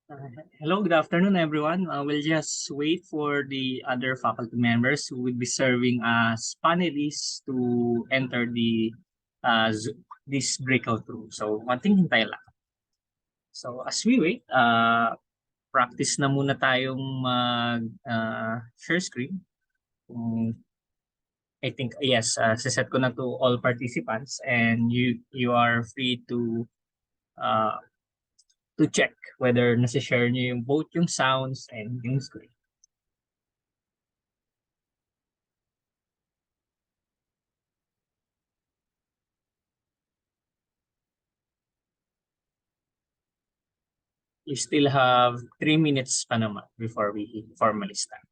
Hello, good afternoon, everyone. We'll just wait for the other faculty members who will be serving as panelists to enter this breakout room. So, konting hintay lang. So, as we wait, practice na muna tayong share screen. I think, yes, siset ko na to all participants and you are free uh, to check whether nasi-share niyo yung both yung sounds and yung screen. You still have 3 minutes pa naman before we formally start.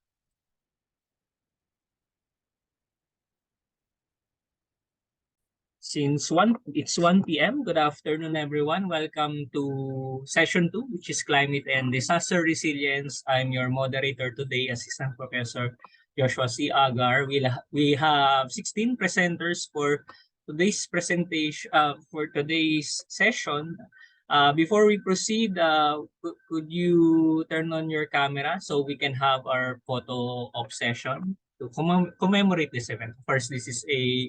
Since it's 1 p.m., good afternoon, everyone. Welcome to session 2, which is Climate and Disaster Resilience. I'm your moderator today, Assistant Professor Joshua C. Agar. We have 16 presenters for today's presentation, for today's session. Before we proceed, could you turn on your camera so we can have our photo op session to commemorate this event? First, this is a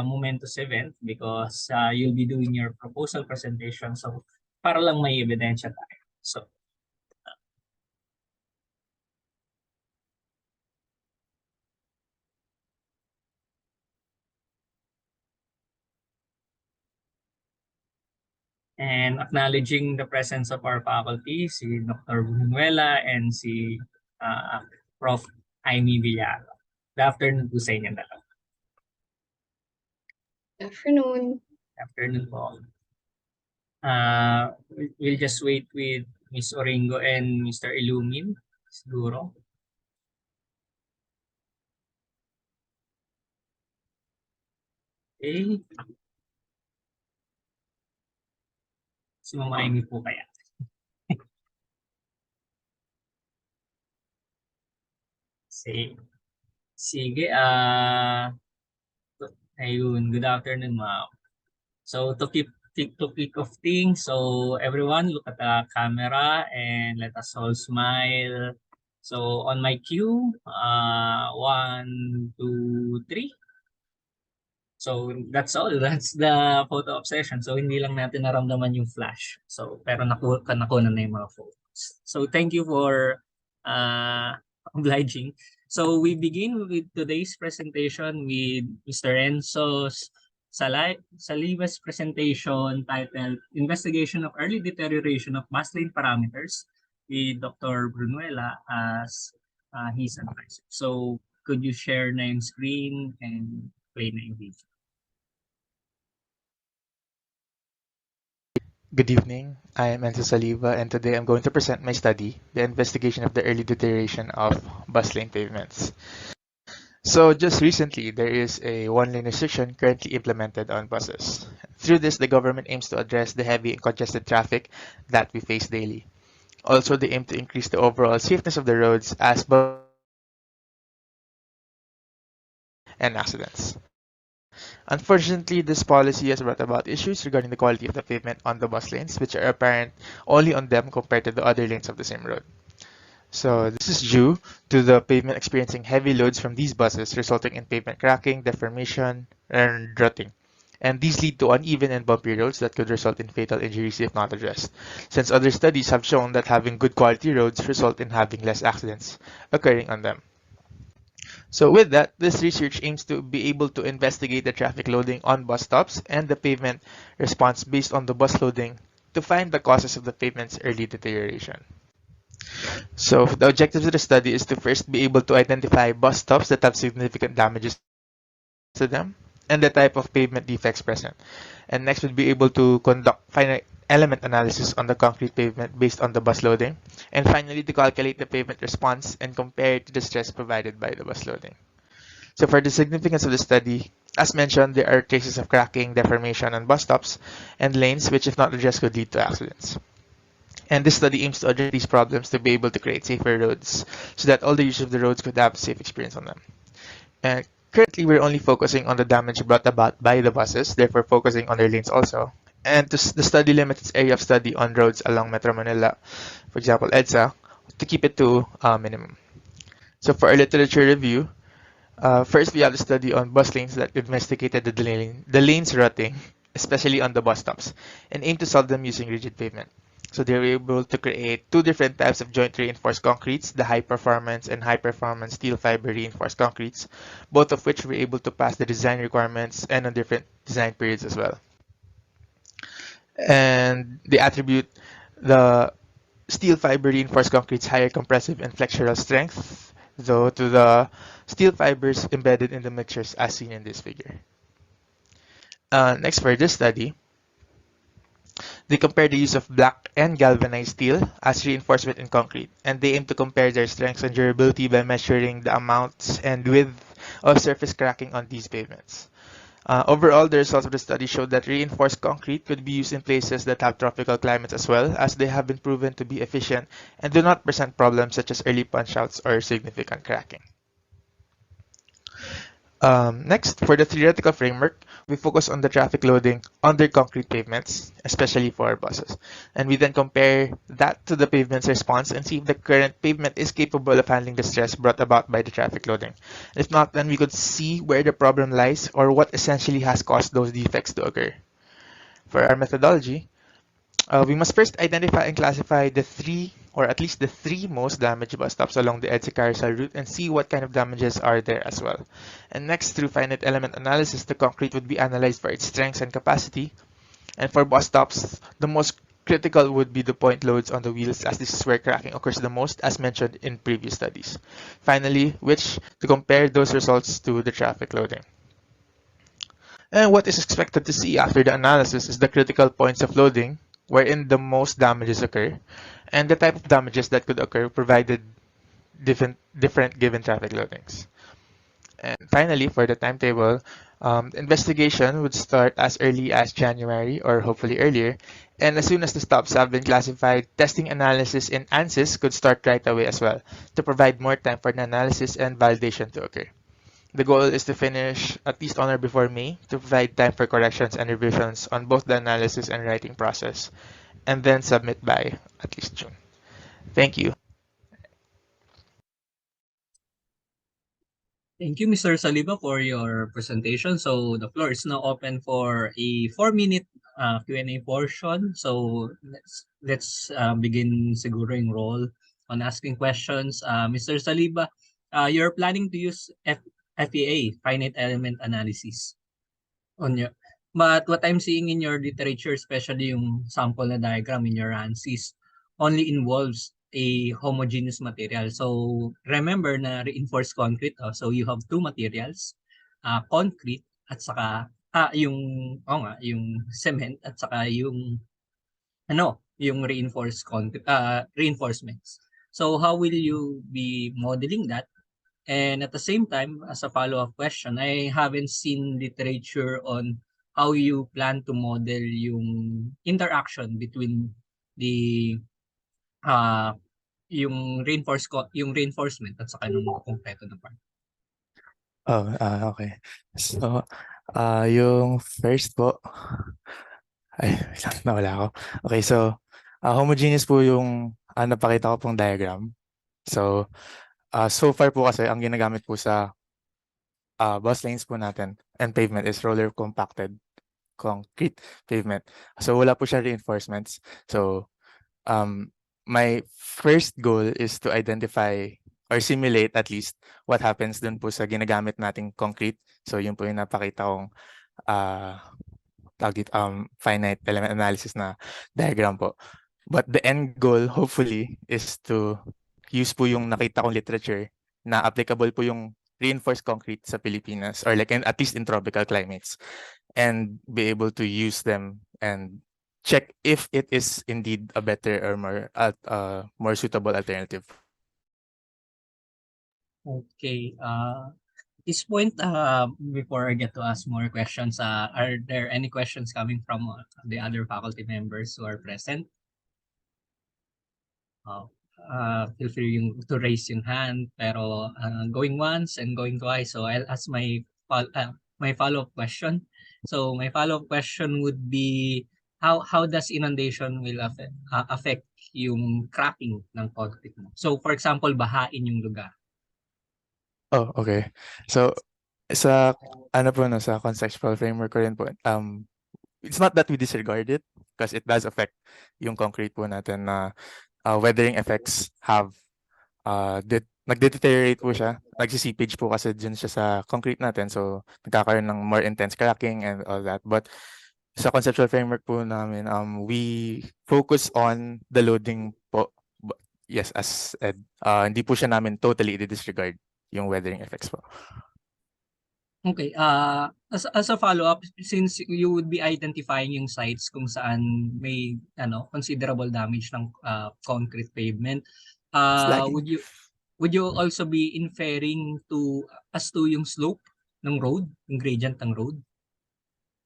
momentous event because you'll be doing your proposal presentation. So, para lang may ebidensya tayo. So, and acknowledging the presence of our faculty, si Dr. Bunuela and si Prof. Aimee Villaro. Good afternoon po sa inyo dalawa. Afternoon. Afternoon po. We'll just wait with Ms. Oringo and Mr. Ilumin, siguro. Okay. Si Mama Aimee po kaya. Sige, ayun, good afternoon, ma'am. So to kick off things, so everyone look at the camera and let us all smile. So on my cue, 1, 2, 3. So that's all. That's the photo obsession. So hindi lang natin naramdaman yung flash. So pero nakuha na yung mga photos. So thank you for obliging. So we begin with today's presentation with Mr. Enzo Saliva's presentation titled Investigation of Early Deterioration of Bus Lane Parameters with Dr. Brunuela as his advisor. So could you share na yung screen and play na yung video? Good evening. I am Enzo Saliva, and today I'm going to present my study, The Investigation of the Early Deterioration of Bus Lane Pavements. So just recently, there is a one-lane restriction currently implemented on buses. Through this, the government aims to address the heavy and congested traffic that we face daily. Also, they aim to increase the overall safeness of the roads as and accidents. Unfortunately, this policy has brought about issues regarding the quality of the pavement on the bus lanes, which are apparent only on them compared to the other lanes of the same road. So this is due to the pavement experiencing heavy loads from these buses, resulting in pavement cracking, deformation, and rutting. And these lead to uneven and bumpy roads that could result in fatal injuries if not addressed, since other studies have shown that having good quality roads result in having less accidents occurring on them. So with that, this research aims to be able to investigate the traffic loading on bus stops and the pavement response based on the bus loading to find the causes of the pavement's early deterioration. So the objective of the study is to first be able to identify bus stops that have significant damages to them and the type of pavement defects present. And next, we'll be able to conduct finite element analysis on the concrete pavement based on the bus loading. And finally, to calculate the pavement response and compare it to the stress provided by the bus loading. So for the significance of the study, as mentioned, there are traces of cracking, deformation on bus stops and lanes, which if not addressed could lead to accidents. And this study aims to address these problems to be able to create safer roads so that all the users of the roads could have a safe experience on them. And currently, we're only focusing on the damage brought about by the buses, therefore focusing on their lanes also. And the study limits its area of study on roads along Metro Manila, for example, EDSA, to keep it to a minimum. So for our literature review, first we have the study on bus lanes that investigated the lanes routing, especially on the bus stops, and aim to solve them using rigid pavement. So they were able to create two different types of joint reinforced concretes, the high performance and high performance steel fiber reinforced concretes, both of which were able to pass the design requirements and on different design periods as well. And they attribute the steel fiber reinforced concrete's higher compressive and flexural strength, though, to the steel fibers embedded in the mixtures as seen in this figure. Next, for this study, they compare the use of black and galvanized steel as reinforcement in concrete, and they aim to compare their strengths and durability by measuring the amounts and width of surface cracking on these pavements. Overall, the results of the study showed that reinforced concrete could be used in places that have tropical climates as well, as they have been proven to be efficient and do not present problems such as early punch-outs or significant cracking. Next, for the theoretical framework, we focus on the traffic loading under concrete pavements, especially for buses. And we then compare that to the pavement's response and see if the current pavement is capable of handling the stress brought about by the traffic loading. If not, then we could see where the problem lies or what essentially has caused those defects to occur. For our methodology, we must first identify and classify the three, or at least the three most damaged bus stops along the EDSA carousel route and see what kind of damages are there as well. And next, through finite element analysis, the concrete would be analyzed for its strengths and capacity. And for bus stops, the most critical would be the point loads on the wheels, as this is where cracking occurs the most, as mentioned in previous studies. Finally, which to compare those results to the traffic loading. And what is expected to see after the analysis is the critical points of loading, wherein the most damages occur, and the type of damages that could occur provided different given traffic loadings. And finally, for the timetable, investigation would start as early as January or hopefully earlier, and as soon as the stops have been classified, testing analysis in ANSYS could start right away as well to provide more time for the analysis and validation to occur. The goal is to finish at least on or before May to provide time for corrections and revisions on both the analysis and writing process, and then submit by at least June. Thank you. Thank you, Mr. Saliba, for your presentation. So the floor is now open for a 4-minute Q&A portion. So let's begin siguro yung role on asking questions. Mr. Saliba, you're planning to use FEA, finite element analysis, on your. But what I'm seeing in your literature, especially yung sample na diagram in your ANSYS, only involves a homogeneous material. So remember na reinforced concrete, so you have two materials, concrete at saka yung yung cement at saka yung yung reinforced concrete reinforcements. So how will you be modeling that? And at the same time, as a follow-up question, I haven't seen literature on how you plan to model yung interaction between the yung yung reinforcement at saka nung konkreto na part. Oh, okay. So, yung first po, ay, wait lang, nawala ako. Okay, so, homogeneous po yung napakita ko pong diagram. So, so far po kasi ang ginagamit po sa bus lanes po natin and pavement is roller compacted concrete pavement. So, wala po siya reinforcements. So, my first goal is to identify or simulate at least what happens dun po sa ginagamit nating concrete. So, yun po yung napakita kong finite element analysis na diagram po. But the end goal, hopefully, is to use po yung nakita kong literature na applicable po yung reinforced concrete sa Pilipinas or like at least in tropical climates and be able to use them and check if it is indeed a better or more suitable alternative. Okay. This point, before I get to ask more questions, are there any questions coming from the other faculty members who are present? Feel free to raise yung hand, pero going once and going twice. So I'll ask my follow-up question. So my follow-up question would be, how does inundation will affect yung cracking ng concrete mo? So for example, bahain yung lugar. Oh, okay. So, sa ano po no, sa conceptual framework ko rin po, it's not that we disregard it because it does affect yung concrete po natin na weathering effects have nagde-deteriorate po siya. Nagsisipage po kasi dyan siya sa concrete natin. So, nagkakaroon ng more intense cracking and all that. But sa conceptual framework po namin, we focus on the loading po. Yes, as said, hindi po siya namin totally i-disregard yung weathering effects po. Okay, as a follow-up, since you would be identifying yung sites kung saan may considerable damage ng concrete pavement, It's lagging. would you also be inferring as to yung slope ng road, yung gradient ng road?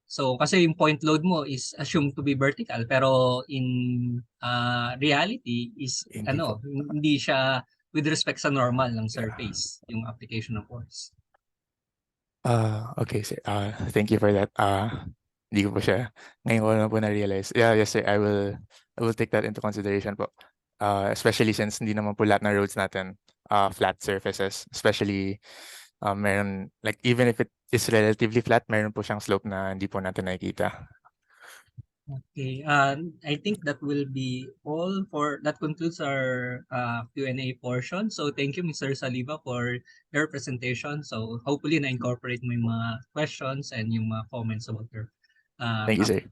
So kasi yung point load mo is assumed to be vertical, pero in reality is Hindi po. hindi siya with respect sa normal ng surface, yung application ng force. Okay, sir. Thank you for that. Hindi ko po siya ngayon ko na po na-realize. Yeah, yes, sir. I will take that into consideration po. Especially since hindi naman po lahat ng roads natin flat surfaces. Especially meron, like even if it is relatively flat, meron po siyang slope na hindi po natin nakikita. Okay, I think that will be all that concludes our Q&A portion. So thank you, Mr. Saliba, for your presentation. So hopefully na-incorporate mo yung mga questions and yung mga comments about your Thank you, sir.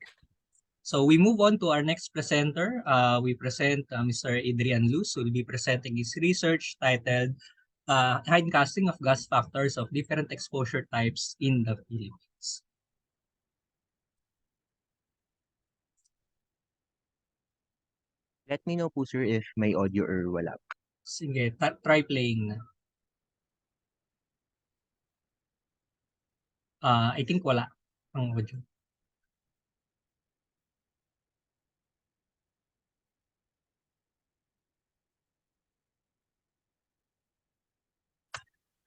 So we move on to our next presenter. We present Mr. Adrian Luz, who will be presenting his research titled Hindcasting of Gas Factors of Different Exposure Types in the Philippines. Let me know po, sir, if may audio or wala. Sige, try playing na. I think wala ang audio.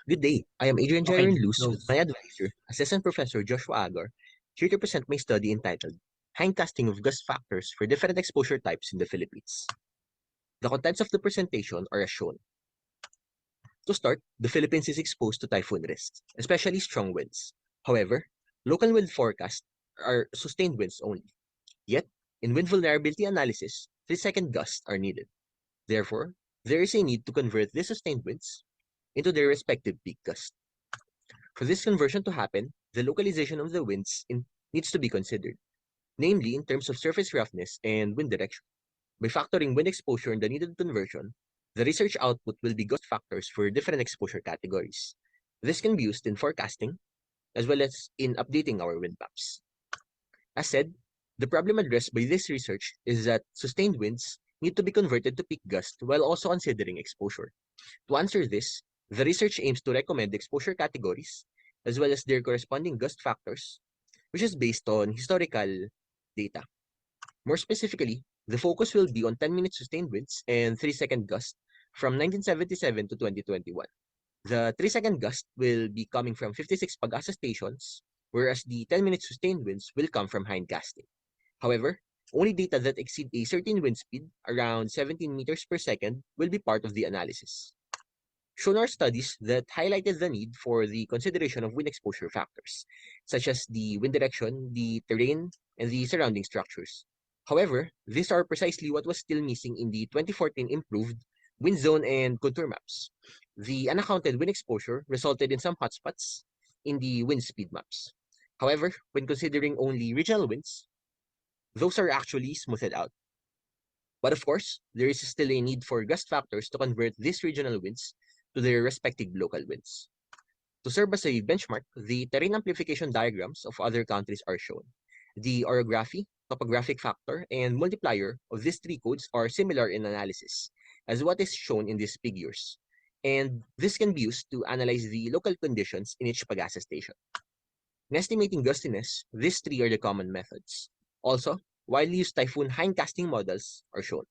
Good day. I am Adrian Okay, Jairon Luz go. with my advisor, Assistant Professor Joshua Agar, here to present my study entitled Hindcasting of Gas Factors for Different Exposure Types in the Philippines. The contents of the presentation are as shown. To start, the Philippines is exposed to typhoon risks, especially strong winds. However, local wind forecasts are sustained winds only. Yet, in wind vulnerability analysis, 3-second gusts are needed. Therefore, there is a need to convert these sustained winds into their respective peak gust. For this conversion to happen, the localization of the winds needs to be considered, namely in terms of surface roughness and wind direction. By factoring wind exposure in the needed conversion, the research output will be gust factors for different exposure categories. This can be used in forecasting, as well as in updating our wind maps. As said, the problem addressed by this research is that sustained winds need to be converted to peak gust while also considering exposure. To answer this, the research aims to recommend exposure categories, as well as their corresponding gust factors, which is based on historical data. More specifically, the focus will be on 10-minute sustained winds and 3-second gust from 1977 to 2021. The 3-second gust will be coming from 56 Pag-asa stations, whereas the 10-minute sustained winds will come from hindcasting. However, only data that exceed a certain wind speed, around 17 meters per second, will be part of the analysis. Shown are studies that highlighted the need for the consideration of wind exposure factors, such as the wind direction, the terrain, and the surrounding structures. However, these are precisely what was still missing in the 2014 improved wind zone and contour maps. The unaccounted wind exposure resulted in some hotspots in the wind speed maps. However, when considering only regional winds, those are actually smoothed out. But of course, there is still a need for gust factors to convert these regional winds to their respective local winds. To serve as a benchmark, the terrain amplification diagrams of other countries are shown. The orography, topographic factor, and multiplier of these three codes are similar in analysis, as what is shown in these figures. And this can be used to analyze the local conditions in each Pag-asa station. In estimating gustiness, these three are the common methods. Also, widely used typhoon hindcasting models are shown.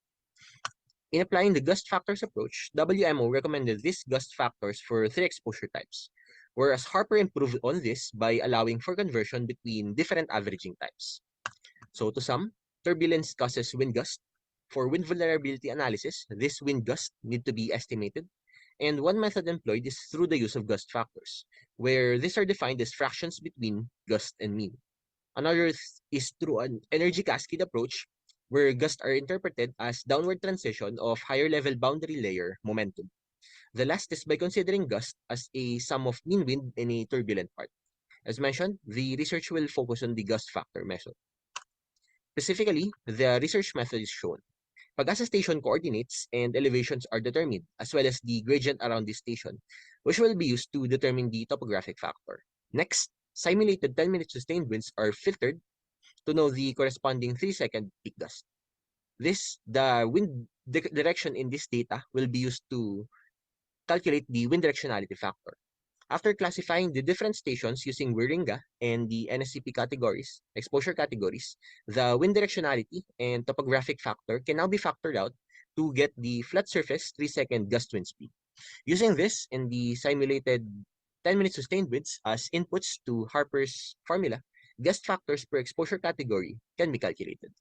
In applying the gust factors approach, WMO recommended these gust factors for 3 exposure types, whereas Harper improved on this by allowing for conversion between different averaging types. So to sum, turbulence causes wind gust. For wind vulnerability analysis, this wind gust need to be estimated. And one method employed is through the use of gust factors, where these are defined as fractions between gust and mean. Another is through an energy cascade approach, where gusts are interpreted as downward transition of higher level boundary layer momentum. The last is by considering gust as a sum of mean wind in a turbulent part. As mentioned, the research will focus on the gust factor method. Specifically, the research method is shown. Pag-asa station coordinates and elevations are determined, as well as the gradient around the station, which will be used to determine the topographic factor. Next, simulated 10-minute sustained winds are filtered to know the corresponding 3-second peak gust. The wind direction in this data will be used to calculate the wind directionality factor. After classifying the different stations using Wirringa and the NSCP categories, exposure categories, the wind directionality and topographic factor can now be factored out to get the flat surface 3-second gust wind speed. Using this in the simulated 10-minute sustained winds as inputs to Harper's formula, gust factors per exposure category can be calculated.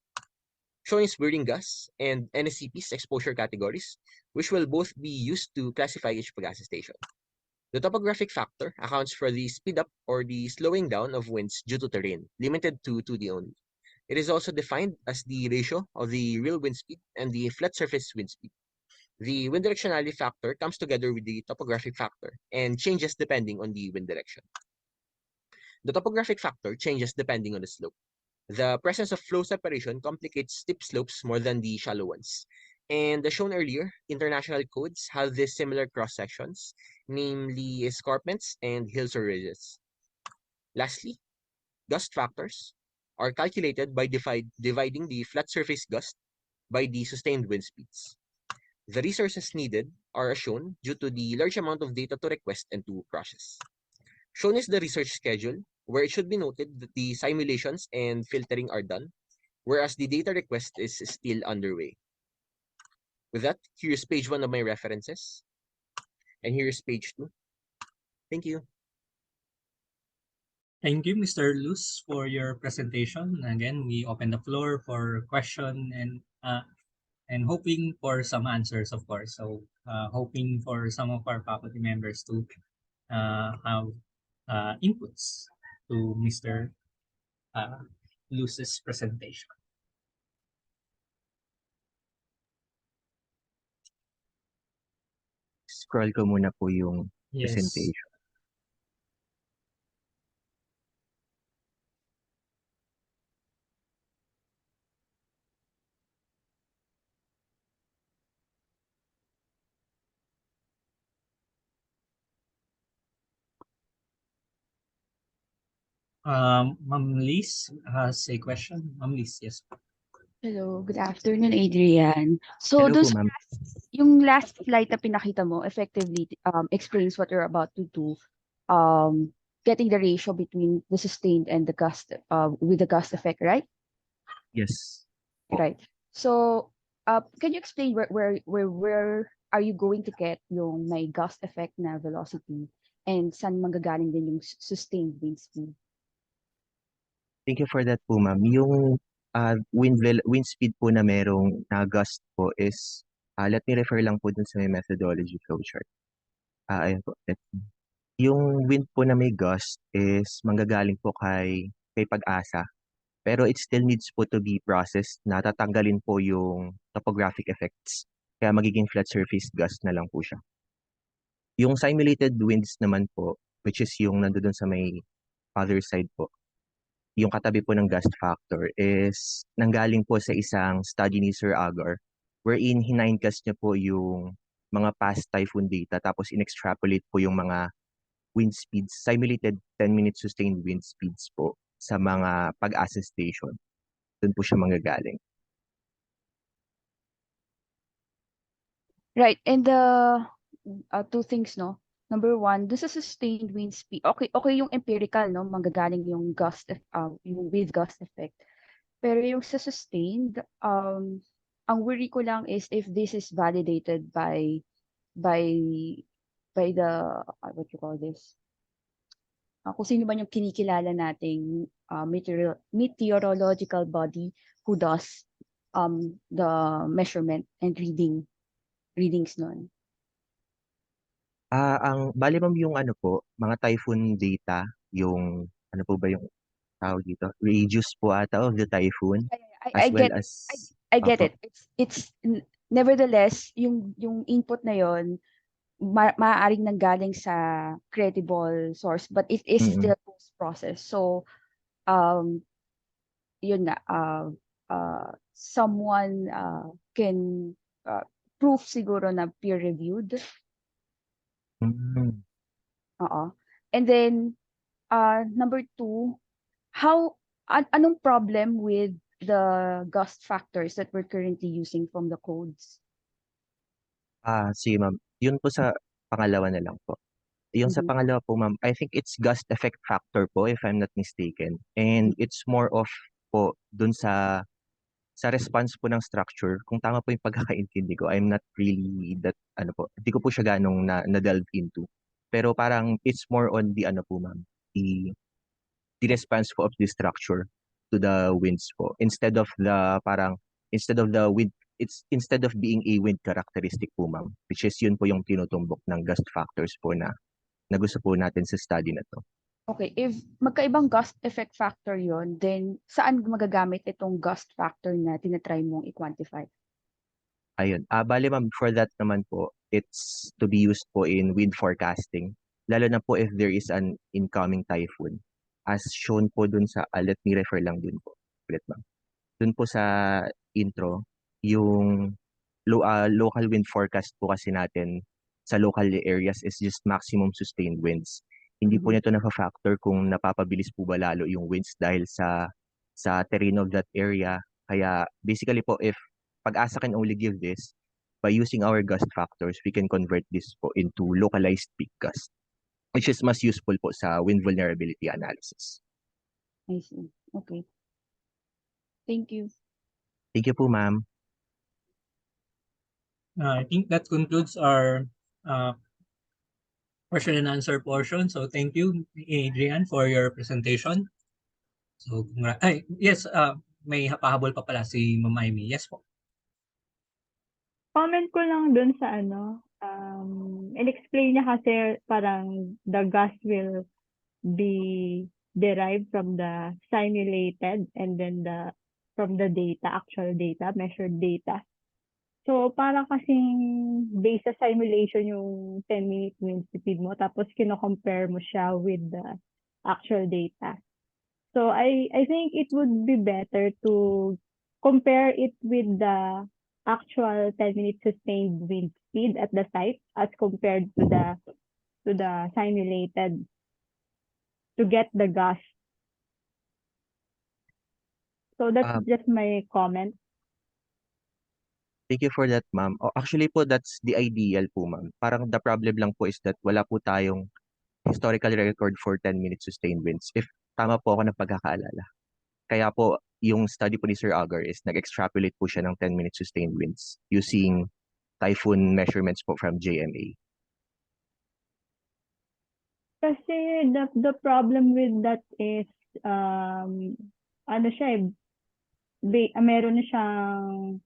Shown is Wirringa's and NSCP's exposure categories, which will both be used to classify each pag-asa station. The topographic factor accounts for the speed up or the slowing down of winds due to terrain, limited to 2D only. It is also defined as the ratio of the real wind speed and the flat surface wind speed. The wind directionality factor comes together with the topographic factor and changes depending on the wind direction. The topographic factor changes depending on the slope. The presence of flow separation complicates steep slopes more than the shallow ones. And as shown earlier, international codes have these similar cross-sections, namely escarpments and hills or ridges. Lastly, gust factors are calculated by dividing the flat surface gust by the sustained wind speeds. The resources needed are as shown due to the large amount of data to request and to process. Shown is the research schedule, where it should be noted that the simulations and filtering are done, whereas the data request is still underway. With that, here's page 1 of my references, and here's page 2. Thank you. Thank you, Mr. Luz, for your presentation. Again, we open the floor for question and hoping for some answers, of course. So, hoping for some of our faculty members to have inputs to Mr. Luz's presentation. Scroll ko muna po yung Yes. presentation. Ma'am Liz has a question. Ma'am Liz, yes. Hello, good afternoon, Adrian. So, Hello dun po, sa ma'am. yung last slide na pinakita mo effectively explains what you're about to do, getting the ratio between the sustained and the gust, with the gust effect, right? Yes. Right. So, can you explain where are you going to get yung may gust effect na velocity and saan manggagaling din yung sustained wind speed? Thank you for that po, ma'am. Yung wind speed po na merong gust po is, let me refer lang po dun sa may methodology flowchart. Ayun po. Yung wind po na may gust is manggagaling po kay Pag-asa. Pero it still needs po to be processed na tatanggalin po yung topographic effects. Kaya magiging flat surface gust na lang po siya. Yung simulated winds naman po, which is yung nandoon sa may other side po, yung katabi po ng gust factor is nanggaling po sa isang study ni Sir Agar wherein hinaincast niya po yung mga past typhoon data tapos in-extrapolate po yung mga wind speeds, simulated 10-minute sustained wind speeds po sa mga Pag-asa station. Doon po siya manggagaling. Right, and the two things, no? Number one, this is sustained wind speed. Okay, yung empirical, no? Manggagaling yung yung with gust effect. Pero yung sa sustained, ang worry ko lang is if this is validated by the what you call this? kung sino man yung kinikilala nating meteorological body who does the measurement and readings nun. Ang bale ma'am yung ano po, mga typhoon data, yung ano po ba yung tawag dito? Radius po ata of the typhoon as I well get as I get opo. it. Nevertheless, yung input na yon maaaring nanggaling sa credible source, but it is Mm. still post-process. So, um, yun nga, someone can prove siguro na peer-reviewed. Mm. Oo. And then, number 2, anong problem with the gust factors that we're currently using from the codes? Sige ma'am. Yun po sa pangalawa na lang po. Yung sa Mhm. pangalawa po ma'am, I think it's gust effect factor po if I'm not mistaken. And it's more of po dun sa response po ng structure. Kung tama po yung pagkakaintindi ko, I'm not really that ano po, hindi ko po siya ganong na-delve into. Pero parang it's more on the ano po ma'am, the response po of the structure to the winds po. Instead of the wind, instead of being a wind characteristic po ma'am, which is yun po yung tinutumbok ng gust factors po na gusto po natin sa study na to. Okay, if magkaibang gust effect factor yon, then saan magagamit itong gust factor na tinatry mong i-quantify? Ayun. Bale ma'am, for that naman po, it's to be used po in wind forecasting. Lalo na po if there is an incoming typhoon. As shown po dun sa, let me refer lang dun po. Ulit ma'am. Dun po sa intro, yung local wind forecast po kasi natin sa local areas is just maximum sustained winds. Hindi po Mhm. nito na-factor kung napapabilis po ba lalo yung winds dahil sa terrain of that area. Kaya basically po if Pag-asa can only give this, by using our gust factors, we can convert this po into localized peak gust, which is mas useful po sa wind vulnerability analysis. I see. Okay. Thank you. Thank you po ma'am. I think that concludes our question and answer portion. So thank you, Adrian, for your presentation. So, yes, may pahabol pa pala si Ma'am Amy. Yes po. Comment ko lang dun sa in-explain niya kasi parang the gas will be derived from the simulated and then from the data, actual data, measured data. So, parang kasing based sa simulation yung 10-minute wind speed mo, tapos kino-compare mo siya with the actual data. So, I think it would be better to compare it with the actual 10-minute sustained wind speed at the site as compared to the simulated to get the gas. So that's just my comment. Thank you for that ma'am. Actually po, that's the ideal po ma'am. Parang the problem lang po is that wala po tayong historical record for 10-minute sustained winds. If tama po ako ng pagkakaalala. Kaya po, yung study po ni Sir Agar is nag-extrapolate po siya ng 10-minute sustained winds using typhoon measurements po from JMA. Kasi the problem with that is meron na siyang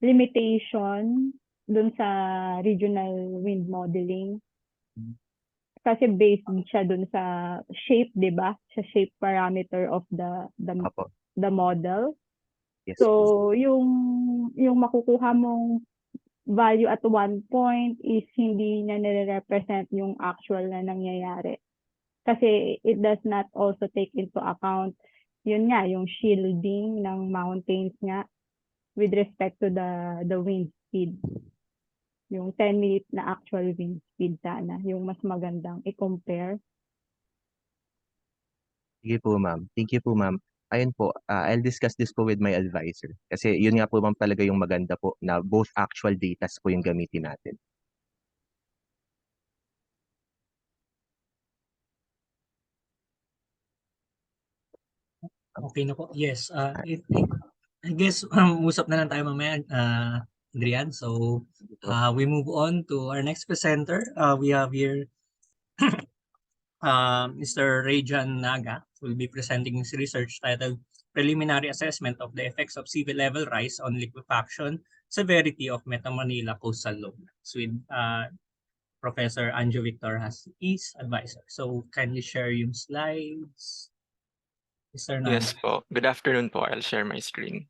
limitation dun sa regional wind modeling. Kasi based siya dun sa shape, 'di ba? Sa shape parameter of the model. Yes. So, yung makukuha mong value at one point is hindi na nire-represent yung actual na nangyayari. Kasi it does not also take into account yun nga, yung shielding ng mountains nga with respect to the wind speed. Yung 10-minute na actual wind speed sana, yung mas magandang i-compare. Sige po ma'am. Thank you po ma'am. Ayun po, I'll discuss this po with my advisor. Kasi yun nga po ma'am talaga yung maganda po na both actual data po yung gamitin natin. Okay na po. Yes. I guess usap na lang tayo mamaya, Adrian. So we move on to our next presenter. We have here Mr. Rejan Naga will be presenting his research titled Preliminary Assessment of the Effects of Sea Level Rise on Liquefaction Severity of Metro Manila Coastal Lowlands with Professor Anjo Victor as his advisor. So can you share yung slides, Mr. Naga? Yes po. Good afternoon po. I'll share my screen.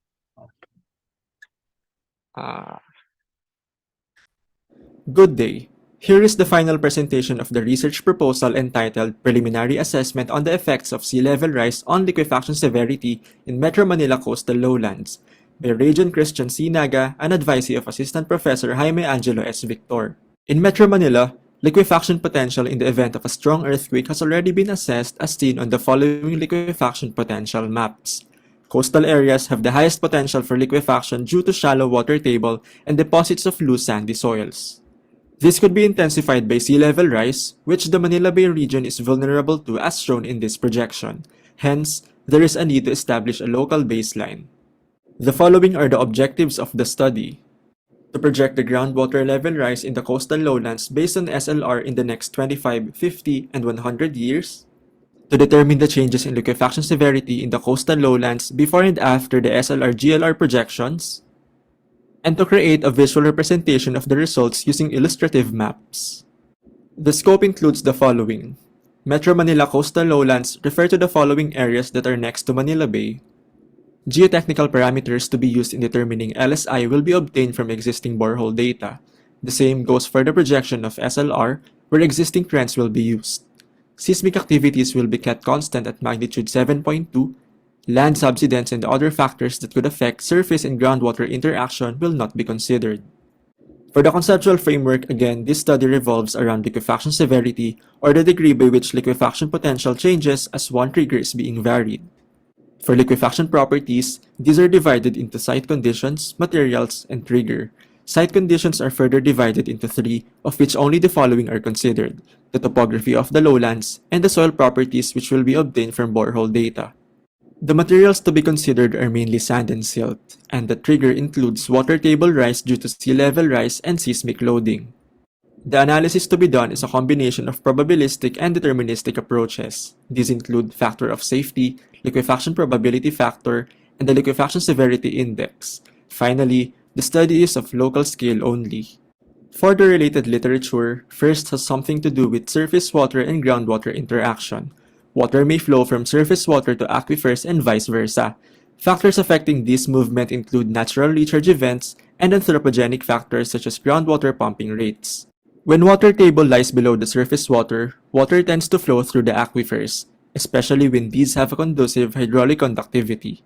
Good day. Here is the final presentation of the research proposal entitled Preliminary Assessment on the Effects of Sea Level Rise on Liquefaction Severity in Metro Manila Coastal Lowlands by Regent Christian C. Naga, an advisee of Assistant Professor Jaime Angelo S. Victor. In Metro Manila, liquefaction potential in the event of a strong earthquake has already been assessed as seen on the following liquefaction potential maps. Coastal areas have the highest potential for liquefaction due to shallow water table and deposits of loose sandy soils. This could be intensified by sea level rise, which the Manila Bay region is vulnerable to as shown in this projection. Hence, there is a need to establish a local baseline. The following are the objectives of the study. To project the groundwater level rise in the coastal lowlands based on SLR in the next 25, 50, and 100 years. To determine the changes in liquefaction severity in the coastal lowlands before and after the SLR-GLR projections. And to create a visual representation of the results using illustrative maps. The scope includes the following. Metro Manila coastal lowlands refer to the following areas that are next to Manila Bay. Geotechnical parameters to be used in determining LSI will be obtained from existing borehole data. The same goes for the projection of SLR, where existing trends will be used. Seismic activities will be kept constant at magnitude 7.2. Land subsidence and other factors that could affect surface and groundwater interaction will not be considered. For the conceptual framework, again, this study revolves around liquefaction severity or the degree by which liquefaction potential changes as one trigger is being varied. For liquefaction properties, these are divided into site conditions, materials, and trigger. Site conditions are further divided into three, of which only the following are considered: the topography of the lowlands and the soil properties which will be obtained from borehole data. The materials to be considered are mainly sand and silt, and the trigger includes water table rise due to sea level rise and seismic loading. The analysis to be done is a combination of probabilistic and deterministic approaches. These include factor of safety, liquefaction probability factor, and the liquefaction severity index. Finally, the study is of local scale only. For the related literature, first has something to do with surface water and groundwater interaction. Water may flow from surface water to aquifers and vice versa. Factors affecting this movement include natural recharge events and anthropogenic factors such as groundwater pumping rates. When water table lies below the surface water, water tends to flow through the aquifers, especially when these have a conducive hydraulic conductivity.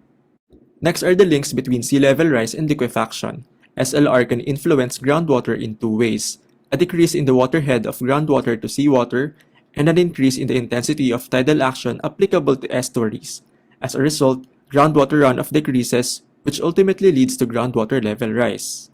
Next are the links between sea level rise and liquefaction. SLR can influence groundwater in two ways: a decrease in the waterhead of groundwater to seawater, and an increase in the intensity of tidal action applicable to estuaries. As a result, groundwater runoff decreases, which ultimately leads to groundwater level rise.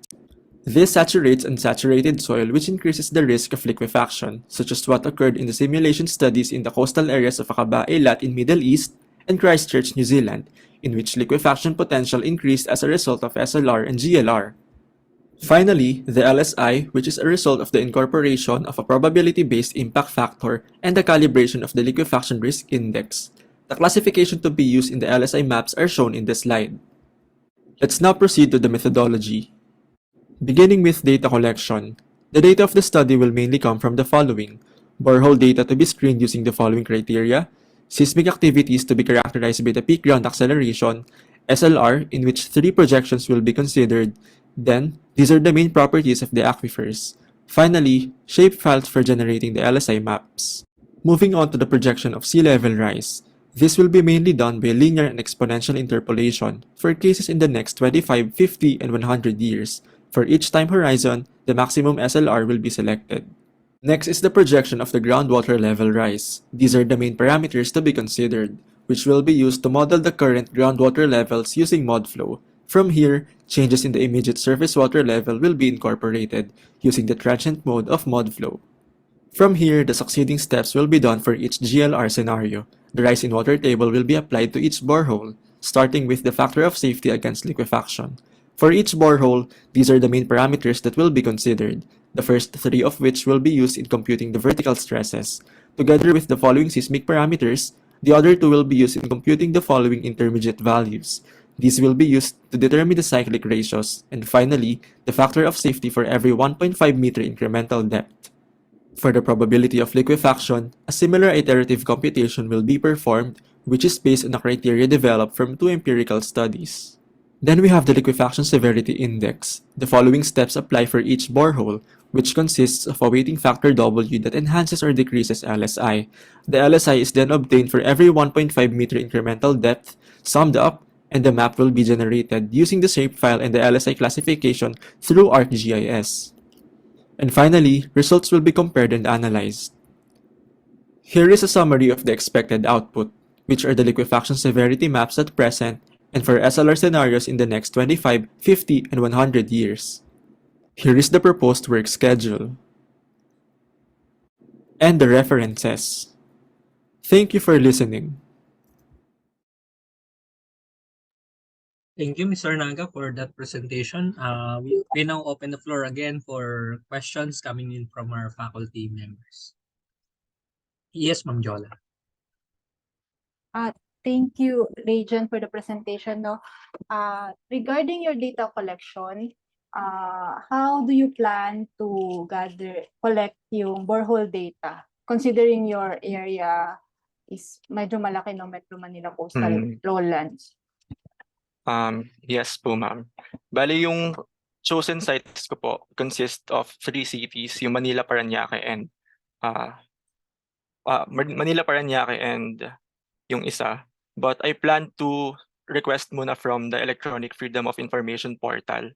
This saturates unsaturated soil, which increases the risk of liquefaction, such as what occurred in the simulation studies in the coastal areas of Acaba Eilat in Middle East and Christchurch, New Zealand, in which liquefaction potential increased as a result of SLR and GLR. Finally, the LSI, which is a result of the incorporation of a probability-based impact factor and the calibration of the liquefaction risk index. The classification to be used in the LSI maps are shown in this slide. Let's now proceed to the methodology. Beginning with data collection, the data of the study will mainly come from the following: borehole data to be screened using the following criteria, seismic activities to be characterized by the peak ground acceleration, SLR, in which three projections will be considered. Then, these are the main properties of the aquifers. Finally, shapefiles for generating the LSI maps. Moving on to the projection of sea level rise. This will be mainly done by linear and exponential interpolation for cases in the next 25, 50, and 100 years. For each time horizon, the maximum SLR will be selected. Next is the projection of the groundwater level rise. These are the main parameters to be considered, which will be used to model the current groundwater levels using ModFlow. From here, changes in the immediate surface water level will be incorporated using the transient mode of ModFlow. From here, the succeeding steps will be done for each GLR scenario. The rise in water table will be applied to each borehole, starting with the factor of safety against liquefaction. For each borehole, these are the main parameters that will be considered, the first three of which will be used in computing the vertical stresses. Together with the following seismic parameters, the other two will be used in computing the following intermediate values. These will be used to determine the cyclic ratios, and finally, the factor of safety for every 1.5 meter incremental depth. For the probability of liquefaction, a similar iterative computation will be performed, which is based on a criteria developed from two empirical studies. Then we have the liquefaction severity index. The following steps apply for each borehole, which consists of a weighting factor W that enhances or decreases LSI. The LSI is then obtained for every 1.5 meter incremental depth, summed up, and the map will be generated using the shapefile and the LSI classification through ArcGIS. And finally, results will be compared and analyzed. Here is a summary of the expected output, which are the liquefaction severity maps at present and for SLR scenarios in the next 25, 50, and 100 years. Here is the proposed work schedule and the references. Thank you for listening. Thank you, Mr. Naga, for that presentation. We now open the floor again for questions coming in from our faculty members. Yes, Ma'am Jola. Thank you, Rajan, for the presentation. No, regarding your data collection, how do you plan to collect yung borehole data, considering your area is medyo malaki, no, Metro Manila Coastal Lowlands? Yes po, ma'am. Bali, yung chosen sites ko po consist of 3 cities, yung Manila, Parañaque, and yung isa. But I plan to request muna from the Electronic Freedom of Information portal.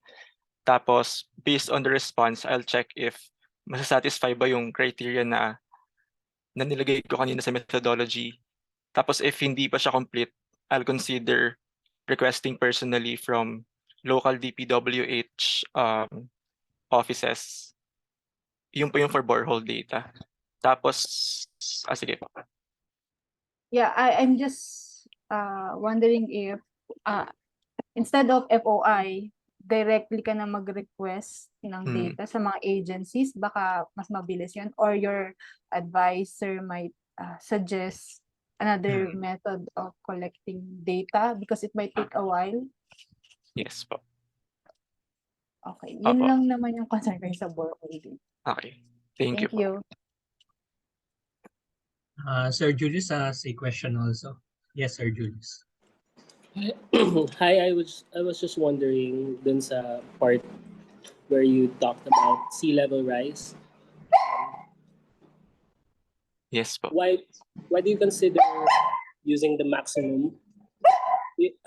Tapos, based on the response, I'll check if masasatisfy ba yung criteria na nilagay ko kanina sa methodology. Tapos, if hindi pa siya complete, I'll consider requesting personally from local DPWH offices. Yun po yung for borehole data. Tapos, sige po. Yeah, I'm just wondering if instead of FOI, directly ka na mag-request ng data sa mga agencies, baka mas mabilis yun, or your advisor might suggest another method of collecting data because it might take a while. Yes po. Okay, yun Opo. lang naman yung concern ko sa borehole. Okay. Thank you po. Sir Julius has a question also. Yes, Sir Julius. Hi, I was just wondering dun sa part where you talked about sea level rise. Yes po. Why do you consider using the maximum?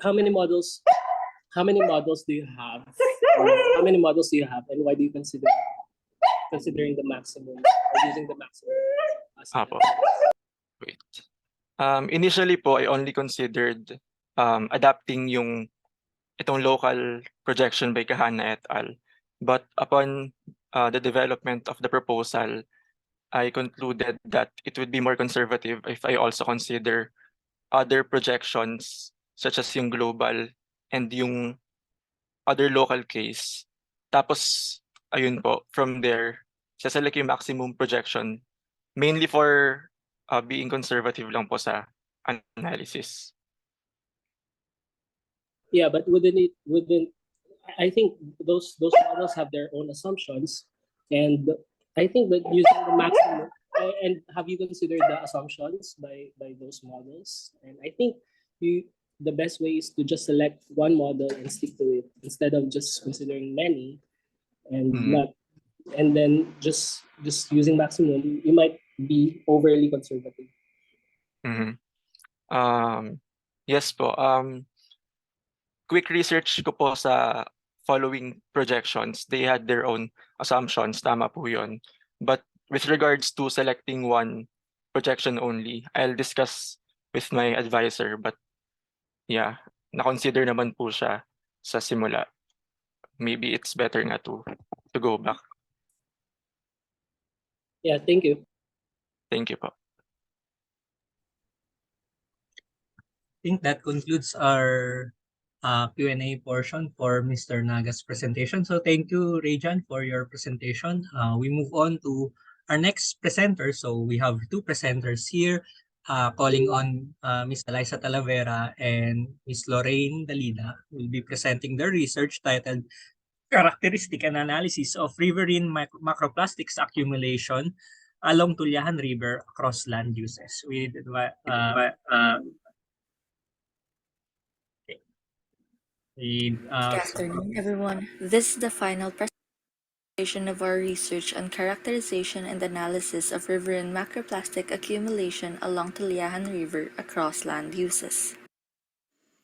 How many models do you have? How many models do you have, and why do you considering the maximum or using the maximum? Apo. Wait. Initially po, I only considered adapting itong local projection by Kahana et al. But upon the development of the proposal, I concluded that it would be more conservative if I also consider other projections such as yung global and yung other local case. Tapos, ayun po, from there, saselect yung maximum projection, mainly for being conservative lang po sa analysis. Yeah, but I think those models have their own assumptions, and I think that using the maximum, and have you considered the assumptions by those models? And I think the best way is to just select one model and stick to it instead of just considering many and then just using maximum. You might be overly conservative. Yes po. Quick research ko po sa following projections, they had their own assumptions, tama po yun. But with regards to selecting one projection only, I'll discuss with my advisor. But yeah, na-consider naman po siya sa simula. Maybe it's better nga to go back. Yeah, thank you. Thank you po. I think that concludes our Q&A portion for Mr. Naga's presentation. So thank you, Rajan, for your presentation. We move on to Our next presenter, so we have two presenters here, calling on Ms. Eliza Talavera and Ms. Lorraine Dalida, will be presenting their research titled Characteristic and Analysis of Riverine Macroplastics Accumulation along Tullahan River across land uses. Good afternoon, everyone. This is the final presentation of our research on characterization and analysis of riverine macroplastic accumulation along Tullahan River across land uses.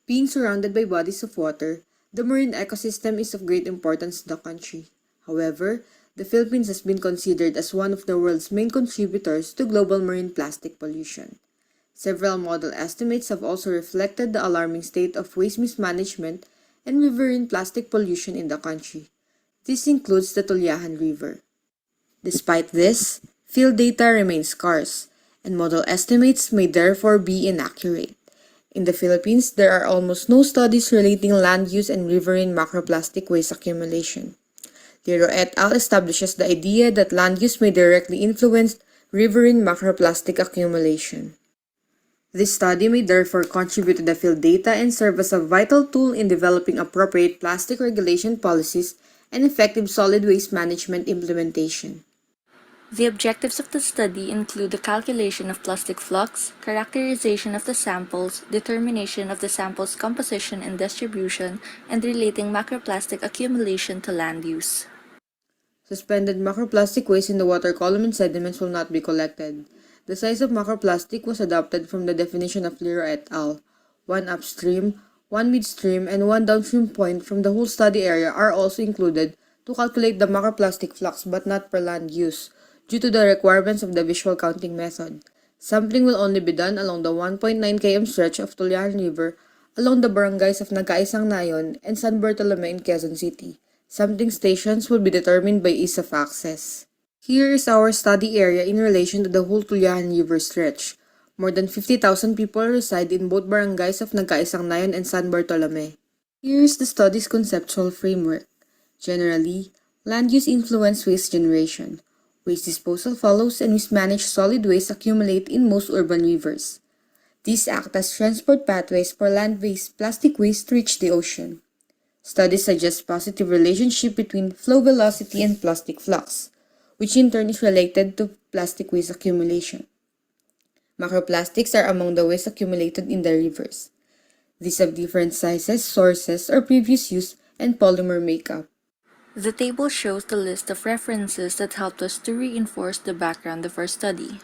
Being surrounded by bodies of water, the marine ecosystem is of great importance to the country. However, the Philippines has been considered as one of the world's main contributors to global marine plastic pollution. Several model estimates have also reflected the alarming state of waste mismanagement and riverine plastic pollution in the country. This includes the Tullahan River. Despite this, field data remains scarce, and model estimates may therefore be inaccurate. In the Philippines, there are almost no studies relating land use and riverine macroplastic waste accumulation. Liro et al. Establishes the idea that land use may directly influence riverine macroplastic accumulation. This study may therefore contribute to the field data and serve as a vital tool in developing appropriate plastic regulation policies and effective solid waste management implementation. The objectives of the study include the calculation of plastic flux, characterization of the samples, determination of the sample's composition and distribution, and relating macroplastic accumulation to land use. Suspended macroplastic waste in the water column and sediments will not be collected. The size of macroplastic was adopted from the definition of Liro et al. One upstream, one midstream, and one downstream point from the whole study area are also included to calculate the macroplastic flux but not per land use, due to the requirements of the visual counting method. Sampling will only be done along the 1.9 km stretch of Tullahan River along the barangays of Nagaisang Nayon and San Bartolome in Quezon City. Sampling stations will be determined by ease of access. Here is our study area in relation to the whole Tullahan River stretch. More than 50,000 people reside in both barangays of Nagaisang Nayon and San Bartolome. Here is the study's conceptual framework. Generally, land use influences waste generation. Waste disposal follows, and mismanaged solid waste accumulate in most urban rivers. These act as transport pathways for land-based plastic waste to reach the ocean. Studies suggest positive relationship between flow velocity and plastic flux, which in turn is related to plastic waste accumulation. Macroplastics are among the waste accumulated in the rivers. These have different sizes, sources, or previous use, and polymer makeup. The table shows the list of references that helped us to reinforce the background of our study.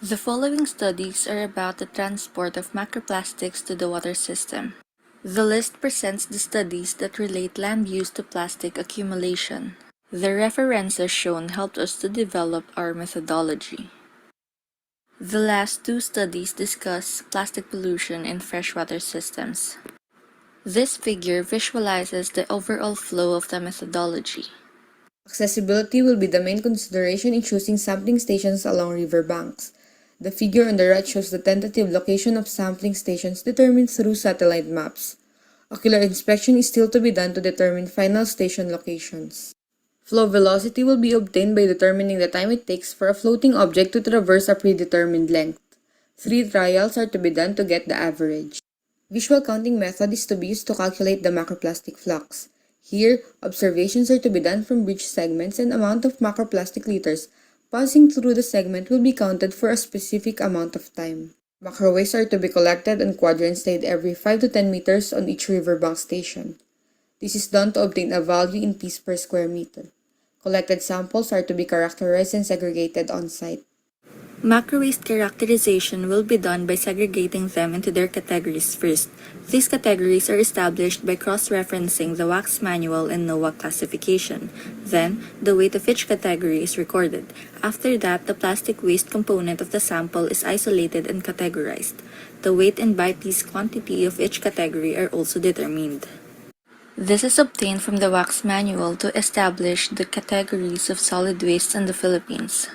The following studies are about the transport of macroplastics to the water system. The list presents the studies that relate land use to plastic accumulation. The references shown helped us to develop our methodology. The last two studies discuss plastic pollution in freshwater systems. This figure visualizes the overall flow of the methodology. Accessibility will be the main consideration in choosing sampling stations along river banks. The figure on the right shows the tentative location of sampling stations determined through satellite maps. Ocular inspection is still to be done to determine final station locations. Flow velocity will be obtained by determining the time it takes for a floating object to traverse a predetermined length. 3 trials are to be done to get the average. Visual counting method is to be used to calculate the macroplastic flux. Here, observations are to be done from bridge segments, and amount of macroplastic liters passing through the segment will be counted for a specific amount of time. Macro waste are to be collected and quadrants laid every 5 to 10 meters on each riverbank station. This is done to obtain a value in piece per square meter. Collected samples are to be characterized and segregated on site. Macro-waste characterization will be done by segregating them into their categories first. These categories are established by cross-referencing the WACS manual and NOAA classification. Then, the weight of each category is recorded. After that, the plastic waste component of the sample is isolated and categorized. The weight and by-piece quantity of each category are also determined. This is obtained from the WACS manual to establish the categories of solid waste in the Philippines.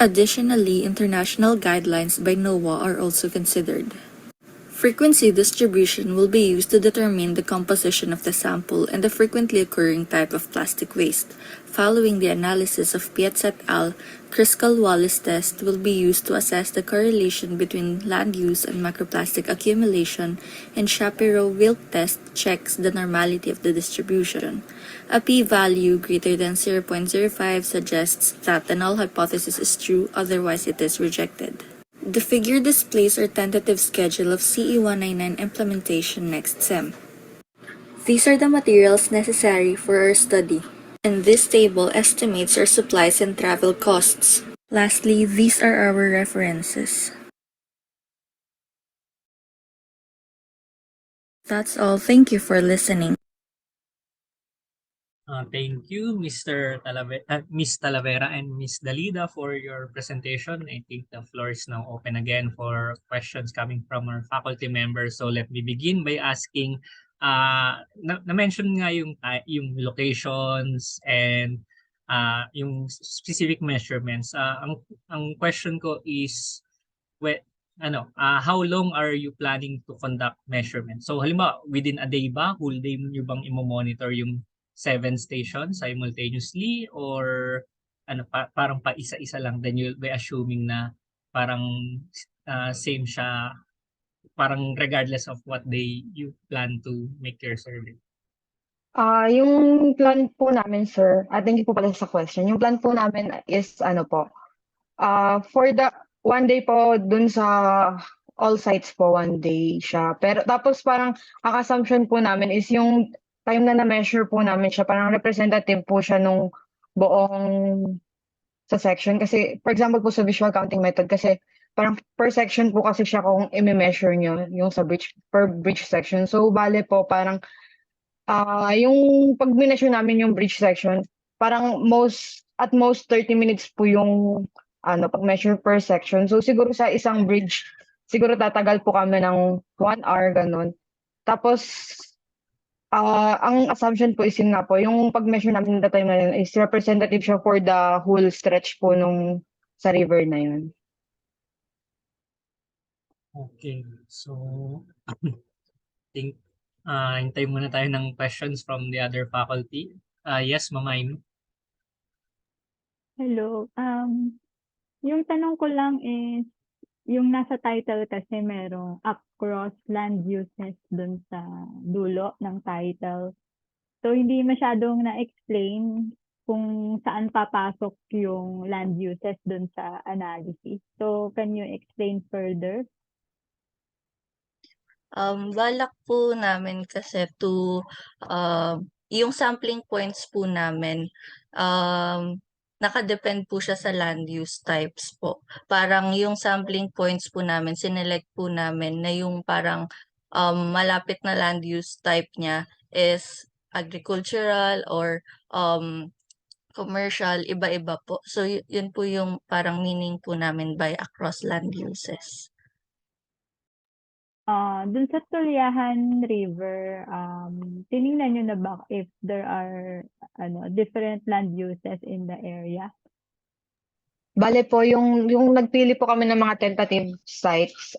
Additionally, international guidelines by NOAA are also considered. Frequency distribution will be used to determine the composition of the sample and the frequently occurring type of plastic waste. Following the analysis of Pietz et al., Kruskal-Wallis test will be used to assess the correlation between land use and microplastic accumulation, and Shapiro-Wilk test checks the normality of the distribution. A p-value greater than 0.05 suggests that the null hypothesis is true, otherwise it is rejected. The figure displays our tentative schedule of CE199 implementation next SEM. These are the materials necessary for our study, and this table estimates our supplies and travel costs. Lastly, these are our references. That's all. Thank you for listening. Thank you, Miss Talavera and Miss Dalida, for your presentation. I think the floor is now open again for questions coming from our faculty members. So let me begin by asking, na-mention nga yung locations and yung specific measurements. Ang question ko is, how long are you planning to conduct measurements? So halimbawa, within a day ba? Whole day nyo bang i-monitor yung 7 stations simultaneously, or parang pa isa-isa lang, then you'll be assuming na parang same siya, parang regardless of what day you plan to make your survey? Yung plan po namin, sir, thank you po pala sa question. Yung plan po namin is for the 1 day po dun sa all sites po, 1 day siya. Pero tapos parang ang assumption po namin is yung time na na-measure po namin siya, parang representative po siya nung buong sa section. Kasi, for example po sa visual counting method, kasi parang per section po kasi siya kung i-measure nyo yung sa per bridge section. So, bale po, parang yung pag measure namin yung bridge section, parang at most 30 minutes po yung pag-measure per section. So, siguro sa isang bridge, siguro tatagal po kami ng 1 hour, ganun. Tapos, ang assumption po is yun nga po, yung pag-measure namin na time na yun is representative siya for the whole stretch po nung sa river na yun. Okay, so think hintay muna tayo ng questions from the other faculty. Yes, Ma'am Amy. Hello. Yung tanong ko lang is, yung nasa title kasi merong across land uses dun sa dulo ng title. So, hindi masyadong na-explain kung saan papasok yung land uses dun sa analysis. So, can you explain further? Balak po namin kasi yung sampling points po namin, nakadepend po siya sa land use types po. Parang yung sampling points po namin, sinelect po namin na yung parang malapit na land use type niya is agricultural or commercial, iba-iba po. So yun po yung parang meaning po namin by across land uses. Dun sa Tulyahan River, tiningnan nyo na ba if there are different land uses in the area? Bale po, yung nagpili po kami ng mga tentative sites,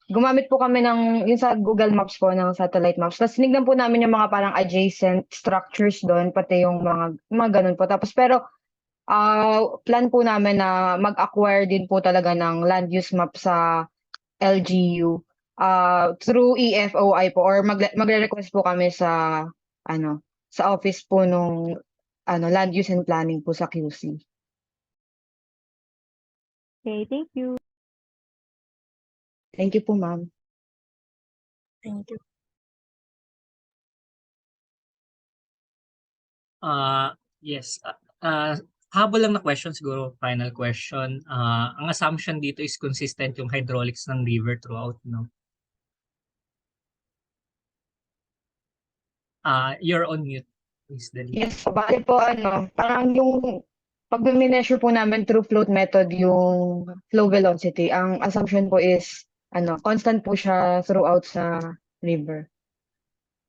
gumamit po kami yung sa Google Maps po, ng satellite maps. Tapos tinignan po namin yung mga parang adjacent structures doon, pati yung mga ganun po. Tapos pero, plan po namin na mag-acquire din po talaga ng land use map sa LGU through EFOI po, or magre-request po kami sa office po nung land use and planning po sa QC. Okay, thank you. Thank you po, ma'am. Thank you. Yes. Habol lang na question, siguro final question. Ang assumption dito is consistent yung hydraulics ng river throughout, no? You're on mute, Ms. Dali. Yes, bali po parang yung pag-measure po namin through float method yung flow velocity, ang assumption po is constant po siya throughout sa river.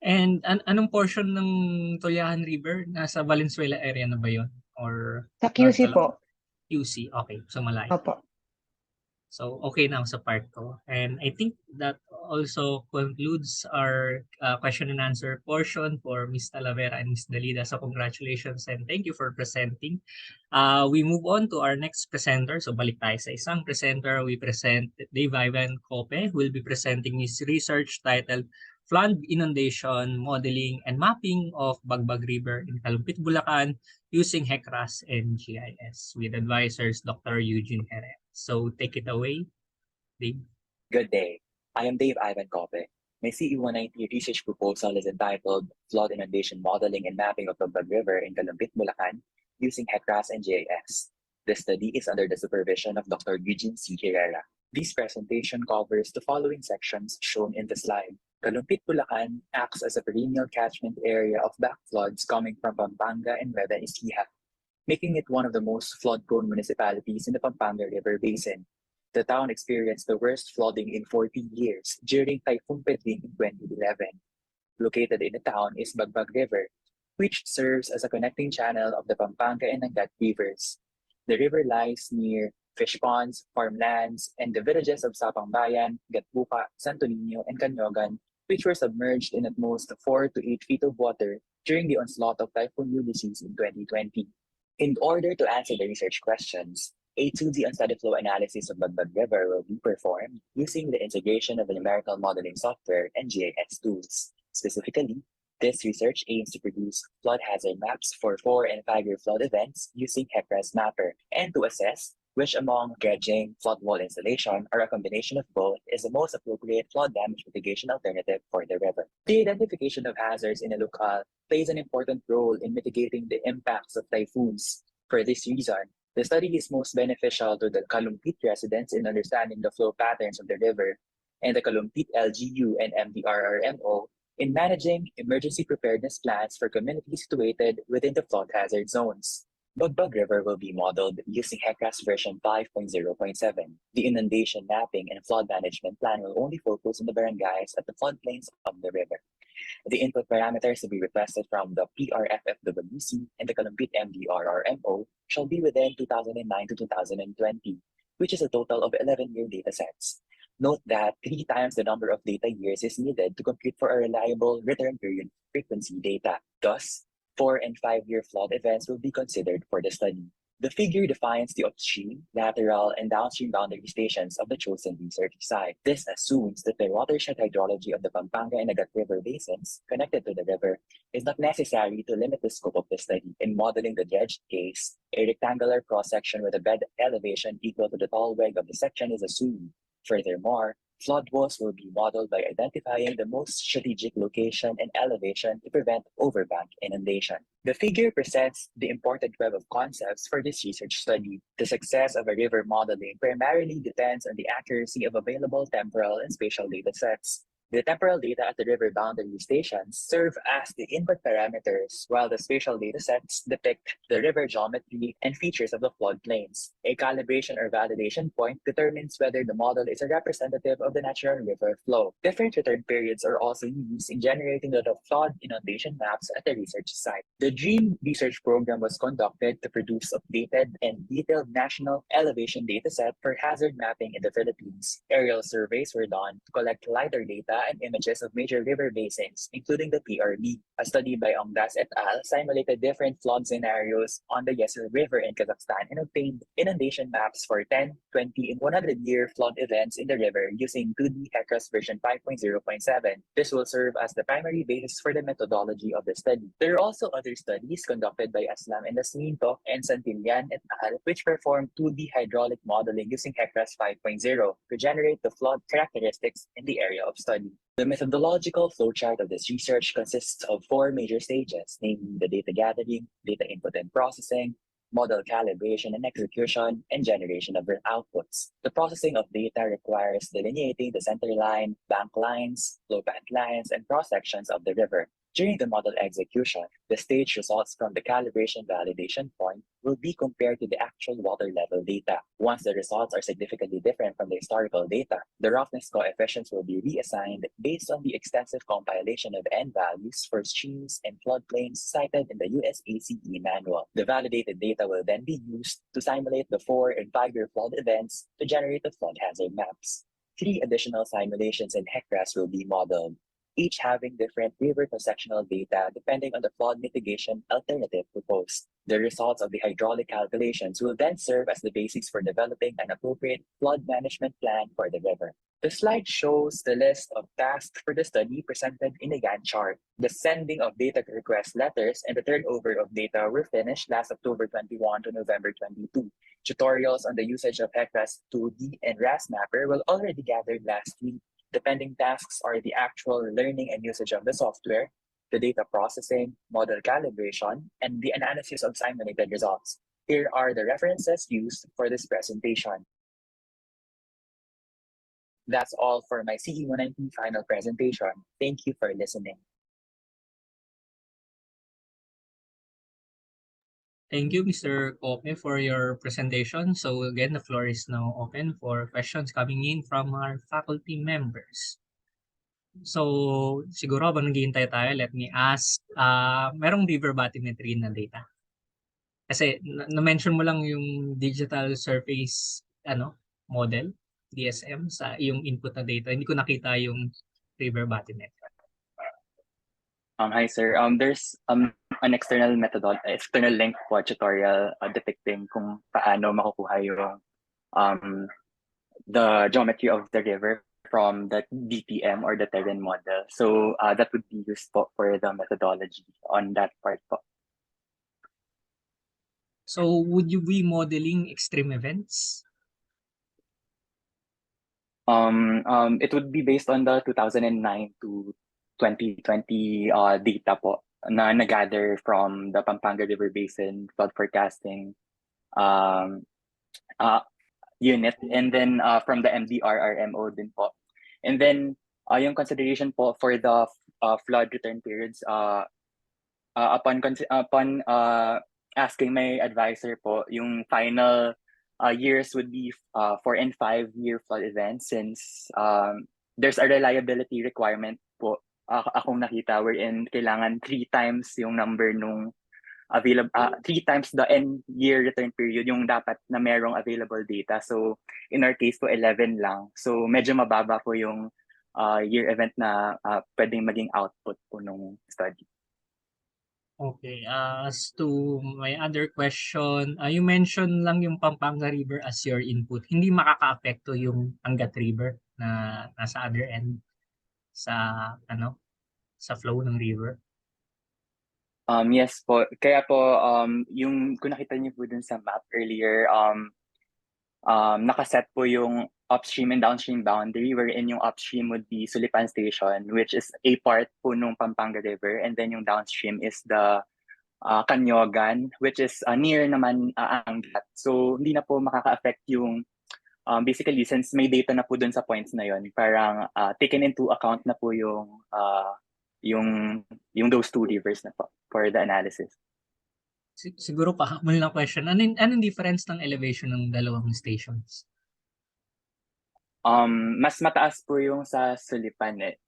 And anong portion ng Tulyahan River? Nasa Valenzuela area na ba yun? Or Sa QC po. QC, okay. So malayo. Opo. So, okay na ako sa part ko. And I think that also concludes our question and answer portion for Ms. Talavera and Ms. Dalida. So, congratulations and thank you for presenting. We move on to our next presenter. So, balik tayo sa isang presenter. We present Dave Ivan Cope, who will be presenting his research titled Flood Inundation Modeling and Mapping of Bagbag River in Calumpit, Bulacan using HECRAS and GIS with advisors Dr. Eugene Herrera. So take it away, Dave. Good day. I am Dave Ivan Cope. My CE190 research proposal is entitled Flood Inundation Modeling and Mapping of Bagbag River in Calumpit, Bulacan using HECRAS and GIS. The study is under the supervision of Dr. Eugene C. Herrera. This presentation covers the following sections shown in the slide. Calumpit, Bulacan acts as a perennial catchment area of backfloods coming from Pampanga and Nueva Ecija, making it one of the most flood-prone municipalities in the Pampanga River Basin. The town experienced the worst flooding in 40 years during Typhoon Pedring in 2011. Located in the town is Bagbag River, which serves as a connecting channel of the Pampanga and Angat rivers. The river lies near fish ponds, farmlands, and the villages of Sapangbayan, Gatbuka, Santo Niño, and Canyogan, which were submerged in at most 4 to 8 feet of water during the onslaught of Typhoon Ulysses in 2020. In order to answer the research questions, a 2D unstudied flow analysis of Bagbag River will be performed using the integration of numerical modeling software and GIS tools. Specifically, this research aims to produce flood hazard maps for 4- and 5-year flood events using HECRAS Mapper and to assess which among dredging, flood wall installation, or a combination of both is the most appropriate flood damage mitigation alternative for the river. The identification of hazards in a locale plays an important role in mitigating the impacts of typhoons. For this reason, the study is most beneficial to the Calumpit residents in understanding the flow patterns of the river, and the Calumpit LGU and MDRRMO in managing emergency preparedness plans for communities situated within the flood hazard zones. Bagbag River will be modeled using HECRAS version 5.0.7. The inundation mapping and flood management plan will only focus on the barangays at the floodplains of the river. The input parameters to be requested from the PRFFWC and the Calumpit MDRRMO shall be within 2009 to 2020, which is a total of 11-year datasets. Note that 3 times the number of data years is needed to compute for a reliable return period frequency data. Thus, 4- and 5-year flood events will be considered for the study. The figure defines the upstream, lateral, and downstream boundary stations of the chosen research site. This assumes that the watershed hydrology of the Pampanga and Agat River basins connected to the river is not necessary to limit the scope of the study. In modeling the dredged case, a rectangular cross-section with a bed elevation equal to the tall wag of the section is assumed. Furthermore, flood walls will be modeled by identifying the most strategic location and elevation to prevent overbank inundation. The figure presents the important web of concepts for this research study. The success of a river modeling primarily depends on the accuracy of available temporal and spatial data sets. The temporal data at the river boundary stations serve as the input parameters, while the spatial data sets depict the river geometry and features of the floodplains. A calibration or validation point determines whether the model is a representative of the natural river flow. Different return periods are also used in generating the flood inundation maps at the research site. The DREAM research program was conducted to produce updated and detailed national elevation dataset for hazard mapping in the Philippines. Aerial surveys were done to collect LiDAR data and images of major river basins, including the PRB. A study by Ongdas et al. Simulated different flood scenarios on the Yeser River in Kazakhstan and obtained inundation maps for 10, 20, and 100-year flood events in the river using 2D HECRAS version 5.0.7. This will serve as the primary basis for the methodology of the study. There are also other studies conducted by Aslam and Nasminto and Santillan et al., which performed 2D hydraulic modeling using HECRAS 5.0 to generate the flood characteristics in the area of study. The methodological flowchart of this research consists of 4 major stages, namely the data gathering, data input and processing, model calibration and execution, and generation of outputs. The processing of data requires delineating the center line, bank lines, flow path lines, and cross-sections of the river. During the model execution, the stage results from the calibration validation point will be compared to the actual water level data. Once the results are significantly different from the historical data, the roughness coefficients will be reassigned based on the extensive compilation of N values for streams and floodplains cited in the USACE manual. The validated data will then be used to simulate the 4 and 5-year flood events to generate the flood hazard maps. 3 additional simulations in HECRAS will be modeled, each having different river cross-sectional data depending on the flood mitigation alternative proposed. The results of the hydraulic calculations will then serve as the basis for developing an appropriate flood management plan for the river. The slide shows the list of tasks for the study presented in a Gantt chart. The sending of data request letters and the turnover of data were finished last October 21 to November 22. Tutorials on the usage of HECRAS 2D and RAS Mapper were already gathered last week. The pending tasks are the actual learning and usage of the software, the data processing, model calibration, and the analysis of simulated results. Here are the references used for this presentation. That's all for my CE190 final presentation. Thank you for listening. Thank you, Mr. Kope, for your presentation. So again, the floor is now open for questions coming in from our faculty members. So siguro habang naghihintay tayo, let me ask, merong river bathymetry na data? Kasi na-mention mo lang yung digital surface model, DSM, sa yung input na data. Hindi ko nakita yung river bathymetry. Hi, sir. There's an external link po tutorial depicting kung paano makukuha yung the geometry of the river from the DPM or the terrain model. So that would be used for the methodology on that part po. So would you be modeling extreme events? It would be based on the 2009 to 2020 data po na gather from the Pampanga River Basin flood forecasting unit, and then from the MDRRMO din po. And then yung consideration po for the flood return periods, upon asking my advisor po, yung final years would be 4 and 5-year flood events, since there's a reliability requirement po akong nakita wherein kailangan 3 times yung number nung available, 3 times the N-year return period yung dapat na merong available data. So in our case po 11 lang. So medyo mababa po yung year event na pwedeng maging output po nung study. Okay, as to my other question, you mentioned lang yung Pampanga River as your input. Hindi makaka-apekto yung Angat River na nasa other end sa sa flow ng river? Yes po. Kaya po yung kung nakita niyo po dun sa map earlier, nakaset po yung upstream and downstream boundary, wherein yung upstream would be Sulipan Station, which is a part po nung Pampanga River, and then yung downstream is the Canyogan, which is near naman Angat. So hindi na po makaka-affect yung basically, since may data na po dun sa points na yon, parang taken into account na po yung those 2 rivers na po for the analysis. Siguro pa, muli na question. Anong difference ng elevation ng dalawang stations? Mas mataas po yung sa Sulipan eh.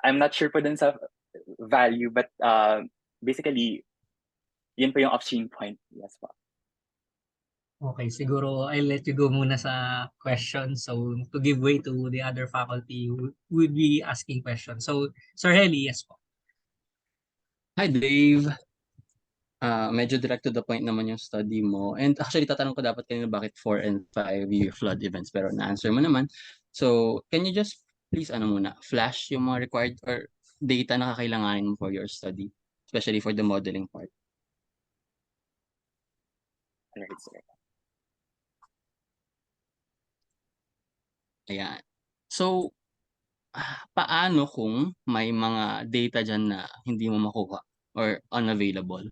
I'm not sure po dun sa value, but basically, yun po yung upstream point. Yes po. Okay, siguro I'll let you go muna sa questions. So to give way to the other faculty who would be asking questions. So Sir Heli, yes po. Hi Dave. Medyo direct to the point naman yung study mo. And actually tatanong ko dapat kanina bakit 4 and 5-year flood events, pero na-answer mo naman. So can you just please flash yung mga required or data na kakailanganin mo for your study, especially for the modeling part? Alright, sir. Ayan. So, paano kung may mga data dyan na hindi mo makuha or unavailable?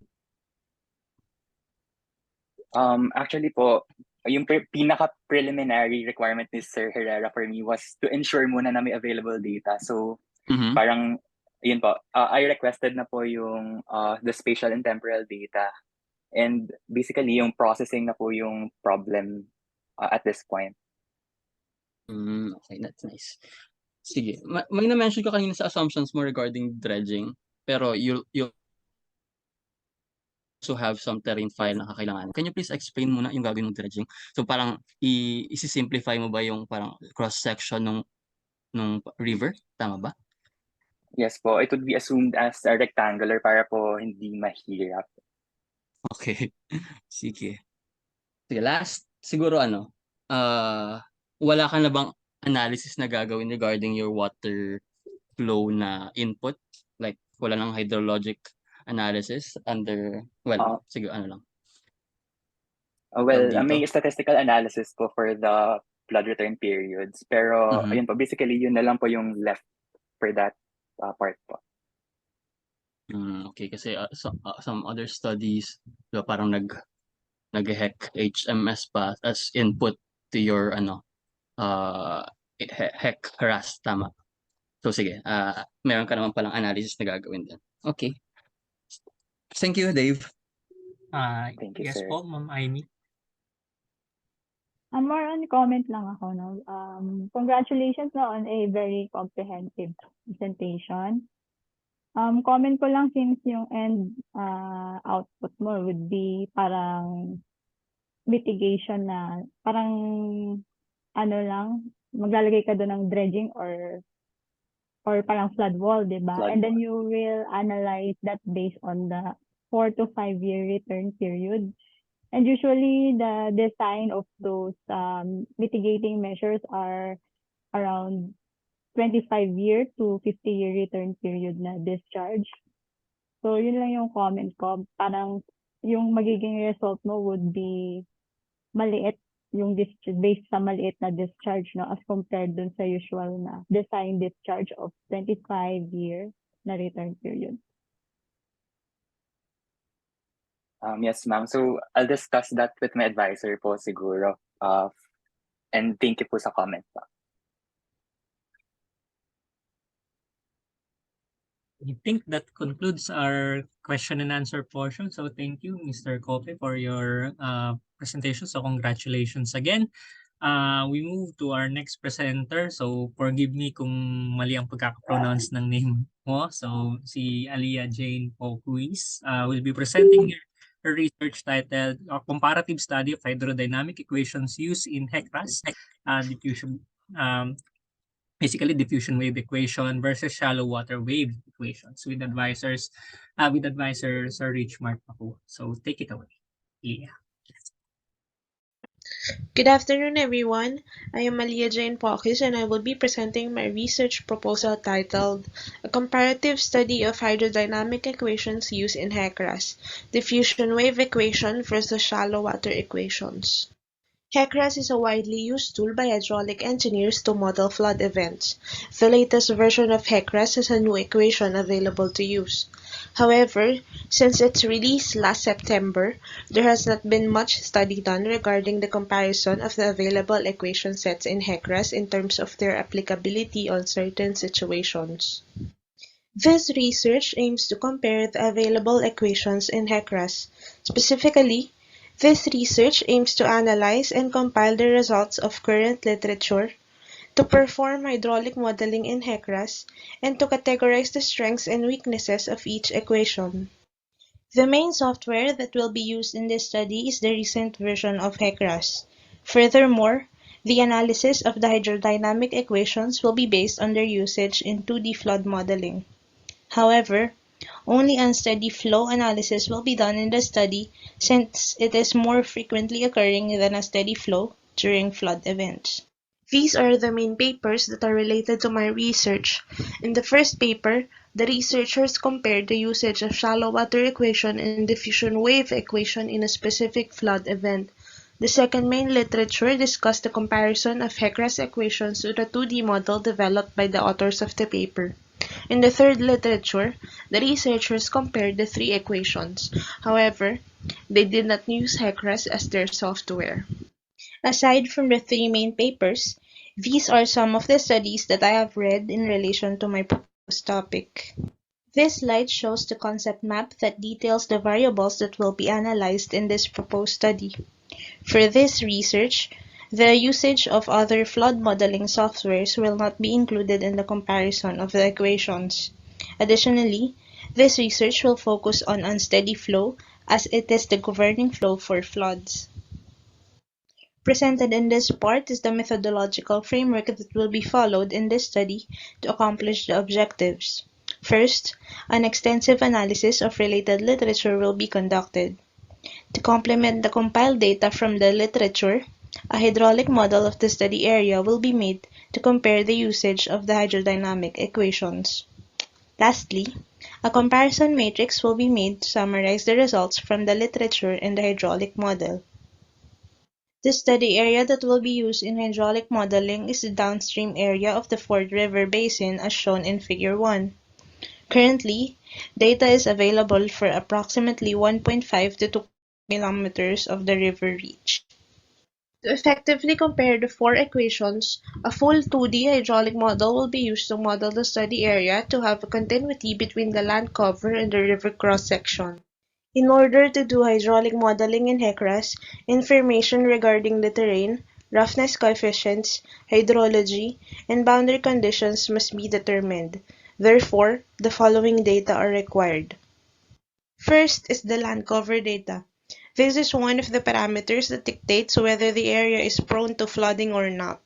Actually po, yung pinaka-preliminary requirement ni Sir Herrera for me was to ensure muna na may available data. So, parang Yun po, I requested na po yung the spatial and temporal data. And basically, yung processing na po yung problem at this point. Okay, that's nice. Sige, may na-mention ka kanina sa assumptions mo regarding dredging, pero you also have some terrain file na kakailangan. Can you please explain muna yung gagawin ng dredging? So parang isi-simplify mo ba yung parang cross-section nung river? Tama ba? Yes po, it would be assumed as a rectangular para po hindi mahirap. Okay. Sige. Sige, last, siguro wala ka na bang analysis na gagawin regarding your water flow na input? Like, wala nang hydrologic analysis sige, lang. Well, dito? may statistical analysis po for the flood return periods. Pero, ayun po, basically, yun na lang po yung left for that part po. Okay, kasi some other studies, parang nag-HEC HMS pa as input to your HEC harass, tama. So sige, meron ka naman palang analysis na gagawin din. Okay. Thank you, Dave. Thank you, Yes sir. po, Ma'am Amy. More on comment lang ako, no? Congratulations on a very comprehensive presentation. Comment ko lang since yung end output mo would be parang mitigation na parang maglalagay ka doon ng dredging or parang flood wall, di ba? And then you will analyze that based on the 4 to 5 year return period. And usually the design of those mitigating measures are around 25-year to 50-year return period na discharge. So yun lang yung comment ko. Parang yung magiging result mo would be maliit yung based sa maliit na discharge, no, as compared dun sa usual na design discharge of 25-year na return period. Yes, ma'am. So I'll discuss that with my advisor po siguro. And thank you po sa comment po. I think that concludes our question and answer portion. So thank you, Mr. Kope, for your presentation. So congratulations again. We move to our next presenter. So forgive me kung mali ang pagkakapronounce ng name mo. So si Aliyah Jane Pokuis will be presenting her research titled A Comparative Study of Hydrodynamic Equations Used in HEC-RAS Diffusion. Basically diffusion wave equation versus shallow water wave equations with Advisor Sir Richmart Paku. So take it away. Yeah. Good afternoon, everyone. I am Aliyah Jane Pokis, and I will be presenting my research proposal titled A Comparative Study of Hydrodynamic Equations Used in HEC-RAS Diffusion Wave Equation versus Shallow Water Equations. HEC-RAS is a widely used tool by hydraulic engineers to model flood events. The latest version of HEC-RAS has a new equation available to use. However, since its release last September, there has not been much study done regarding the comparison of the available equation sets in HEC-RAS in terms of their applicability on certain situations. This research aims to compare the available equations in HEC-RAS. Specifically, this research aims to analyze and compile the results of current literature, to perform hydraulic modeling in HEC-RAS, and to categorize the strengths and weaknesses of each equation. The main software that will be used in this study is the recent version of HEC-RAS. Furthermore, the analysis of the hydrodynamic equations will be based on their usage in 2D flood modeling. However, only unsteady flow analysis will be done in the study since it is more frequently occurring than a steady flow during flood events. These are the main papers that are related to my research. In the first paper, the researchers compared the usage of shallow water equation and diffusion wave equation in a specific flood event. The second main literature discussed the comparison of HEC-RAS equations with a 2D model developed by the authors of the paper. In the third literature, the researchers compared the three equations. However, they did not use HEC-RAS as their software. Aside from the three main papers, these are some of the studies that I have read in relation to my proposed topic. This slide shows the concept map that details the variables that will be analyzed in this proposed study. For this research, the usage of other flood modeling softwares will not be included in the comparison of the equations. Additionally, this research will focus on unsteady flow as it is the governing flow for floods. Presented in this part is the methodological framework that will be followed in this study to accomplish the objectives. First, an extensive analysis of related literature will be conducted. To complement the compiled data from the literature, a hydraulic model of the study area will be made to compare the usage of the hydrodynamic equations. Lastly, a comparison matrix will be made to summarize the results from the literature in the hydraulic model. The study area that will be used in hydraulic modeling is the downstream area of the Ford River Basin as shown in Figure 1. Currently, data is available for approximately 1.5 to 2 kilometers of the river reach. To effectively compare the four equations, a full 2D hydraulic model will be used to model the study area to have a continuity between the land cover and the river cross-section. In order to do hydraulic modeling in HECRAS, information regarding the terrain, roughness coefficients, hydrology, and boundary conditions must be determined. Therefore, the following data are required. First is the land cover data. This is one of the parameters that dictates whether the area is prone to flooding or not.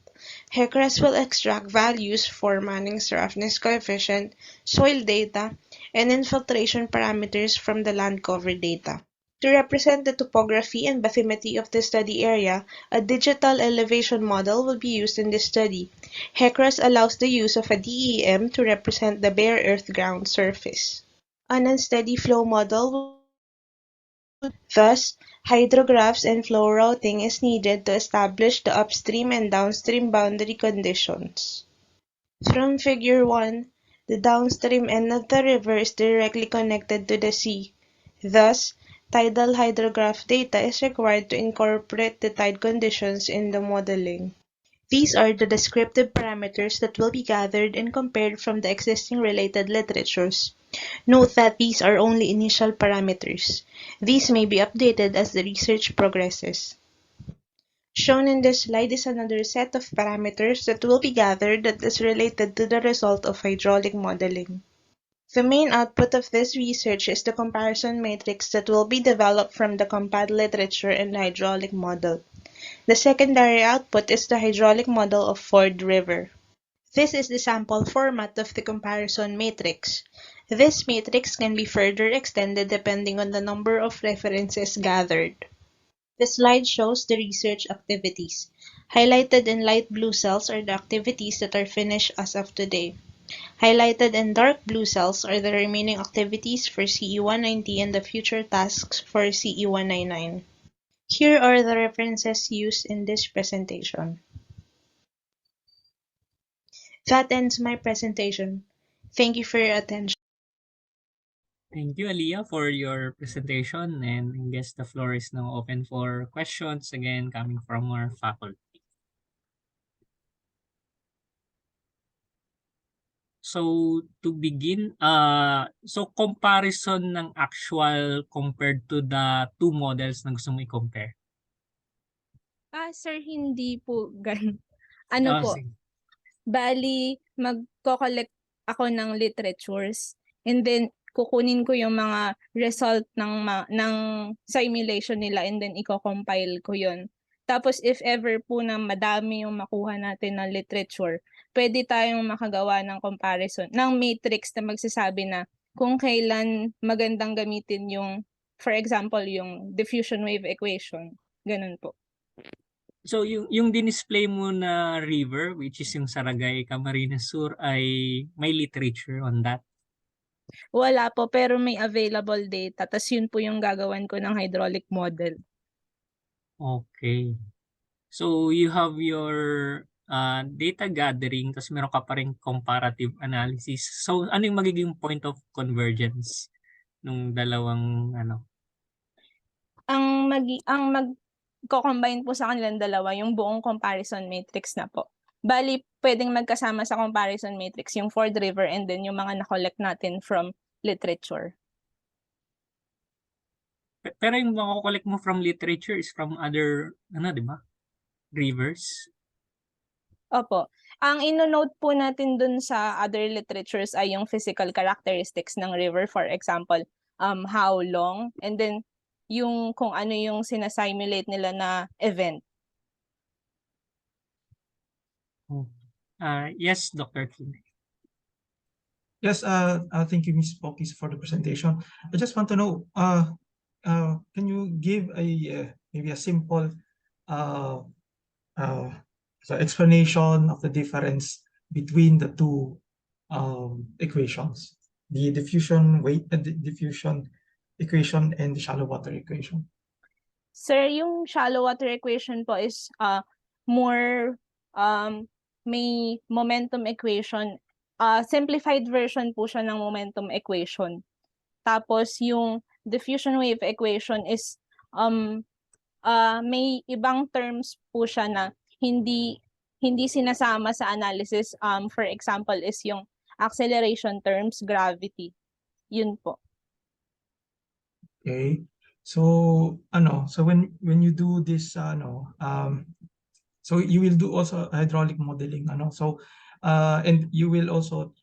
HECRAS will extract values for Manning's roughness coefficient, soil data, and infiltration parameters from the land cover data. To represent the topography and bathymetry of the study area, a digital elevation model will be used in this study. HECRAS allows the use of a DEM to represent the bare earth ground surface. An unsteady flow model thus, hydrographs and flow routing is needed to establish the upstream and downstream boundary conditions. From Figure 1, the downstream end of the river is directly connected to the sea. Thus, tidal hydrograph data is required to incorporate the tide conditions in the modeling. These are the descriptive parameters that will be gathered and compared from the existing related literatures. Note that these are only initial parameters. These may be updated as the research progresses. Shown in this slide is another set of parameters that will be gathered that is related to the result of hydraulic modeling. The main output of this research is the comparison matrix that will be developed from the compiled literature and the hydraulic model. The secondary output is the hydraulic model of Ford River. This is the sample format of the comparison matrix. This matrix can be further extended depending on the number of references gathered. The slide shows the research activities. Highlighted in light blue cells are the activities that are finished as of today. Highlighted in dark blue cells are the remaining activities for CE190 and the future tasks for CE199. Here are the references used in this presentation. That ends my presentation. Thank you for your attention. Thank you, Aliyah, for your presentation. And I guess the floor is now open for questions, again, coming from our faculty. So, to begin, so comparison ng actual compared to the two models na gusto mo i-compare. Sir, hindi po ganun. Ano po, Sige. bali magko-collect ako ng literatures and then kukunin ko yung mga result ng simulation nila and then i-compile ko yun. Tapos if ever po na madami yung makuha natin na literature, pwede tayong makagawa ng comparison, ng matrix na magsasabi na kung kailan magandang gamitin yung, for example, yung diffusion wave equation. Ganun po. So, yung dinisplay mo na river, which is yung Saragay, Camarines Sur, ay may literature on that? Wala po, pero may available data. Tas yun po yung gagawan ko ng hydraulic model. Okay. So, you have your data gathering, tapos meron ka pa rin comparative analysis. So, ano yung magiging point of convergence nung dalawang ano? Ang mag-combine po sa kanilang dalawa yung buong comparison matrix na po. Bali, pwedeng magkasama sa comparison matrix yung Ford River and then yung mga na-collect natin from literature. Pero yung makukollect mo from literature is from other, di ba? Rivers. Opo. Ang ino-note po natin dun sa other literatures ay yung physical characteristics ng river. For example, how long, and then yung kung ano yung sinasimulate nila na event. Yes, Dr. Kim. Yes, thank you, Ms. Pokis, for the presentation. I just want to know, can you give maybe a simple explanation of the difference between the two equations, the diffusion equation and the shallow water equation? Sir, yung shallow water equation po is more may momentum equation. Simplified version po siya ng momentum equation. Tapos yung diffusion wave equation is may ibang terms po siya na hindi sinasama sa analysis. For example is yung acceleration terms, gravity. Yun po. Okay. So when you do this so you will do also hydraulic modeling, so and you will also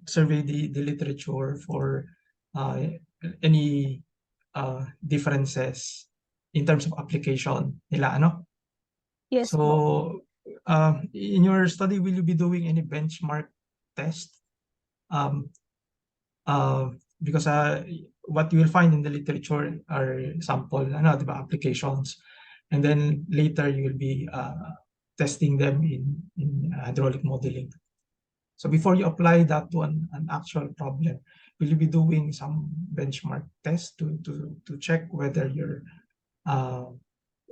survey the literature for any differences in terms of application nila, Yes. So in your study, will you be doing any benchmark test? Because what you will find in the literature are sample diba, applications, and then later you will be testing them in hydraulic modeling. So before you apply that to an actual problem, will you be doing some benchmark test to check whether you're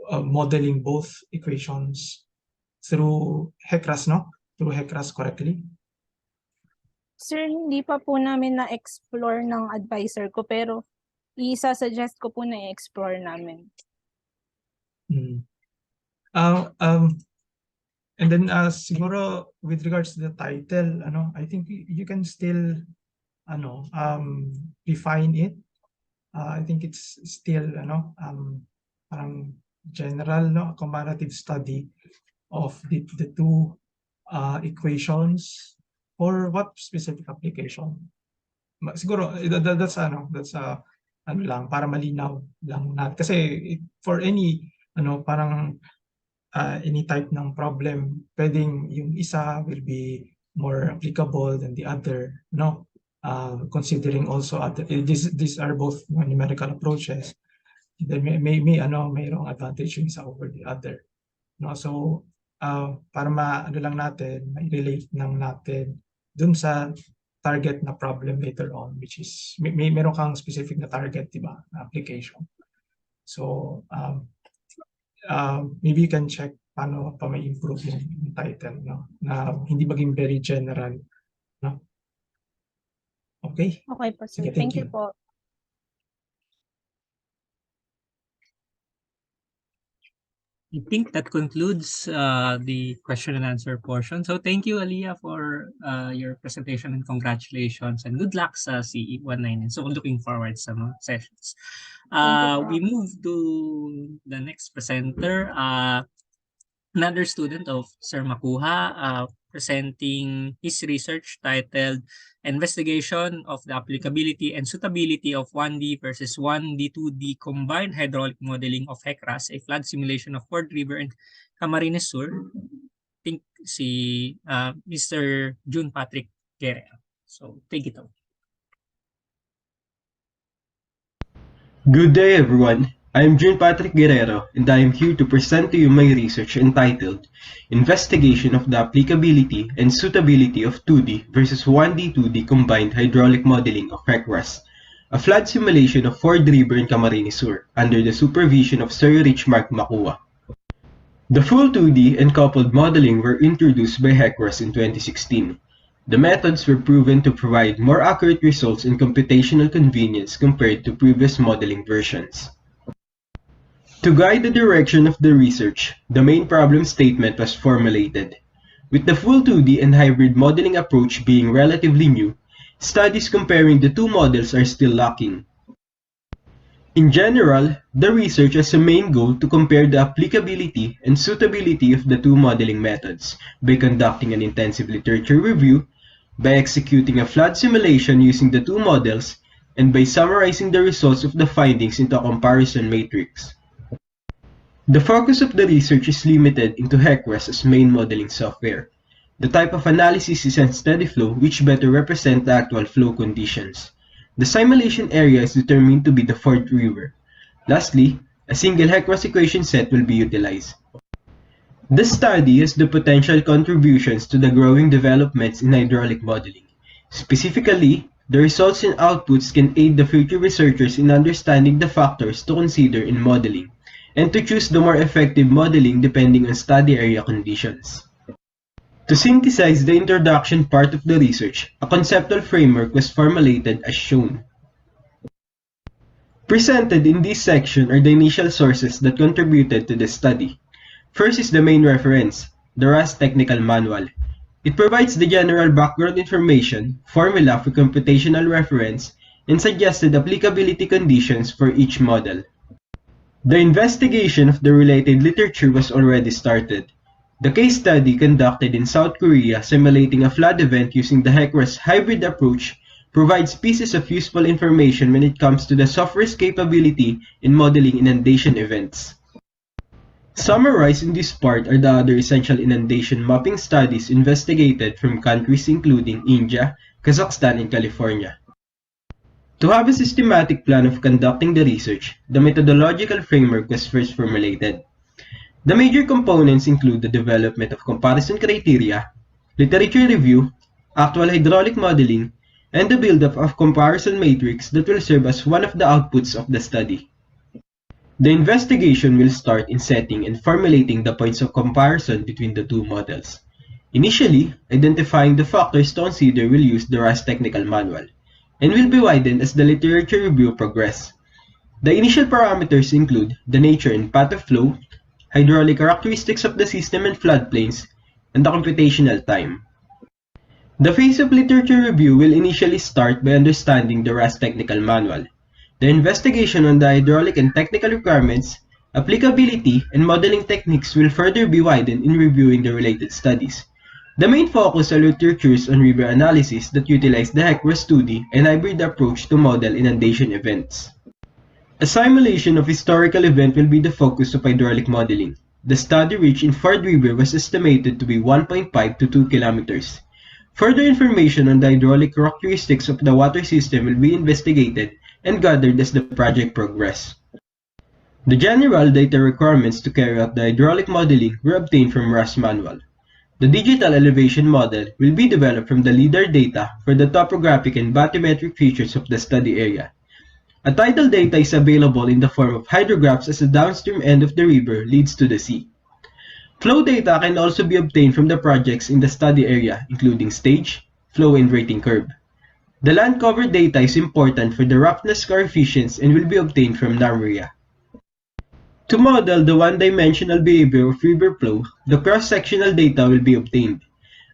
modeling both equations through HECRAS, through HECRAS correctly? Sir, hindi pa po namin na-explore ng advisor ko, pero isa-suggest ko po na i-explore namin. And then siguro with regards to the title, I think you can still refine it. I think it's still parang general, comparative study of the two equations for what specific application. Siguro that's lang para malinaw lang natin, kasi for any parang any type ng problem, pwedeng yung isa will be more applicable than the other, considering also these are both numerical approaches. Then mayroong advantage yung isa over the other, so para lang natin, may relate lang natin dun sa target na problem later on, which is meron kang specific na target, diba, na application. So maybe you can check paano pa may improve yung title, na hindi maging very general, Okay? Okay po, sir. Sige, Thank you po. I think that concludes the question and answer portion. So thank you, Aliyah, for your presentation, and congratulations and good luck sa CE199. So looking forward sa mga sessions. We move to the next presenter, another student of Sir Makuha, presenting his research titled Investigation of the Applicability and Suitability of 1D versus 1D2D Combined Hydraulic Modeling of HECRAS, a Flood Simulation of Ford River and Camarines Sur. I think si Mr. June Patrick Guerrero. So take it out. Good day, everyone. I am June Patrick Guerrero, and I am here to present to you my research entitled Investigation of the Applicability and Suitability of 2D versus 1D2D Combined Hydraulic Modeling of HECRAS, a flood simulation of Ford River in Camarines Sur, under the supervision of Sir Richmark Makuha. The full 2D and coupled modeling were introduced by HECRAS in 2016. The methods were proven to provide more accurate results and computational convenience compared to previous modeling versions. To guide the direction of the research, the main problem statement was formulated. With the full 2D and hybrid modeling approach being relatively new, studies comparing the two models are still lacking. In general, the research has a main goal to compare the applicability and suitability of the two modeling methods by conducting an intensive literature review, by executing a flood simulation using the two models, and by summarizing the results of the findings into a comparison matrix. The focus of the research is limited into HEC-RAS as main modeling software. The type of analysis is on steady flow, which better represent the actual flow conditions. The simulation area is determined to be the Ford River. Lastly, a single HEC-RAS equation set will be utilized. This study has the potential contributions to the growing developments in hydraulic modeling. Specifically, the results and outputs can aid the future researchers in understanding the factors to consider in modeling, and to choose the more effective modeling depending on study area conditions. To synthesize the introduction part of the research, a conceptual framework was formulated as shown. Presented in this section are the initial sources that contributed to the study. First is the main reference, the RAS Technical Manual. It provides the general background information, formula for computational reference, and suggested applicability conditions for each model. The investigation of the related literature was already started. The case study conducted in South Korea simulating a flood event using the HEC-RAS hybrid approach provides pieces of useful information when it comes to the software's capability in modeling inundation events. Summarized in this part are the other essential inundation mapping studies investigated from countries including India, Kazakhstan, and California. To have a systematic plan of conducting the research, the methodological framework was first formulated. The major components include the development of comparison criteria, literature review, actual hydraulic modeling, and the buildup of comparison matrix that will serve as one of the outputs of the study. The investigation will start in setting and formulating the points of comparison between the two models. Initially, identifying the factors to consider will use the RAS Technical Manual, and will be widened as the literature review progresses. The initial parameters include the nature and path of flow, hydraulic characteristics of the system and floodplains, and the computational time. The phase of literature review will initially start by understanding the RAS Technical Manual. The investigation on the hydraulic and technical requirements, applicability, and modeling techniques will further be widened in reviewing the related studies. The main focus are literatures on river analysis that utilize the HEC-RAS 2D and hybrid approach to model inundation events. A simulation of historical event will be the focus of hydraulic modeling. The study reach in Ford River was estimated to be 1.5 to 2 kilometers. Further information on the hydraulic characteristics of the water system will be investigated and gathered as the project progresses. The general data requirements to carry out the hydraulic modeling were obtained from RAS Manual. The digital elevation model will be developed from the LIDAR data for the topographic and bathymetric features of the study area. A tidal data is available in the form of hydrographs as the downstream end of the river leads to the sea. Flow data can also be obtained from the projects in the study area, including stage, flow, and rating curve. The land cover data is important for the roughness coefficients and will be obtained from NARMRIA. To model the one-dimensional behavior of river flow, the cross-sectional data will be obtained.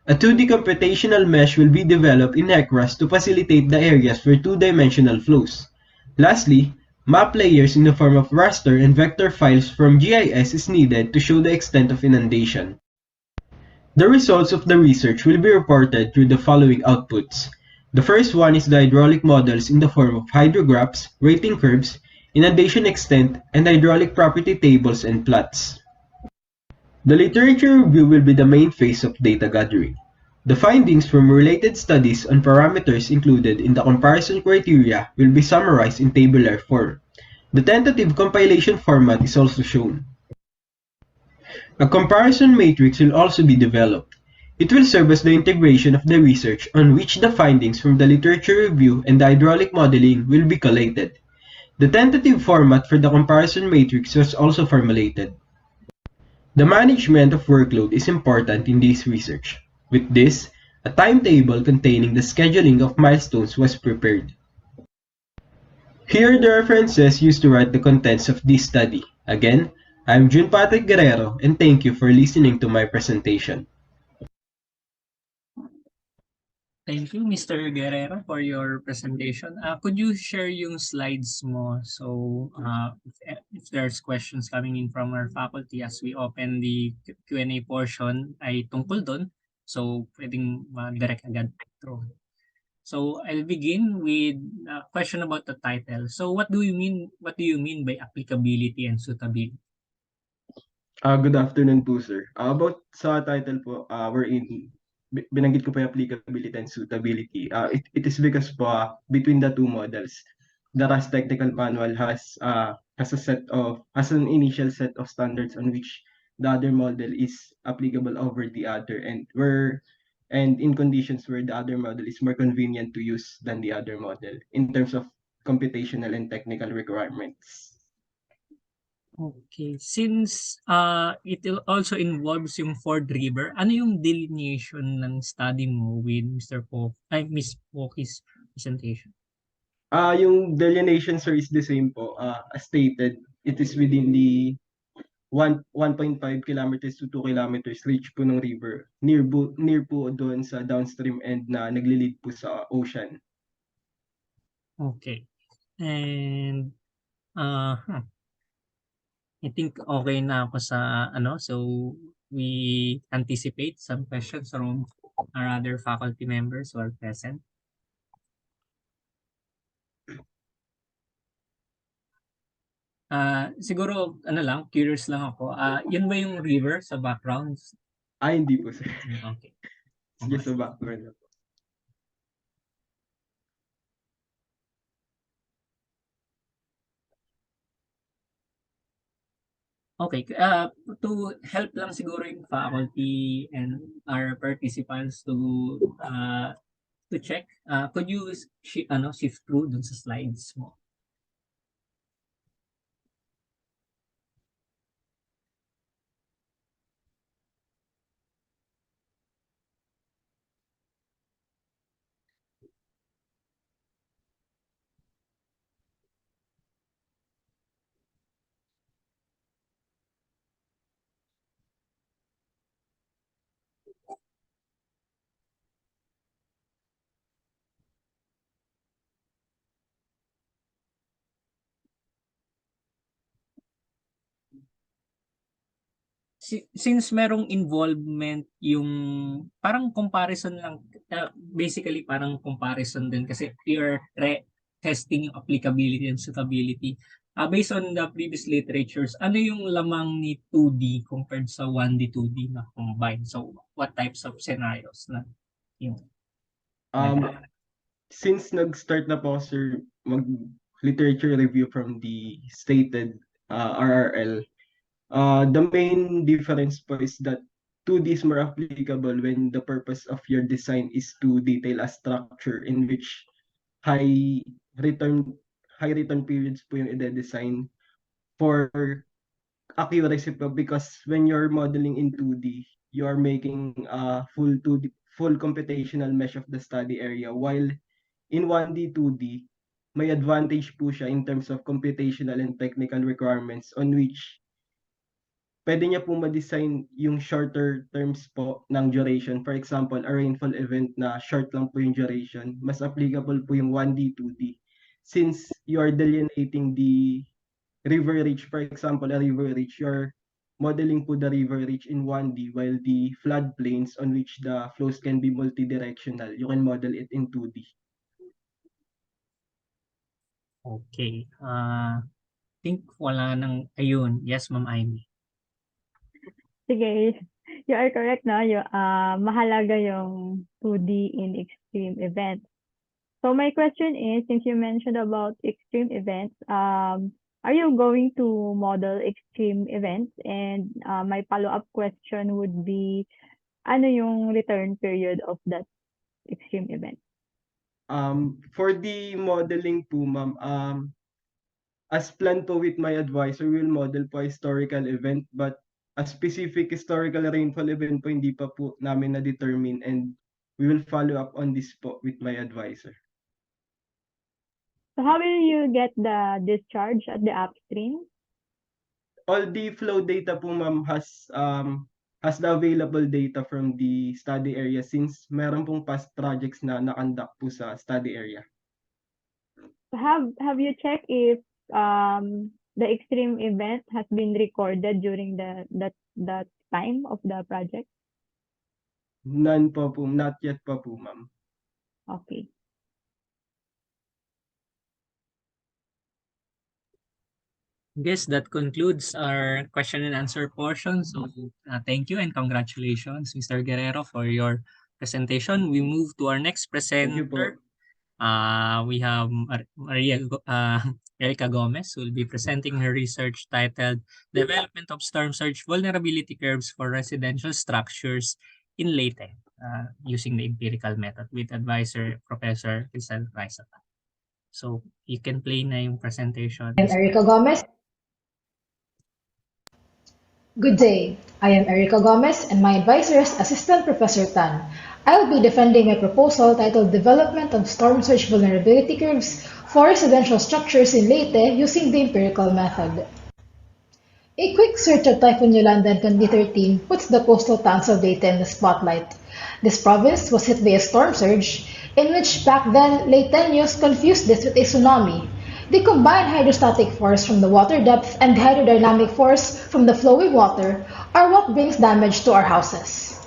A 2D computational mesh will be developed in HEC-RAS to facilitate the areas for two-dimensional flows. Lastly, map layers in the form of raster and vector files from GIS is needed to show the extent of inundation. The results of the research will be reported through the following outputs. The first one is the hydraulic models in the form of hydrographs, rating curves, inundation extent, and hydraulic property tables and plots. The literature review will be the main phase of data gathering. The findings from related studies on parameters included in the comparison criteria will be summarized in tabular form. The tentative compilation format is also shown. A comparison matrix will also be developed. It will serve as the integration of the research on which the findings from the literature review and the hydraulic modeling will be collated. The tentative format for the comparison matrix was also formulated. The management of workload is important in this research. With this, a timetable containing the scheduling of milestones was prepared. Here are the references used to write the contents of this study. Again, I am June Patrick Guerrero, and thank you for listening to my presentation. Thank you, Mr. Guerrero, for your presentation. Could you share yung slides mo? So, if there's questions coming in from our faculty as we open the Q&A portion ay tungkol doon. So, pwedeng direct agad through. So, I'll begin with a question about the title. So, what do you mean by applicability and suitability? Good afternoon po, sir. About sa title po, binanggit ko po yung applicability and suitability. It is because po, between the two models, the RAS Technical Manual has an initial set of standards on which the other model is applicable over the other, and in conditions where the other model is more convenient to use than the other model in terms of computational and technical requirements. Okay. Since it also involves yung Ford River, ano yung delineation ng study mo with Miss Poki's presentation? Yung delineation, sir, is the same po. As stated, it is within the 1.5 kilometers to 2 kilometers reach po ng river. Near po doon sa downstream end na nagli-lead po sa ocean. Okay. And I think okay na ako sa so we anticipate some questions from our other faculty members who are present. Siguro lang, curious lang ako. Yun ba yung river sa background? Hindi po, sir. Okay. Sige, sa background na po. Okay, to help lang siguro yung faculty and our participants to check, could you shift through dun sa slides mo? Since merong involvement yung parang comparison lang, basically parang comparison din kasi you're testing yung applicability and suitability. Based on the previous literatures, ano yung lamang ni 2D compared sa 1D, 2D na combined? So, what types of scenarios na yung Since nag-start na po, sir, mag-literature review from the stated RRL, the main difference po is that 2D is more applicable when the purpose of your design is to detail a structure in which high return periods po yung i-design for accuracy po, because when you're modeling in 2D, you are making a full computational mesh of the study area, while in 1D, 2D, may advantage po siya in terms of computational and technical requirements on which pwede niya po ma-design yung shorter terms po ng duration. For example, a rainfall event na short lang po yung duration, mas applicable po yung 1D, 2D. Since you are delineating the river reach, for example, a river reach, you're modeling po the river reach in 1D, while the floodplains on which the flows can be multidirectional, you can model it in 2D. Okay. Think wala nang ayun. Yes, Ma'am Amy. Sige, you are correct, no? Mahalaga yung 2D in extreme events. So my question is, since you mentioned about extreme events, are you going to model extreme events? And my follow-up question would be, ano yung return period of that extreme event? For the modeling po, ma'am, as planned po with my advisor, we'll model po a historical event, but a specific historical rainfall event po hindi pa po namin na-determine, and we will follow up on this po with my advisor. So how will you get the discharge at the upstream? All the flow data po, ma'am, has as the available data from the study area since meron pong past projects na nakandak po sa study area. Have you checked if the extreme event has been recorded during that time of the project? None pa po, not yet pa po, ma'am. Okay. Guess that concludes our question and answer portion. So thank you and congratulations, Mr. Guerrero, for your presentation. We move to our next Thank you po. presenter. We have Erica Gomez, who will be presenting her research titled Development of Storm Surge Vulnerability Curves for Residential Structures in Leyte, using the empirical method with advisor Professor Crisel Raizata. So you can play na yung presentation. I'm Erica Gomez. Good day. I am Erica Gomez, and my advisor is Assistant Professor Tan. I will be defending my proposal titled Development of Storm Surge Vulnerability Curves for Residential Structures in Leyte using the empirical method. A quick search of Typhoon Yolanda in 2013 puts the coastal towns of Leyte in the spotlight. This province was hit by a storm surge in which back then Leyteños confused this with a tsunami. The combined hydrostatic force from the water depth and the hydrodynamic force from the flowing water are what brings damage to our houses.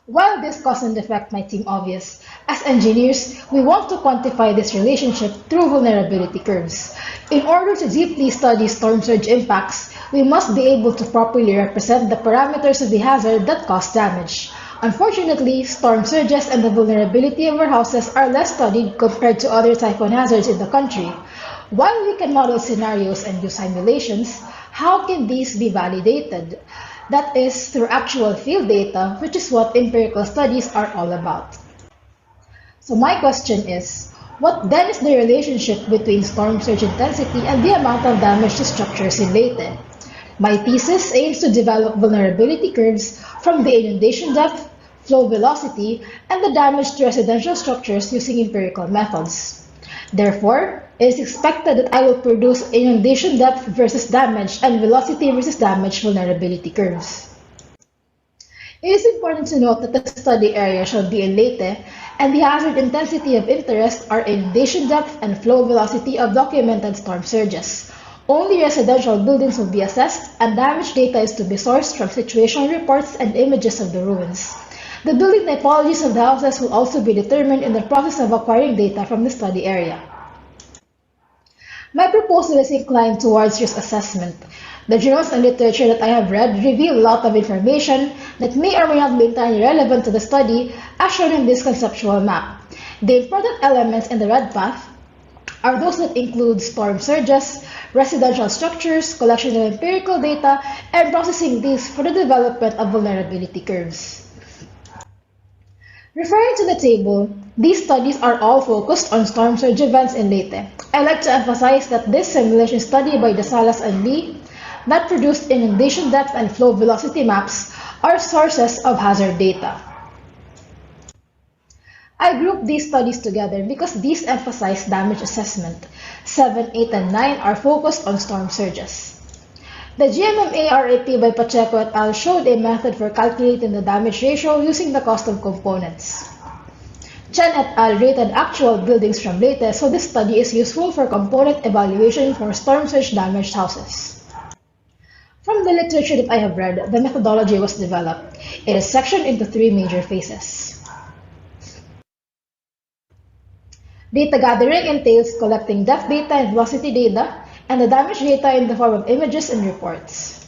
While this cause and effect might seem obvious, as engineers, we want to quantify this relationship through vulnerability curves. In order to deeply study storm surge impacts, we must be able to properly represent the parameters of the hazard that cause damage. Unfortunately, storm surges and the vulnerability of our houses are less studied compared to other typhoon hazards in the country. While we can model scenarios and do simulations, how can these be validated? That is, through actual field data, which is what empirical studies are all about. So my question is, what then is the relationship between storm surge intensity and the amount of damage to structures in Leyte? My thesis aims to develop vulnerability curves from the inundation depth, flow velocity, and the damage to residential structures using empirical methods. Therefore, it is expected that I will produce inundation depth versus damage and velocity versus damage vulnerability curves. It is important to note that the study area shall be in Leyte, and the hazard intensity of interest are inundation depth and flow velocity of documented storm surges. Only residential buildings will be assessed, and damage data is to be sourced from situational reports and images of the ruins. The building typologies of the houses will also be determined in the process of acquiring data from the study area. My proposal is inclined towards risk assessment. The journals and literature that I have read reveal a lot of information that may or may not be entirely relevant to the study, as shown in this conceptual map. The important elements in the red path are those that include storm surges, residential structures, collection of empirical data, and processing these for the development of vulnerability curves. Referring to the table, these studies are all focused on storm surge events in Leyte. I like to emphasize that this simulation study by De Salas and Lee that produced inundation depth and flow velocity maps are sources of hazard data. I grouped these studies together because these emphasize damage assessment. 7, 8, and 9 are focused on storm surges. The GMMA RAP by Pacheco et al. Showed a method for calculating the damage ratio using the cost of components. Chen et al. Rated actual buildings from Leyte, so this study is useful for component evaluation for storm surge damaged houses. From the literature that I have read, the methodology was developed. It is sectioned into 3 major phases. Data gathering entails collecting depth data and velocity data, and the damage data in the form of images and reports.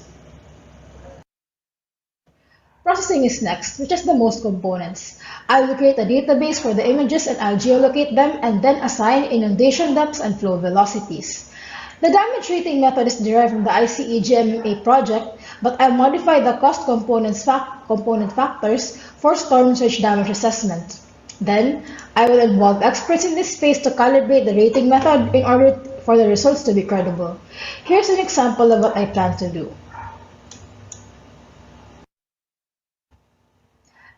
Processing is next, which has the most components. I will create a database for the images and I'll geolocate them and then assign inundation depths and flow velocities. The damage rating method is derived from the ICE GMMA project, but I'll modify the cost component factors for storm surge damage assessment. Then, I will involve experts in this space to calibrate the rating method in order for the results to be credible. Here's an example of what I plan to do.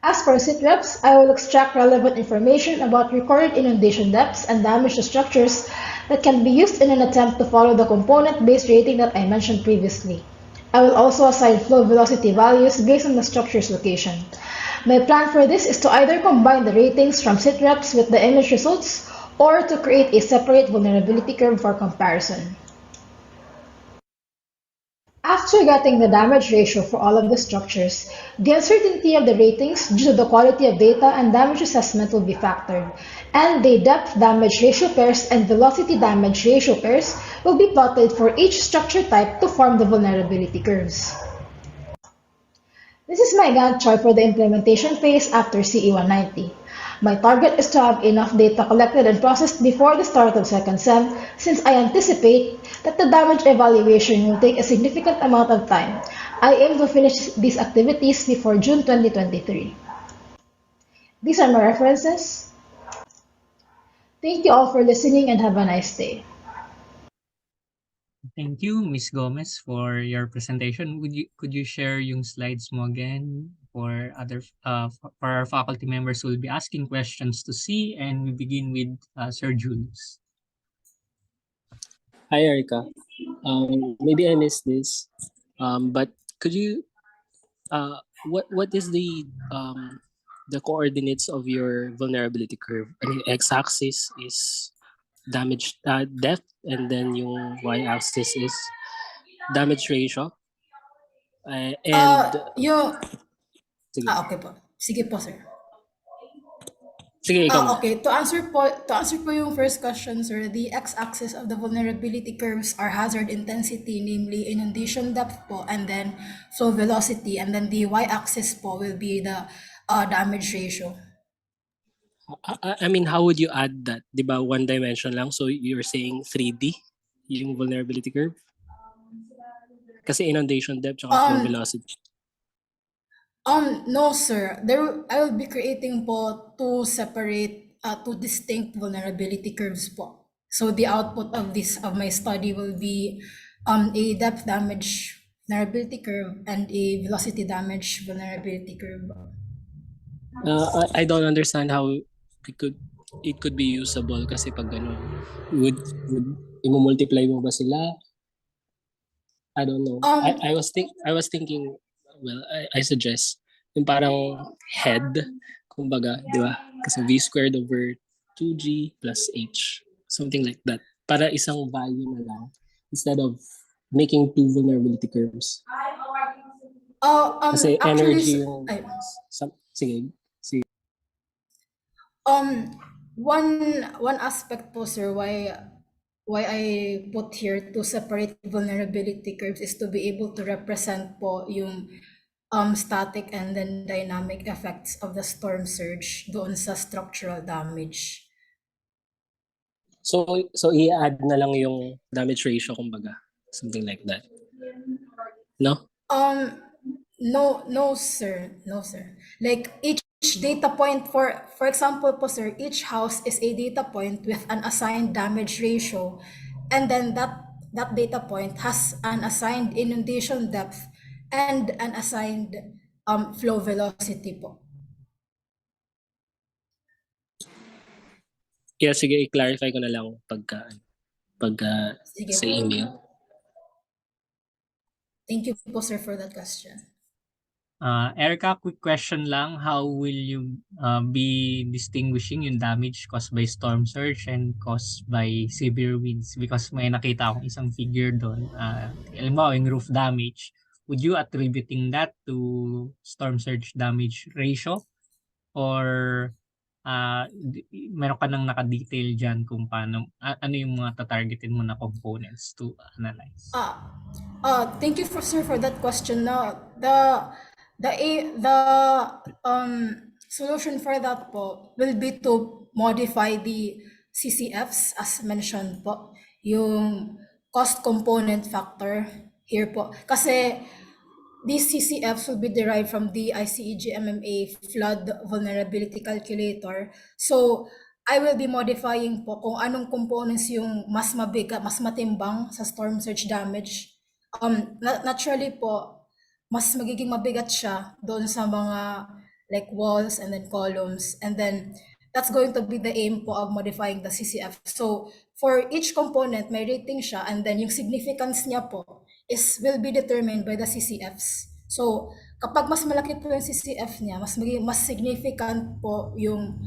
As for SITREPs, I will extract relevant information about recorded inundation depths and damage to structures that can be used in an attempt to follow the component-based rating that I mentioned previously. I will also assign flow velocity values based on the structure's location. My plan for this is to either combine the ratings from SITREPs with the image results or to create a separate vulnerability curve for comparison. After getting the damage ratio for all of the structures, the uncertainty of the ratings due to the quality of data and damage assessment will be factored, and the depth damage ratio pairs and velocity damage ratio pairs will be plotted for each structure type to form the vulnerability curves. This is my Gantt chart for the implementation phase after CE190. My target is to have enough data collected and processed before the start of second sem, since I anticipate that the damage evaluation will take a significant amount of time. I aim to finish these activities before June 2023. These are my references. Thank you all for listening and have a nice day. Thank you, Ms. Gomez, for your presentation. Could you share yung slides mo again for for our faculty members who will be asking questions to see, and we begin with Sir Julius. Hi, Erica. Maybe I missed this, but could you, what is the coordinates of your vulnerability curve? I mean, x-axis is damage depth, and then yung y-axis is damage ratio. And sige. Okay po. Sige po, sir. Sige, ikaw muna. Okay, to answer po yung first question, sir, the x-axis of the vulnerability curves are hazard intensity, namely inundation depth po, and then flow velocity, and then the y-axis po will be the damage ratio. I mean, how would you add that? Di ba, one dimension lang? So you're saying 3D yung vulnerability curve? Kasi inundation depth tsaka flow velocity. No, sir. I will be creating po two distinct vulnerability curves po. So the output of my study will be a depth damage vulnerability curve and a velocity damage vulnerability curve. I don't understand how it could be usable kasi pag would i-multiply mo ba sila? I don't know. I was thinking, well, I suggest yung parang head, kumbaga, di ba? Kasi v squared over 2g plus h, something like that. Para isang value na lang instead of making two vulnerability curves. Kasi energy yung sige. One aspect po, sir, why I put here to separate vulnerability curves is to be able to represent po yung static and then dynamic effects of the storm surge doon sa structural damage. So i-add na lang yung damage ratio, kumbaga, something like that. No? No, sir. Like each data point, for example po, sir, each house is a data point with an assigned damage ratio, and then that data point has an assigned inundation depth and an assigned flow velocity po. Yeah, sige, i-clarify ko na lang pagka sa email. Thank you po, sir, for that question. Erica, quick question lang. How will you be distinguishing yung damage caused by storm surge and caused by severe winds? Because may nakita akong isang figure doon. Alam mo, yung roof damage. Would you attributing that to storm surge damage ratio? Or meron ka nang naka-detail dyan kung paano, ano yung mga tatargetin mo na components to analyze? Thank you, sir, for that question. Now, the solution for that po will be to modify the CCFs as mentioned po, yung cost component factor here po. Kasi these CCFs will be derived from the ICEG MMA flood vulnerability calculator. So I will be modifying po kung anong components yung mas mabigat, mas matimbang sa storm surge damage. Naturally po, mas magiging mabigat siya doon sa mga like walls and then columns, and then that's going to be the aim po of modifying the CCF. So for each component may rating siya, and then yung significance niya po will be determined by the CCFs. So, kapag mas malaki po yung CCF niya, mas significant po yung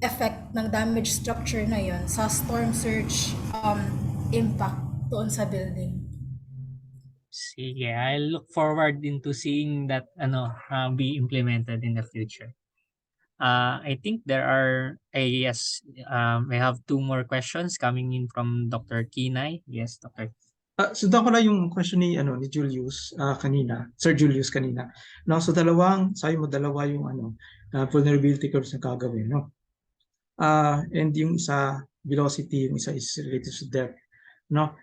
effect ng damage structure na yun sa storm surge impact doon sa building. Sige, I'll look forward into seeing that be implemented in the future. I think there are yes, I have 2 more questions coming in from Dr. Kinay. Yes, Dr. Sundan ko lang yung question ni Julius kanina, Sir Julius kanina. No, so sabi mo dalawa yung vulnerability curves na gagawin, no? And yung isa velocity, yung isa is related to depth, no?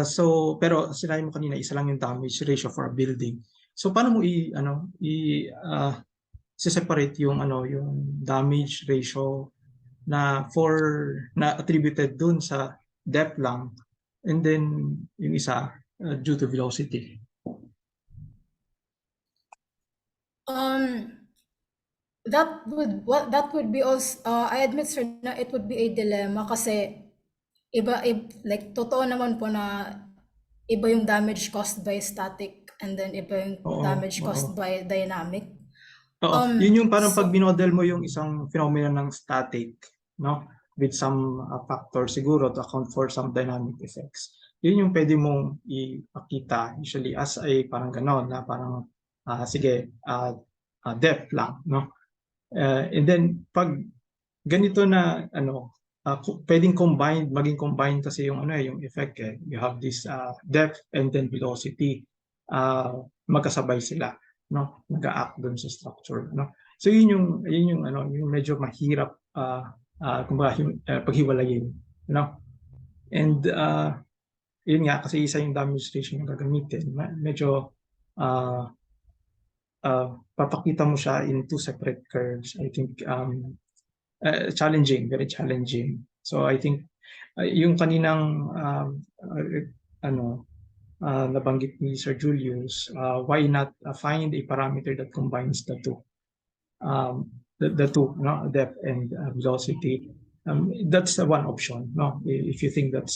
So pero sinabi mo kanina isa lang yung damage ratio for a building. So paano mo separate yung yung damage ratio na attributed dun sa depth lang, and then yung isa due to velocity? That would be also, I admit sir na it would be a dilemma kasi like totoo naman po na iba yung damage caused by static and then iba yung damage caused by dynamic. Yun yung parang pag binodel mo yung isang phenomena ng static, no, with some factor siguro to account for some dynamic effects. Yun yung pwede mong ipakita usually as a parang ganon na parang depth lang, no? And then pag ganito na pwedeng maging combined kasi yung yung effect you have this depth and then velocity, magkasabay sila, no, nag-act doon sa structure, no? So yun yung yung medyo mahirap kumbaga paghiwalayin, no? And yun nga kasi isa yung damage ratio na gagamitin, medyo papakita mo siya in 2 separate curves. I think challenging, very challenging. So I think yung kaninang nabanggit ni Sir Julius, why not find a parameter that combines the two, no, depth and velocity. That's one option, no, if you think that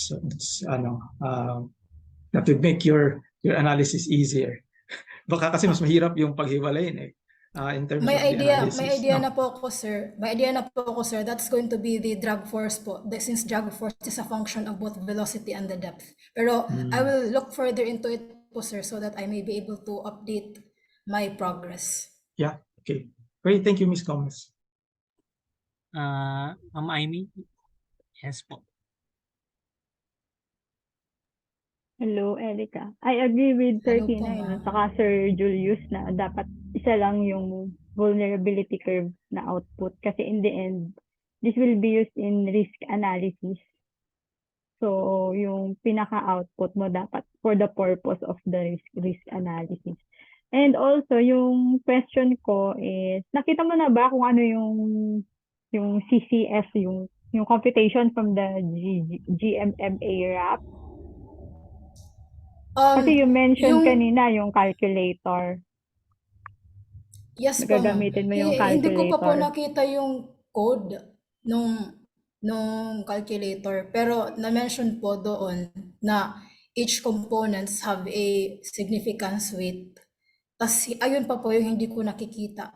would make your analysis easier. Baka kasi mas mahirap yung paghiwalayin in terms of the analysis. May idea na po ako sir. That's going to be the drag force po. Since drag force is a function of both velocity and the depth. Pero I will look further into it po sir so that I may be able to update my progress. Yeah, okay. Great, thank you, Ms. Gomez. Ma'am Amy? Yes po. Hello, Erica. I agree with Sir Hello po, Kinay ma'am. saka Sir Julius na dapat isa lang yung vulnerability curve na output kasi in the end, this will be used in risk analysis. So, yung pinaka-output mo dapat for the purpose of the risk analysis. And also, yung question ko is, nakita mo na ba kung ano yung CCF, yung computation from the GMMA wrap? Kasi you mentioned kanina yung calculator. Yes po, ma'am. Gagamitin mo yung Hindi ko pa po calculator. nakita yung code nung calculator. Pero na-mention po doon na each components have a significance weight. Tas ayun pa po yung hindi ko nakikita.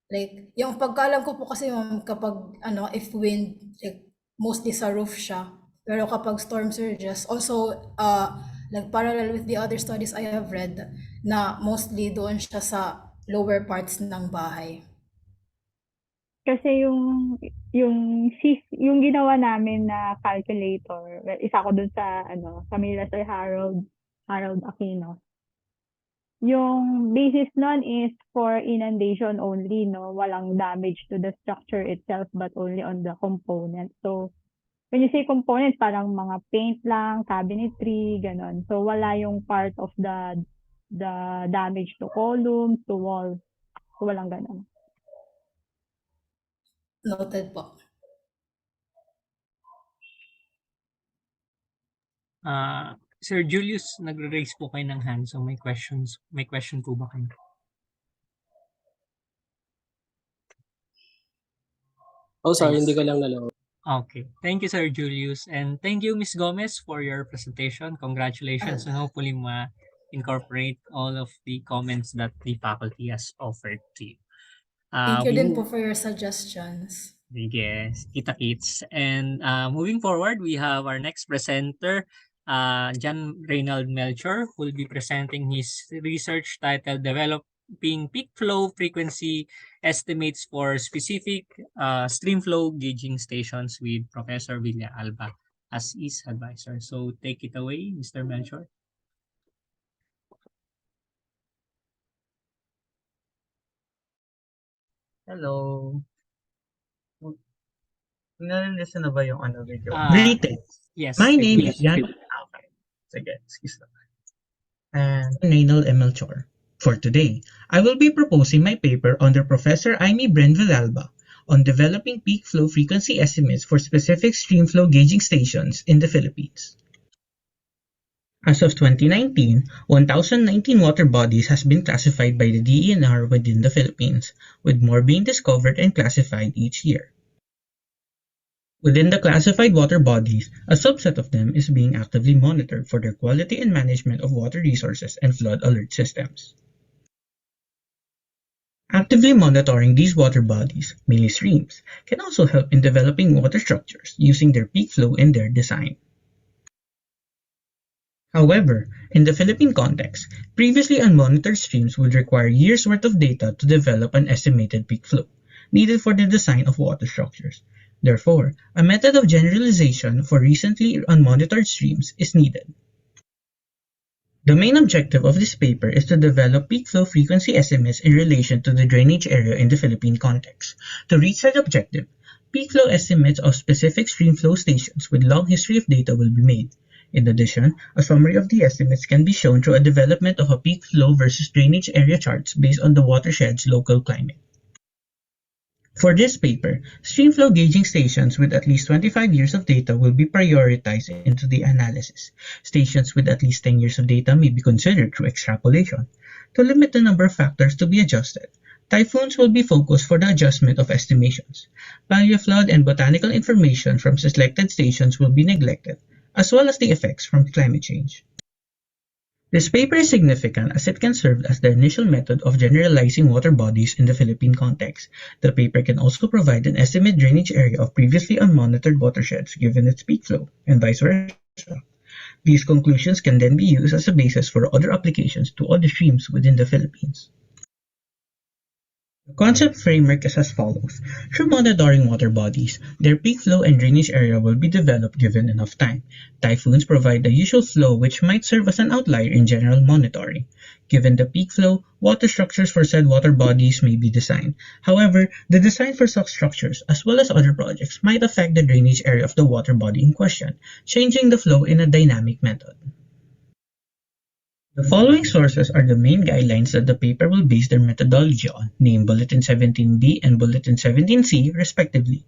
Like, yung pagkaalam ko po kasi ma'am, kapag if wind, like, mostly sa roof siya. Pero kapag storm surges, also like parallel with the other studies I have read, na mostly doon siya sa lower parts ng bahay. Kasi yung ginawa namin na calculator, well, isa ko dun sa Camila Sir Harold Aquino. Yung basis nun is for inundation only, no? Walang damage to the structure itself but only on the component. So when you say components, parang mga paint lang, cabinetry, ganon. So wala yung part of the damage to columns, to walls. So walang ganon. Noted po. Sir Julius, nagre-raise po kayo ng hand, so may question po ba kayo? Oh, sorry, Thanks. hindi ko lang nalaw. Okay. Thank you, Sir Julius. And thank you, Ms. Gomez, for your presentation. Congratulations, and hopefully incorporate all of the comments that the faculty has offered to you. Thank you We din move. po for your suggestions. Yes, kita-kits. And moving forward, we have our next presenter, John Reynald Melchor, who will be presenting his research titled Developing Peak Flow Frequency Estimates for Specific Stream Flow Gauging Stations with Professor Villa Alba as his advisor. So take it away, Mr. Melchor. Hello. Nalilisten na ba yung video? Greetings. Yes. My name Yes. is Jan. Okay. Sige, excuse lang. And Reynald M. Melchor. For today, I will be proposing my paper under Professor Aimee Bren Villalba on developing peak flow frequency estimates for specific stream flow gauging stations in the Philippines. As of 2019, 1,019 water bodies has been classified by the DENR within the Philippines, with more being discovered and classified each year. Within the classified water bodies, a subset of them is being actively monitored for their quality and management of water resources and flood alert systems. Actively monitoring these water bodies, mainly streams, can also help in developing water structures using their peak flow in their design. However, in the Philippine context, previously unmonitored streams would require years' worth of data to develop an estimated peak flow, needed for the design of water structures. Therefore, a method of generalization for recently unmonitored streams is needed. The main objective of this paper is to develop peak flow frequency estimates in relation to the drainage area in the Philippine context. To reach that objective, peak flow estimates of specific stream flow stations with long history of data will be made. In addition, a summary of the estimates can be shown through a development of a peak flow versus drainage area charts based on the watershed's local climate. For this paper, stream flow gauging stations with at least 25 years of data will be prioritized into the analysis. Stations with at least 10 years of data may be considered through extrapolation. To limit the number of factors to be adjusted, typhoons will be focused for the adjustment of estimations. Paleoflood and botanical information from selected stations will be neglected, as well as the effects from climate change. This paper is significant as it can serve as the initial method of generalizing water bodies in the Philippine context. The paper can also provide an estimate drainage area of previously unmonitored watersheds given its peak flow, and vice versa. These conclusions can then be used as a basis for other applications to other streams within the Philippines. The concept framework is as follows. Through monitoring water bodies, their peak flow and drainage area will be developed given enough time. Typhoons provide the usual flow which might serve as an outlier in general monitoring. Given the peak flow, water structures for said water bodies may be designed. However, the design for such structures, as well as other projects, might affect the drainage area of the water body in question, changing the flow in a dynamic method. The following sources are the main guidelines that the paper will base their methodology on, named Bulletin 17B and Bulletin 17C, respectively.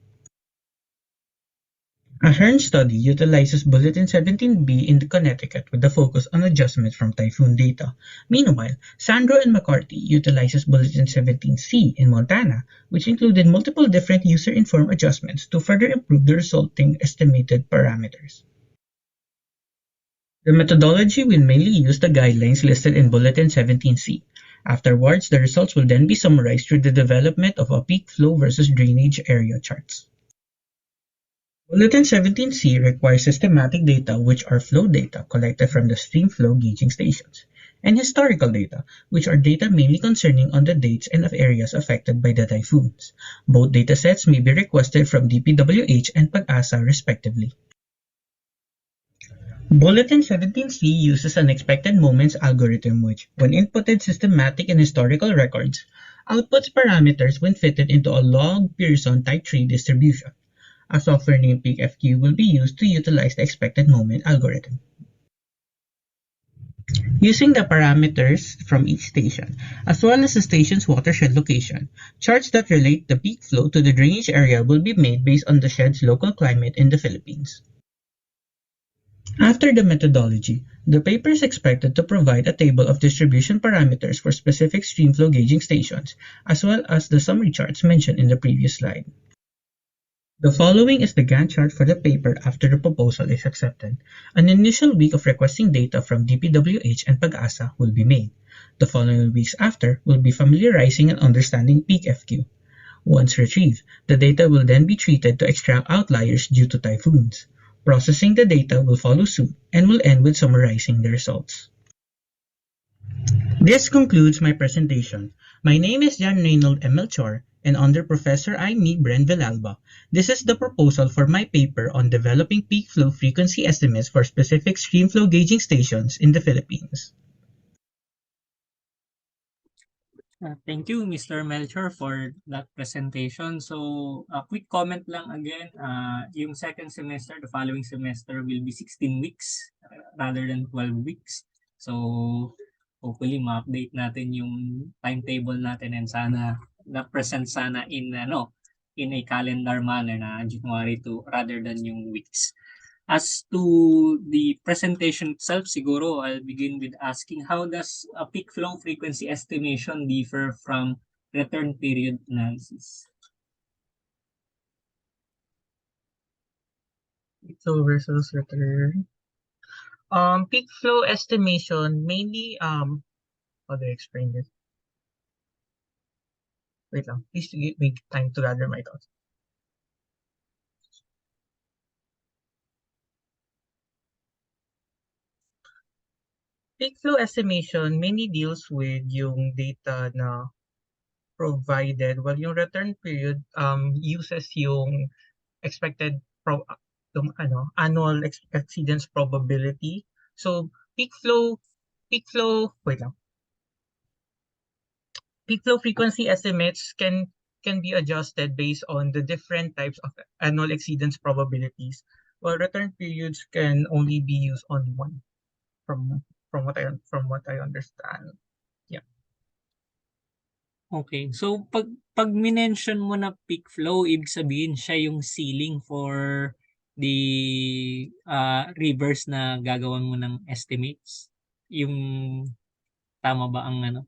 A Hearn study utilizes Bulletin 17B in Connecticut with a focus on adjustment from typhoon data. Meanwhile, Sandro and McCarthy utilizes Bulletin 17C in Montana, which included multiple different user-informed adjustments to further improve the resulting estimated parameters. The methodology will mainly use the guidelines listed in Bulletin 17C. Afterwards, the results will then be summarized through the development of a peak flow versus drainage area charts. Bulletin 17C requires systematic data, which are flow data collected from the stream flow gauging stations, and historical data, which are data mainly concerning on the dates and of areas affected by the typhoons. Both datasets may be requested from DPWH and PAGASA respectively. Bulletin 17C uses an expected moments algorithm which, when inputted systematic and historical records, outputs parameters when fitted into a log-Pearson type tree distribution. A software named PeakFQ will be used to utilize the expected moment algorithm. Using the parameters from each station, as well as the station's watershed location, charts that relate the peak flow to the drainage area will be made based on the shed's local climate in the Philippines. After the methodology, the paper is expected to provide a table of distribution parameters for specific stream flow gauging stations, as well as the summary charts mentioned in the previous slide. The following is the Gantt chart for the paper after the proposal is accepted. An initial week of requesting data from DPWH and PAGASA will be made. The following weeks after will be familiarizing and understanding PeakFQ. Once retrieved, the data will then be treated to extract outliers due to typhoons. Processing the data will follow suit and will end with summarizing the results. This concludes my presentation. My name is Jan Reynold M. Melchor, and under Professor Aimee Bren Villalba, this is the proposal for my paper on developing peak flow frequency estimates for specific streamflow gauging stations in the Philippines. Thank you, Mr. Melchor, for that presentation. So, a quick comment lang again. Yung second semester, the following semester will be 16 weeks rather than 12 weeks. So, hopefully ma-update natin yung timetable natin and sana na-present sana in a calendar manner na January to rather than yung weeks. As to the presentation itself, siguro I'll begin with asking, how does a peak flow frequency estimation differ from return period analysis? Peak flow versus return. Peak flow estimation mainly, how do I explain this? Wait lang, please give me time to gather my thoughts. Peak flow estimation mainly deals with yung data na provided, while yung return period uses yung expected annual exceedance probability. So peak flow frequency estimates can be adjusted based on the different types of annual exceedance probabilities, while return periods can only be used on one from what I understand. Yeah. Okay. So, pag minention mo na peak flow, ibig sabihin siya yung ceiling for the rivers na gagawan mo ng estimates. Yung tama ba ang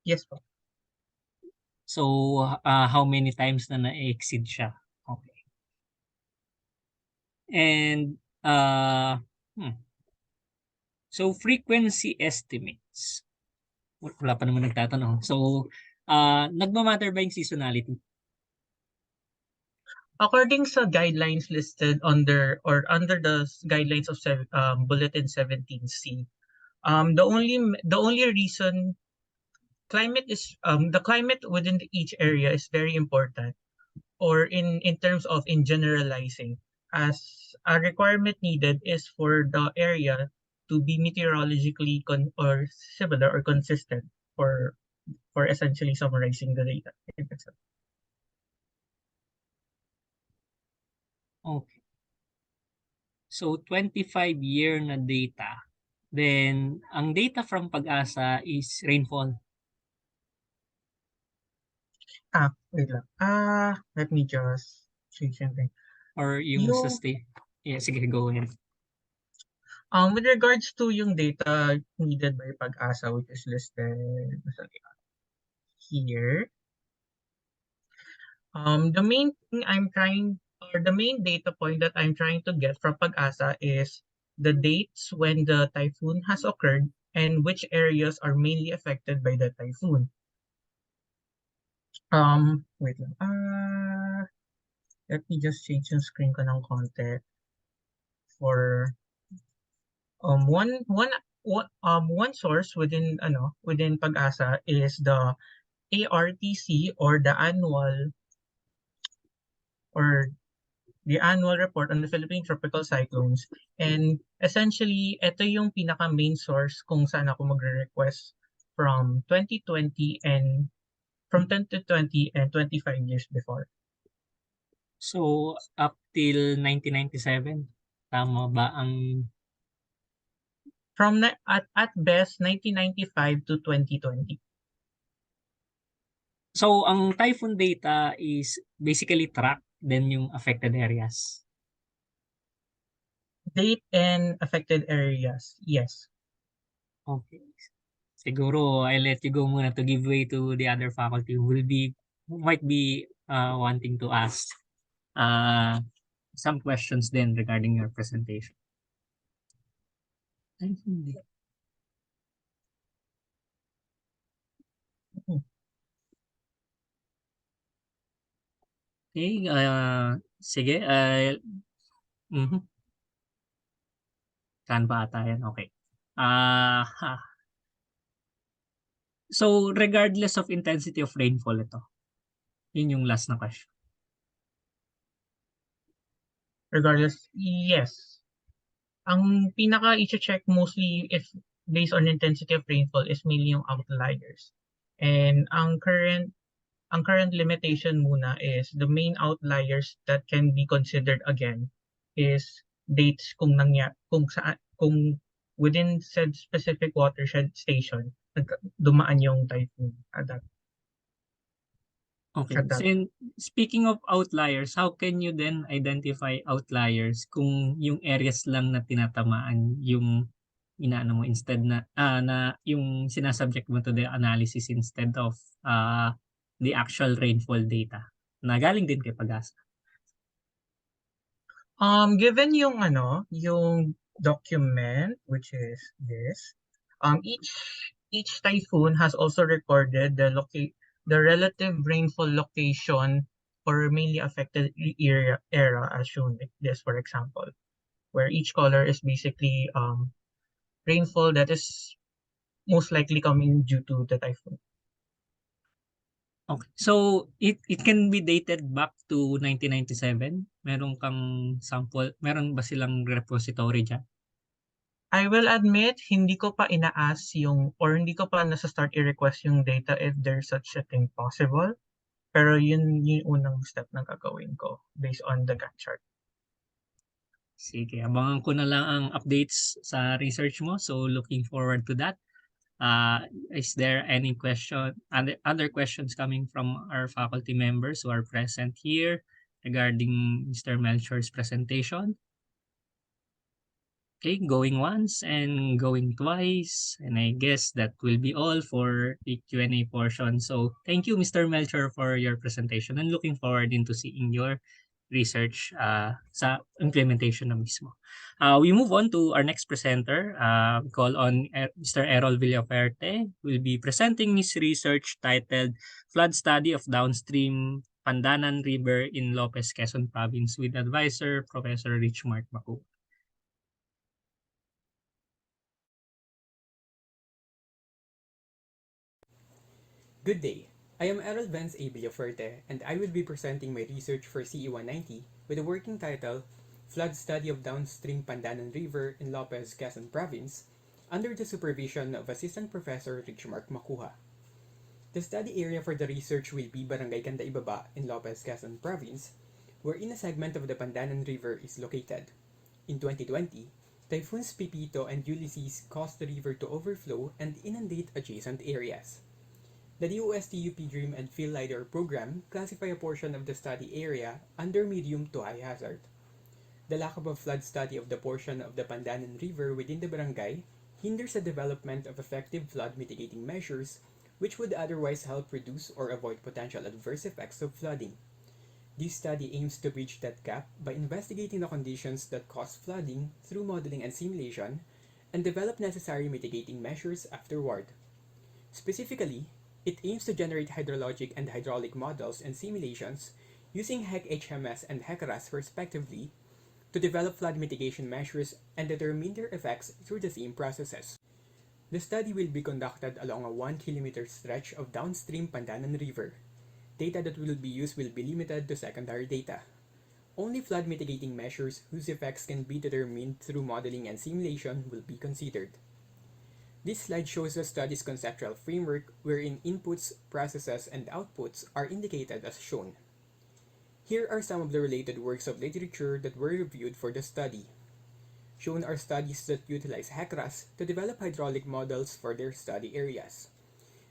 Yes po. So, how many times na na-exceed siya? Okay. And, so frequency estimates. Wala pa naman nagtatanong. So, nagmamatter ba yung seasonality? According sa guidelines listed under the guidelines of Bulletin 17C, the only reason the climate within each area is very important, or in terms of generalizing, as a requirement needed is for the area to be meteorologically or similar or consistent for essentially summarizing the data. Okay. So 25-year na data. Then ang data from PAGASA is rainfall. Wait lang. Let me just change something. Or yung Yeah, sige, go ahead. With regards to yung data needed by PAGASA, which is listed here, the main thing the main data point that I'm trying to get from PAGASA is the dates when the typhoon has occurred and which areas are mainly affected by the typhoon. Wait lang. Let me just change yung screen ko ng konti for one source within PAGASA is the ARTC, or the annual report on the Philippine tropical cyclones, and essentially ito yung pinaka main source kung saan ako magre-request from 2020 and 25 years before. So up till 1997, tama ba ang from at best 1995 to 2020? So ang typhoon data is basically track then yung affected areas. Date and affected areas, yes. Okay. Siguro I'll let you go muna to give way to the other faculty who might be wanting to ask some questions then regarding your presentation. Ay, hindi. Okay, sige. Saan ba ata yan? Okay. So, regardless of intensity of rainfall ito. Yun yung last na question. Regardless, yes. Ang pinaka i-check mostly if based on intensity of rainfall is mainly yung outliers. And ang current limitation muna is the main outliers that can be considered again is dates kung within said specific watershed station dumaan yung typhoon at that. Okay. At that. So, speaking of outliers, how can you then identify outliers kung yung areas lang na tinatamaan yung inaano mo instead na yung sinasubject mo to the analysis instead of the actual rainfall data na galing din kay Pag-asa? Given yung document, which is this, each typhoon has also recorded the relative rainfall location or mainly affected area as shown like this, for example, where each color is basically rainfall that is most likely coming due to the typhoon. Okay. So, it can be dated back to 1997? Meron kang sample? Meron ba silang repository dyan? I will admit, hindi ko pa hindi ko pa nasa-start i-request yung data if there's such a thing possible. Pero yun yung unang step na gagawin ko based on the Gantt chart. Sige, abangan ko na lang ang updates sa research mo. So, looking forward to that. Is there any other questions coming from our faculty members who are present here regarding Mr. Melchor's presentation? Okay, going once and going twice. And I guess that will be all for the Q&A portion. So thank you, Mr. Melchor, for your presentation and looking forward into seeing your research sa implementation na mismo. We move on to our next presenter. We call on Mr. Errol Villaferte, who will be presenting his research titled Flood Study of Downstream Pandanan River in Lopez, Quezon Province with advisor Professor Richmart Macu. Good day. I am Errol Vance A. Villaferte, and I will be presenting my research for CE190 with a working title, Flood Study of Downstream Pandanan River in Lopez, Quezon Province, under the supervision of Assistant Professor Richmart Macuha. The study area for the research will be Barangay Ganda Ibaba in Lopez, Quezon Province, wherein a segment of the Pandanan River is located. In 2020, Typhoons Pipito and Ulysses caused the river to overflow and inundate adjacent areas. The DOST-UP Dream and Field LiDAR program classify a portion of the study area under medium to high hazard. The lack of a flood study of the portion of the Pandanan River within the barangay hinders the development of effective flood mitigating measures which would otherwise help reduce or avoid potential adverse effects of flooding. This study aims to bridge that gap by investigating the conditions that cause flooding through modeling and simulation and develop necessary mitigating measures afterward. Specifically, it aims to generate hydrologic and hydraulic models and simulations using HEC-HMS and HEC-RAS respectively to develop flood mitigation measures and determine their effects through the same processes. The study will be conducted along a 1 kilometer stretch of downstream Pandanan River. Data that will be used will be limited to secondary data. Only flood mitigating measures whose effects can be determined through modeling and simulation will be considered. This slide shows the study's conceptual framework wherein inputs, processes, and outputs are indicated as shown. Here are some of the related works of literature that were reviewed for the study. Shown are studies that utilize HEC-RAS to develop hydraulic models for their study areas.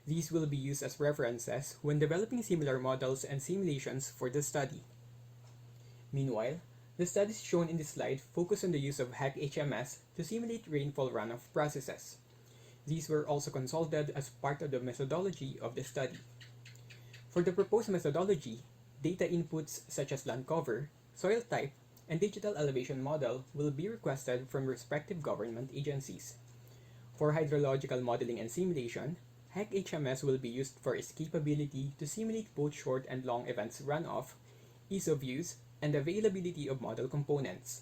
These will be used as references when developing similar models and simulations for the study. Meanwhile, the studies shown in this slide focus on the use of HEC-HMS to simulate rainfall runoff processes. These were also consulted as part of the methodology of the study. For the proposed methodology, Data inputs such as land cover, soil type, and digital elevation model will be requested from respective government agencies. For hydrological modeling and simulation, HEC-HMS will be used for its capability to simulate both short and long events runoff, ease of use, and availability of model components.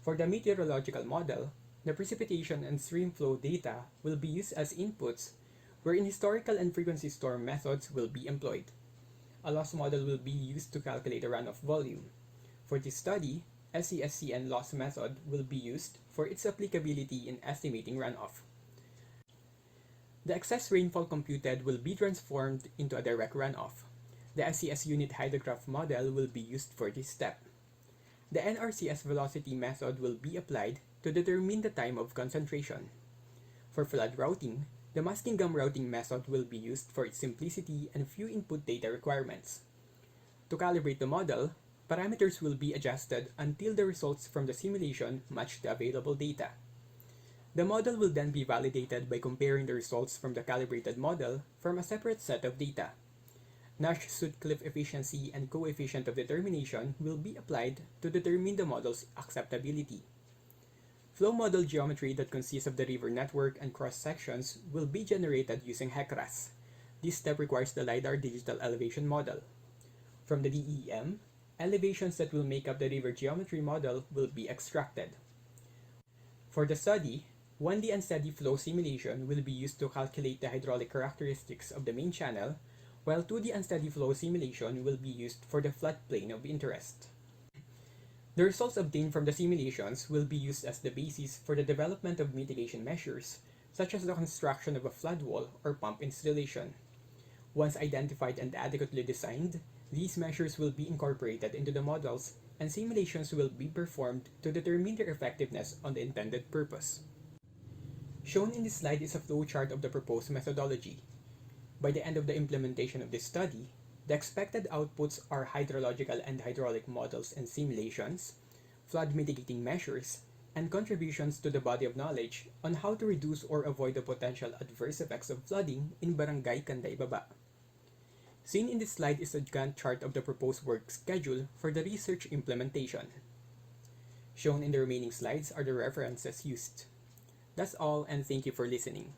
For the meteorological model, the precipitation and stream flow data will be used as inputs, wherein historical and frequency storm methods will be employed. A loss model will be used to calculate the runoff volume. For this study, SCSC and loss method will be used for its applicability in estimating runoff. The excess rainfall computed will be transformed into a direct runoff. The SCS unit hydrograph model will be used for this step. The NRCS velocity method will be applied to determine the time of concentration. For flood routing, the Muskingum routing method will be used for its simplicity and few input data requirements. To calibrate the model, parameters will be adjusted until the results from the simulation match the available data. The model will then be validated by comparing the results from the calibrated model from a separate set of data. Nash-Sutcliffe efficiency and coefficient of determination will be applied to determine the model's acceptability. Flow model geometry that consists of the river network and cross-sections will be generated using HEC-RAS. This step requires the LiDAR digital elevation model. From the DEM, elevations that will make up the river geometry model will be extracted. For the study, 1D unsteady flow simulation will be used to calculate the hydraulic characteristics of the main channel, while 2D unsteady flow simulation will be used for the floodplain of interest. The results obtained from the simulations will be used as the basis for the development of mitigation measures, such as the construction of a flood wall or pump installation. Once identified and adequately designed, these measures will be incorporated into the models, and simulations will be performed to determine their effectiveness on the intended purpose. Shown in this slide is a flowchart of the proposed methodology. By the end of the implementation of this study, the expected outputs are hydrological and hydraulic models and simulations, flood mitigating measures, and contributions to the body of knowledge on how to reduce or avoid the potential adverse effects of flooding in Barangay Canday Baba. Seen in this slide is a Gantt chart of the proposed work schedule for the research implementation. Shown in the remaining slides are the references used. That's all, and thank you for listening.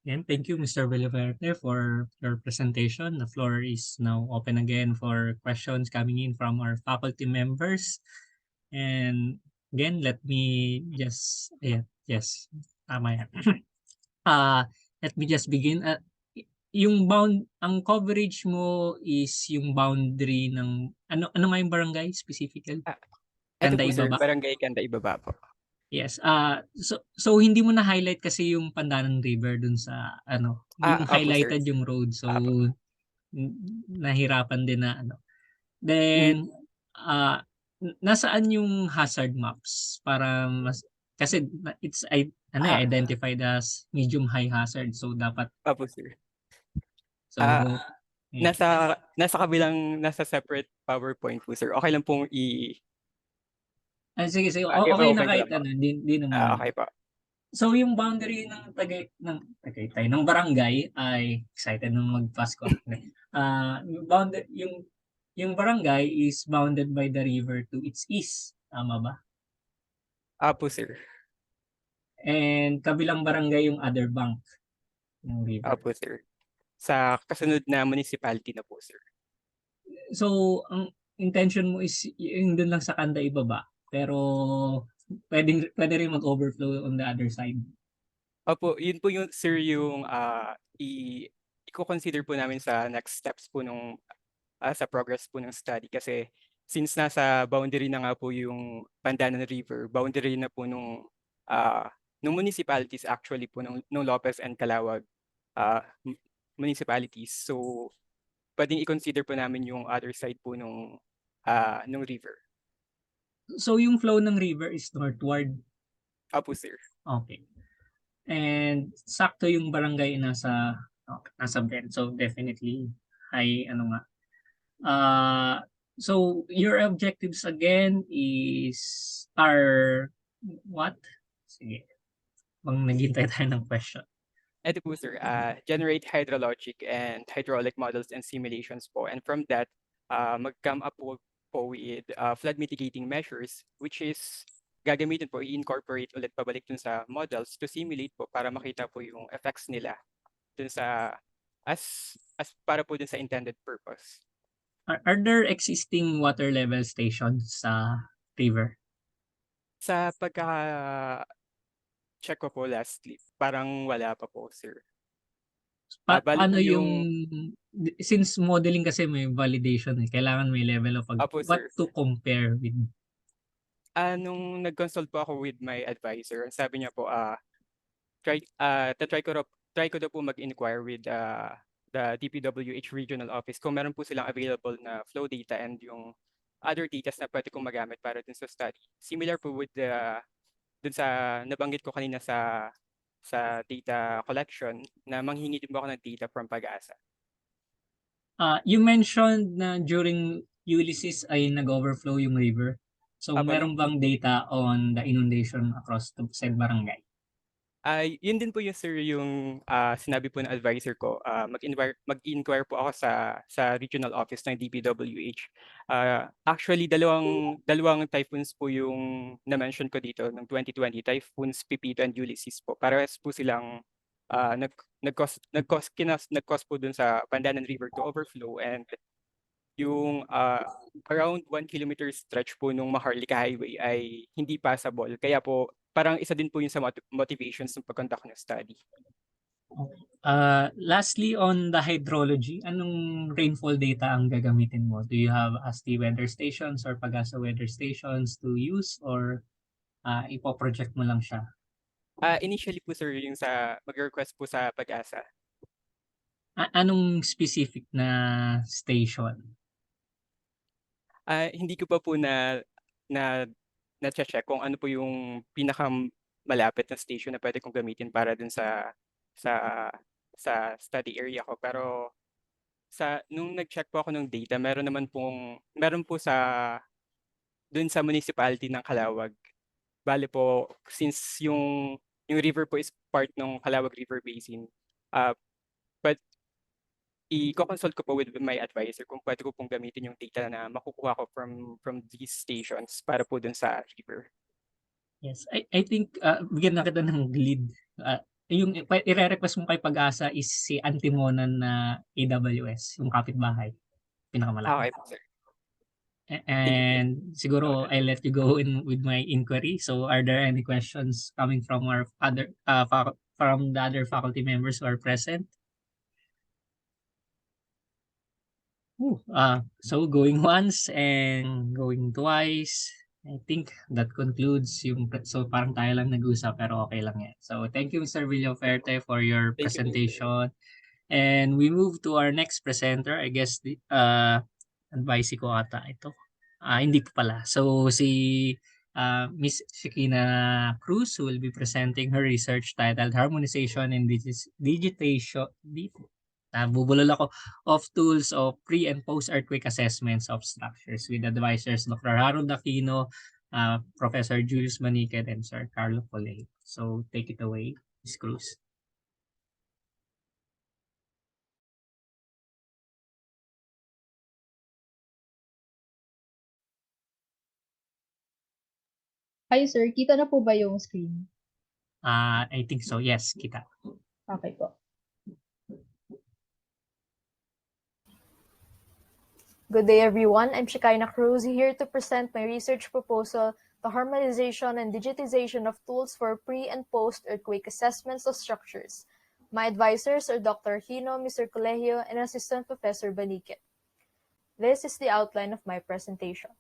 Again, thank you, Mr. Villaverde, for your presentation. The floor is now open again for questions coming in from our faculty members. And again, let me just, yes, tama yan. Let me just begin. Ang coverage mo is yung boundary ng, ano nga yung barangay specifically? Ito po Canday sir, Baba? Barangay Canday Baba po. Yes. So hindi mo na highlight kasi yung Pandanan River dun sa ano, yung Apo, highlighted sir. yung road. So Apo. nahirapan din na ano. Then nasaan yung hazard maps para mas kasi it's identified as medium high hazard. So dapat Apo, sir. so Nasa kabilang, nasa separate PowerPoint po, sir. Okay lang pong sige, okay i-open na ko kahit lang po. ano, di naman. Okay po. So yung boundary ng ng barangay ay excited nang mag-pass ko. Yung barangay is bounded by the river to its east, tama ba? Apo, sir. And kabilang barangay yung other bank ng river. Apo, sir. Sa kasunod na municipality na po, sir. So ang intention mo is yung dun lang sa Canday Baba, pero pwede rin mag-overflow on the other side. Opo, yun po yung sir yung i-consider po namin sa next steps po nung sa progress po ng study, kasi since nasa boundary na nga po yung Pandanan River, boundary na po nung municipalities actually po nung Lopez and Calawag municipalities. So pwedeng i-consider po namin yung other side po nung river. So yung flow ng river is northward? Apo, sir. Okay. And sakto yung barangay nasa bend. So definitely high so your objectives again are what? Sige. Naghintay tayo ng question. Ito po sir, generate hydrologic and hydraulic models and simulations po. And from that, mag-come up po with flood mitigating measures, which is gagamitin po, i-incorporate ulit pabalik dun sa models to simulate po para makita po yung effects nila dun sa, as para po dun sa intended purpose. Are there existing water level stations sa river? Sa pagka-check ko po lastly, parang wala pa po, sir. Bali Paano po yung, since modeling kasi may validation kailangan may level of Opo, what sir. to compare with? Nung nag-consult po ako with my advisor, sabi niya po, try ko daw po mag-inquire with the DPWH regional office kung meron po silang available na flow data and yung other data na pwede kong magamit para dun sa study. Similar po with dun sa nabanggit ko kanina sa data collection na manghingi din po ako ng data from Pag-asa. You mentioned na during Ulysses ay nag-overflow yung river. So meron bang data on the inundation across the said barangay? Yun din po yung sir yung sinabi po ng advisor ko, mag-inquire po ako sa regional office ng DPWH. Actually dalawang typhoons po yung na-mention ko dito ng 2020, typhoons Pipito and Ulysses po. Parehas po silang nag-cause po dun sa Pandanan River to overflow, and yung around 1 kilometer stretch po nung Maharlika Highway ay hindi passable. Kaya po parang isa din po yun sa motivations ng pag-conduct ng study. Lastly, on the hydrology, anong rainfall data ang gagamitin mo? Do you have ASTI weather stations or Pag-asa weather stations to use, or ipo-project mo lang siya? Initially po sir, yung mag-request po sa Pag-asa. Anong specific na station? Hindi ko pa po na-check kung ano po yung pinakamalapit na station na pwede kong gamitin para dun sa study area ko. Pero nung nag-check po ako ng data, meron po dun sa municipality ng Calawag. Bale po, since yung river po is part ng Calawag River Basin, but i-consult ko po with my advisor kung pwede ko pong gamitin yung data na makukuha ko from these stations para po dun sa river. Yes, I think bigyan na kita ng lead. Yung i-request mo kay Pag-asa is si Antimonan na AWS, yung kapitbahay, pinakamalaki. Okay po, sir. And siguro I'll let you go in with my inquiry. So are there any questions coming from our from the other faculty members who are present? So going once and going twice. I think that concludes so parang tayo lang nag-usap pero okay lang yan. So thank you Mr. Villaferte for your presentation. And we move to our next presenter. I guess advice ko ata ito. Hindi pa pala. So si Miss Shekina Cruz will be presenting her research titled Harmonization and Digitization bubulol ako, of tools of pre and post earthquake assessments of structures with advisors Dr. Harold Aquino, Professor Julius Maniquet, and Sir Carlo Coley. So take it away, Ms. Cruz. Hi sir, kita na po ba yung screen? I think so. Yes, kita. Okay po. Good day, everyone. I'm Shekinah Cruz, here to present my research proposal, the harmonization and digitization of tools for pre- and post-earthquake assessments of structures. My advisors are Dr. Hino, Mr. Colegio, and Assistant Professor Baniquet. This is the outline of my presentation.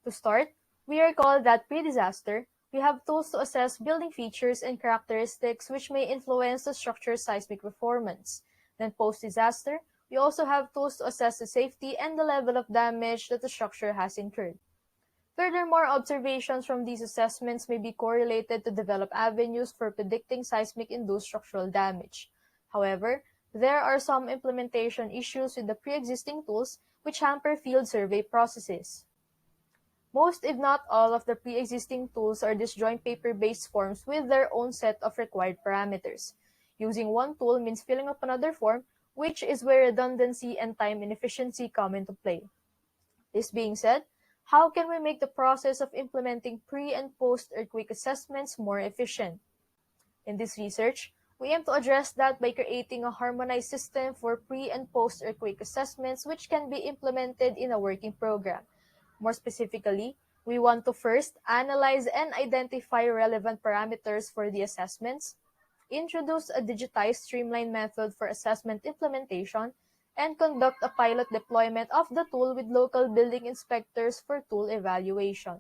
To start, we recall that pre-disaster, we have tools to assess building features and characteristics which may influence the structure's seismic performance. Then post-disaster, we also have tools to assess the safety and the level of damage that the structure has incurred. Furthermore, observations from these assessments may be correlated to develop avenues for predicting seismic-induced structural damage. However, there are some implementation issues with the pre-existing tools which hamper field survey processes. Most, if not all, of the pre-existing tools are disjoint paper-based forms with their own set of required parameters. Using one tool means filling up another form, which is where redundancy and time inefficiency come into play. This being said, how can we make the process of implementing pre- and post-earthquake assessments more efficient? In this research, we aim to address that by creating a harmonized system for pre- and post-earthquake assessments which can be implemented in a working program. More specifically, we want to first analyze and identify relevant parameters for the assessments, introduce a digitized streamlined method for assessment implementation, and conduct a pilot deployment of the tool with local building inspectors for tool evaluation.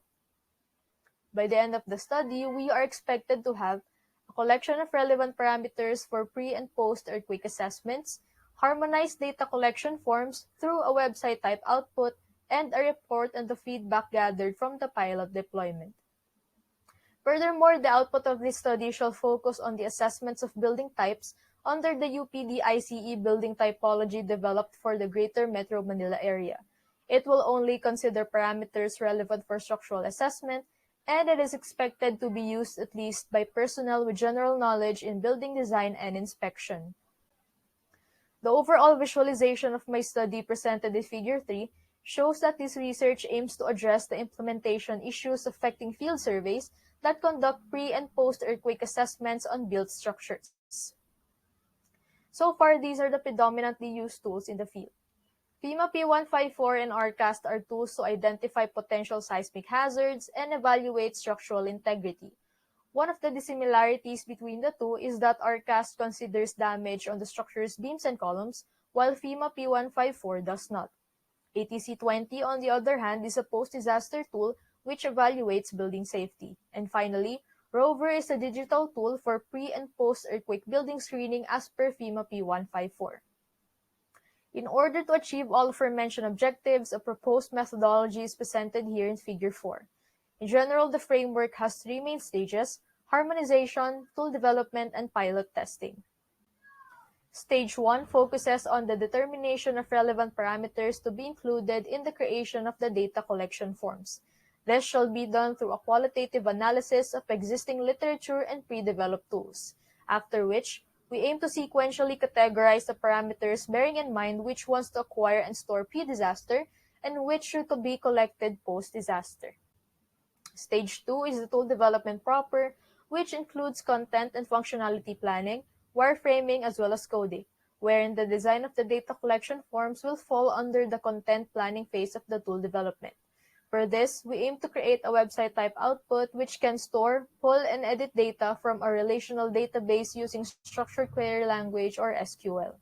By the end of the study, we are expected to have a collection of relevant parameters for pre- and post-earthquake assessments, harmonized data collection forms through a website type output, and a report on the feedback gathered from the pilot deployment. Furthermore, the output of this study shall focus on the assessments of building types under the UPD ICE building typology developed for the Greater Metro Manila area. It will only consider parameters relevant for structural assessment, and it is expected to be used at least by personnel with general knowledge in building design and inspection. The overall visualization of my study presented in Figure 3 shows that this research aims to address the implementation issues affecting field surveys that conduct pre- and post-earthquake assessments on built structures. So far, these are the predominantly used tools in the field. FEMA P154 and RCAST are tools to identify potential seismic hazards and evaluate structural integrity. One of the dissimilarities between the two is that RCAST considers damage on the structure's beams and columns, while FEMA P154 does not. ATC-20, on the other hand, is a post-disaster tool which evaluates building safety. And finally, Rover is a digital tool for pre- and post-earthquake building screening as per FEMA P154. In order to achieve all aforementioned objectives, a proposed methodology is presented here in Figure 4. In general, the framework has three main stages: harmonization, tool development, and pilot testing. Stage 1 focuses on the determination of relevant parameters to be included in the creation of the data collection forms. This shall be done through a qualitative analysis of existing literature and pre-developed tools, after which we aim to sequentially categorize the parameters bearing in mind which ones to acquire and store pre-disaster and which should be collected post-disaster. Stage 2 is the tool development proper, which includes content and functionality planning, wireframing, as well as coding, wherein the design of the data collection forms will fall under the content planning phase of the tool development. For this, we aim to create a website type output which can store, pull, and edit data from a relational database using structured query language or SQL.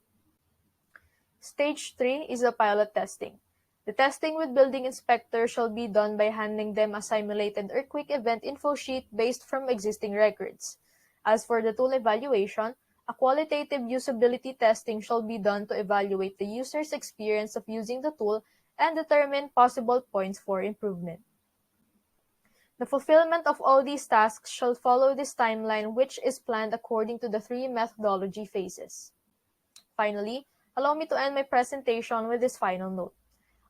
Stage 3 is the pilot testing. The testing with building inspectors shall be done by handing them a simulated earthquake event info sheet based from existing records. As for the tool evaluation, a qualitative usability testing shall be done to evaluate the user's experience of using the tool and determine possible points for improvement. The fulfillment of all these tasks shall follow this timeline, which is planned according to the three methodology phases. Finally, allow me to end my presentation with this final note.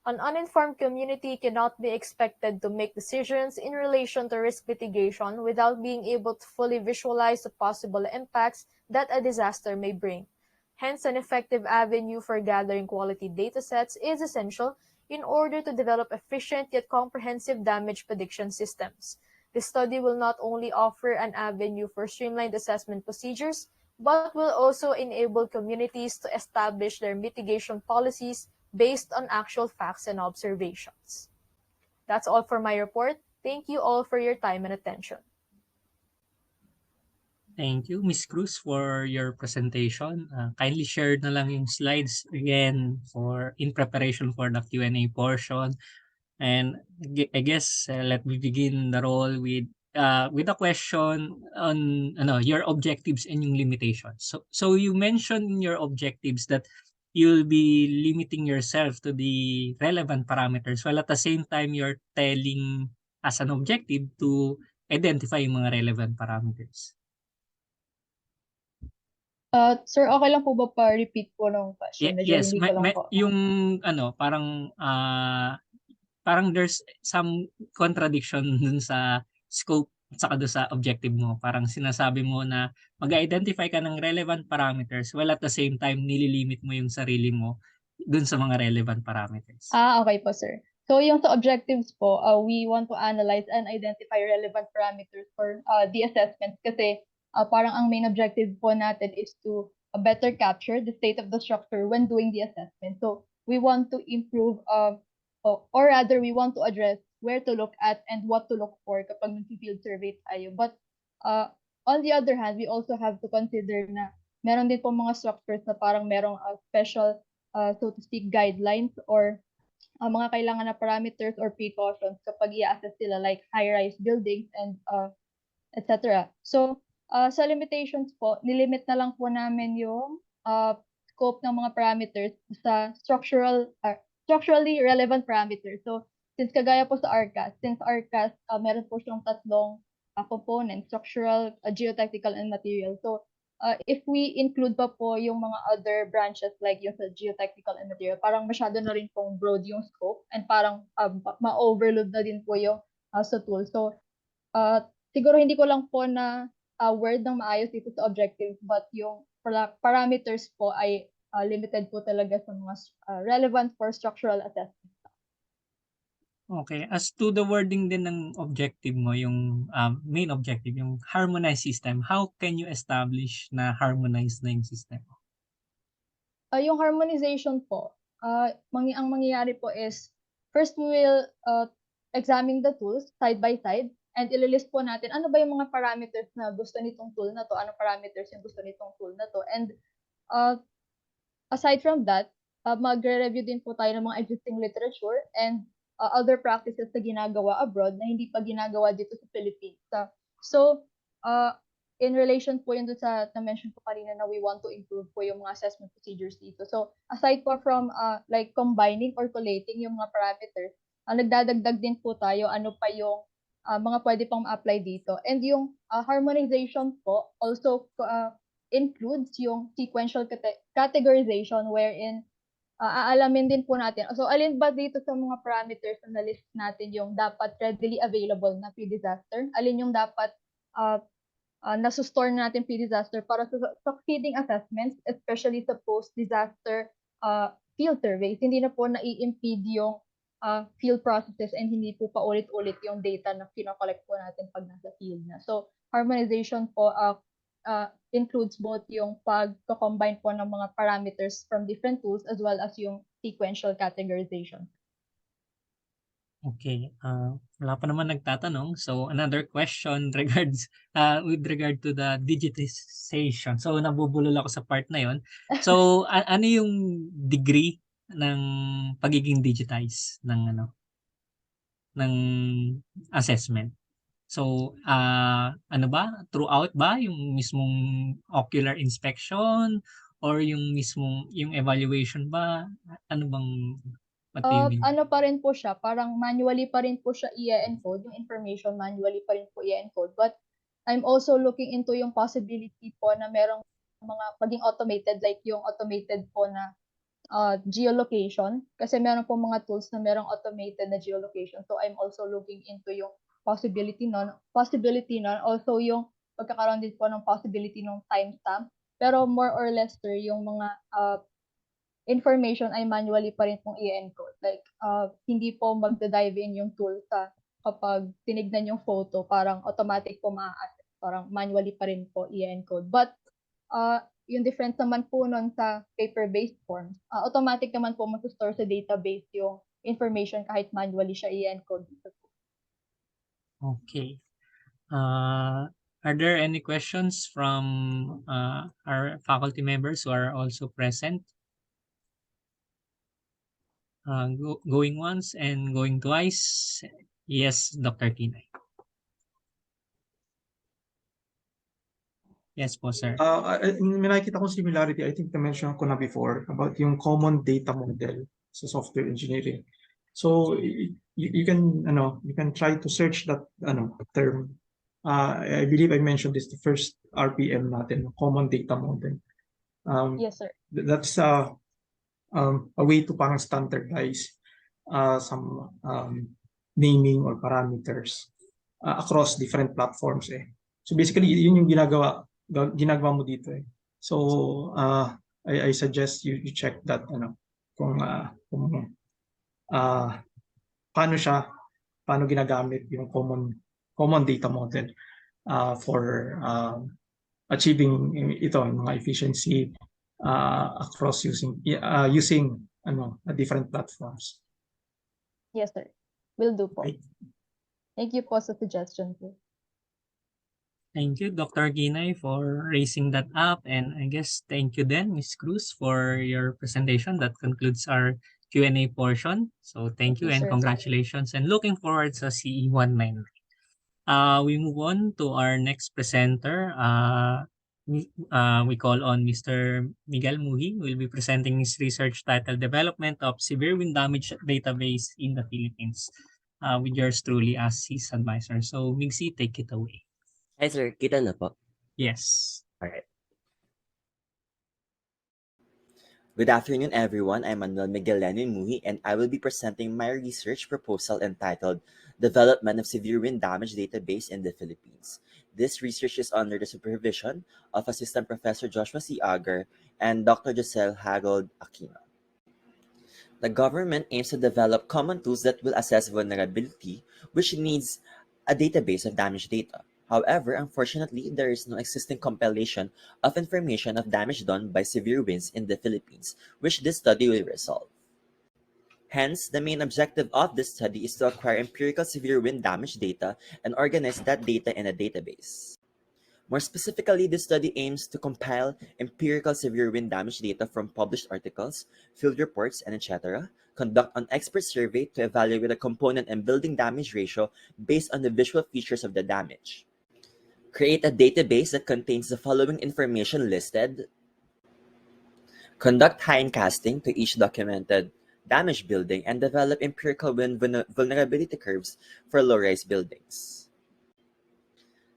An uninformed community cannot be expected to make decisions in relation to risk mitigation without being able to fully visualize the possible impacts that a disaster may bring. Hence, an effective avenue for gathering quality datasets is essential in order to develop efficient yet comprehensive damage prediction systems. This study will not only offer an avenue for streamlined assessment procedures, but will also enable communities to establish their mitigation policies based on actual facts and observations. That's all for my report. Thank you all for your time and attention. Thank you, Ms. Cruz, for your presentation. Kindly share na lang yung slides again in preparation for the Q&A portion. And I guess let me begin the role with a question on your objectives and yung limitations. So you mentioned in your objectives that you'll be limiting yourself to the relevant parameters while at the same time you're telling as an objective to identify yung mga relevant parameters. Sir, okay lang po ba pa-repeat po ng question? Medyo Yes, hindi ko lang po. yung parang there's some contradiction dun sa scope at saka doon sa objective mo. Parang sinasabi mo na mag-identify ka ng relevant parameters while at the same time nililimit mo yung sarili mo dun sa mga relevant parameters. Okay po, sir. So yung sa objectives po, we want to analyze and identify relevant parameters for the assessments kasi parang ang main objective po natin is to better capture the state of the structure when doing the assessment. So we want to improve or rather we want to address where to look at and what to look for kapag nag-field survey tayo. But on the other hand, we also have to consider na meron din po mga structures na parang merong special so to speak guidelines or mga kailangan na parameters or precautions kapag i-assess sila like high-rise buildings and etc. So sa limitations po, nilimit na lang po namin yung scope ng mga parameters sa structurally relevant parameters. So since kagaya po sa ARCAS, meron po siyang tatlong components, structural, geotechnical, and material. So if we include pa po yung mga other branches like yung sa geotechnical and material, parang masyado na rin pong broad yung scope and parang ma-overload na din po yung sa tool. So siguro hindi ko lang po na word ng maayos dito sa objectives, but yung parameters po ay limited po talaga sa mga relevant for structural assessment. Okay, as to the wording din ng objective mo, yung main objective, yung harmonized system, how can you establish na harmonized na yung system? Yung harmonization po, ang mangyayari po is, first we will examine the tools side by side and ililist po natin ano ba yung mga parameters na gusto nitong tool na to, ano parameters yung gusto nitong tool na to. And aside from that, magre-review din po tayo ng mga existing literature and other practices na ginagawa abroad na hindi pa ginagawa dito sa Philippines. So, in relation po yun sa na-mention ko kanina na we want to improve po yung mga assessment procedures dito. So, aside po from like combining or collating yung mga parameters, nagdadagdag din po tayo ano pa yung mga pwede pang ma-apply dito. And yung harmonization po also includes yung sequential categorization wherein aalamin din po natin. So, alin ba dito sa mga parameters na list natin yung dapat readily available na pre-disaster? Alin yung dapat nasustorm natin pre-disaster para sa succeeding assessments, especially sa post-disaster field surveys. Hindi na po nai-impede yung field processes and hindi po paulit-ulit yung data na kinokollect po natin pag nasa field na. So, harmonization po includes both yung pag-combine po ng mga parameters from different tools as well as yung sequential categorization. Okay, wala pa naman nagtatanong. So another question with regard to the digitization. So nabubulol ako sa part na yon. So ano yung degree ng pagiging digitize ng ng assessment? So, ano ba? Throughout ba? Yung mismong ocular inspection? Or yung mismong, yung evaluation ba? Ano bang, what do you mean? Ano pa rin po siya, parang manually pa rin po siya i-encode, yung information manually pa rin po i-encode. But I'm also looking into yung possibility po na merong mga paging automated, like yung automated po na geolocation. Kasi meron po mga tools na merong automated na geolocation. So I'm also looking into yung possibility nun, also yung pagkakaroon din po ng possibility ng timestamp. Pero more or less, sir, yung mga information ay manually pa rin pong i-encode. Like, hindi po magda-dive in yung tool sa kapag tinignan yung photo, parang automatic po ma-assess. Parang manually pa rin po i-encode. But, yung difference naman po nun sa paper-based forms, automatic naman po masustore sa database yung information kahit manually siya i-encode. Okay. Are there any questions from our faculty members who are also present? Going once and going twice. Yes, Dr. Tinay. Yes po, sir. May nakikita kong similarity, I think na-mention ko na before, about yung common data model sa software engineering. So you can try to search that term. I believe I mentioned this the first RPM natin, common data model. Yes, sir. That's a way to parang standardize some naming or parameters across different platforms eh. So basically, yun yung ginagawa mo dito eh. So I suggest you check that kung paano ginagamit yung common data model for achieving ito yung mga efficiency across using different platforms. Yes, sir. Will do po. Right. Thank you po sa suggestion po. Thank you, Dr. Ginay, for raising that up. And I guess thank you then, Ms. Cruz, for your presentation. That concludes our Q&A portion. So thank you and sir. congratulations. And looking forward sa CE199. We move on to our next presenter. We call on Mr. Miguel Muhi, who will be presenting his research titled Development of Severe Wind Damage Database in the Philippines, with yours truly as his advisor. So Migsi, take it away. Hi sir, kita na po. Yes. Alright. Good afternoon everyone, I'm Manuel Miguel Lenin Muhi and I will be presenting my research proposal entitled Development of Severe Wind Damage Database in the Philippines. This research is under the supervision of Assistant Professor Joshua C. Agar and Dr. Giselle Hagold Aquino. The government aims to develop common tools that will assess vulnerability, which needs a database of damaged data. However, unfortunately, there is no existing compilation of information of damage done by severe winds in the Philippines, which this study will resolve. Hence, the main objective of this study is to acquire empirical severe wind damage data and organize that data in a database. More specifically, this study aims to compile empirical severe wind damage data from published articles, field reports, and etc., conduct an expert survey to evaluate the component and building damage ratio based on the visual features of the damage. Create a database that contains the following information listed. Conduct hindcasting to each documented damaged building and develop empirical wind vulnerability curves for low-rise buildings.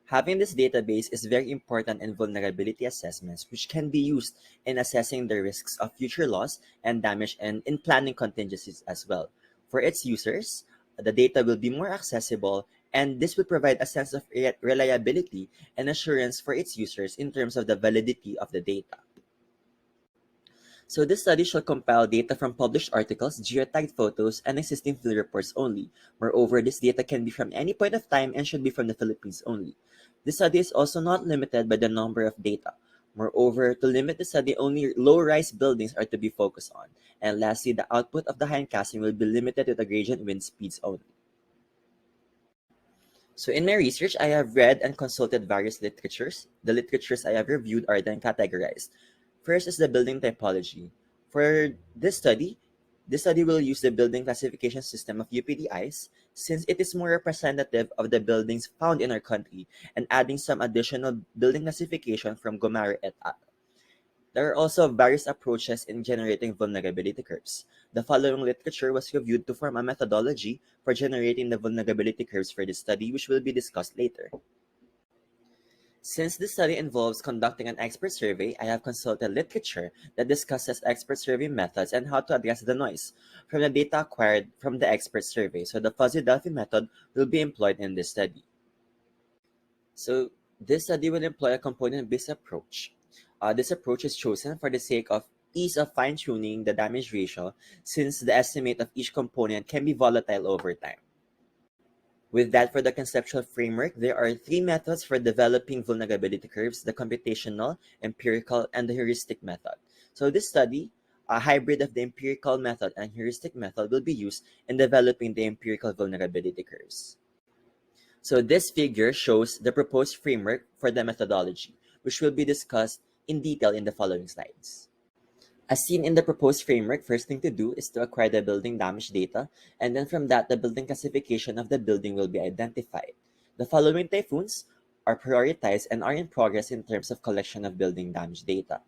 Having this database is very important in vulnerability assessments, which can be used in assessing the risks of future loss and damage and in planning contingencies as well. For its users, the data will be more accessible, and this will provide a sense of reliability and assurance for its users in terms of the validity of the data. So this study shall compile data from published articles, geotagged photos, and existing field reports only. Moreover, this data can be from any point of time and should be from the Philippines only. This study is also not limited by the number of data. Moreover, to limit the study, only low-rise buildings are to be focused on. And lastly, the output of the hindcasting will be limited to the gradient wind speeds only. So in my research, I have read and consulted various literatures. The literatures I have reviewed are then categorized. First is the building typology. For this study will use the building classification system of UPDIs since it is more representative of the buildings found in our country and adding some additional building classification from Gomari et al. There are also various approaches in generating vulnerability curves. The following literature was reviewed to form a methodology for generating the vulnerability curves for this study, which will be discussed later. Since this study involves conducting an expert survey, I have consulted literature that discusses expert survey methods and how to address the noise from the data acquired from the expert survey. So the fuzzy Delphi method will be employed in this study. So this study will employ a component-based approach. This approach is chosen for the sake of ease of fine-tuning the damage ratio since the estimate of each component can be volatile over time. With that, for the conceptual framework, there are three methods for developing vulnerability curves: the computational, empirical, and the heuristic method. So this study, a hybrid of the empirical method and heuristic method, will be used in developing the empirical vulnerability curves. So this figure shows the proposed framework for the methodology, which will be discussed in detail in the following slides. As seen in the proposed framework, first thing to do is to acquire the building damage data, and then from that, the building classification of the building will be identified. The following typhoons are prioritized and are in progress in terms of collection of building damage data.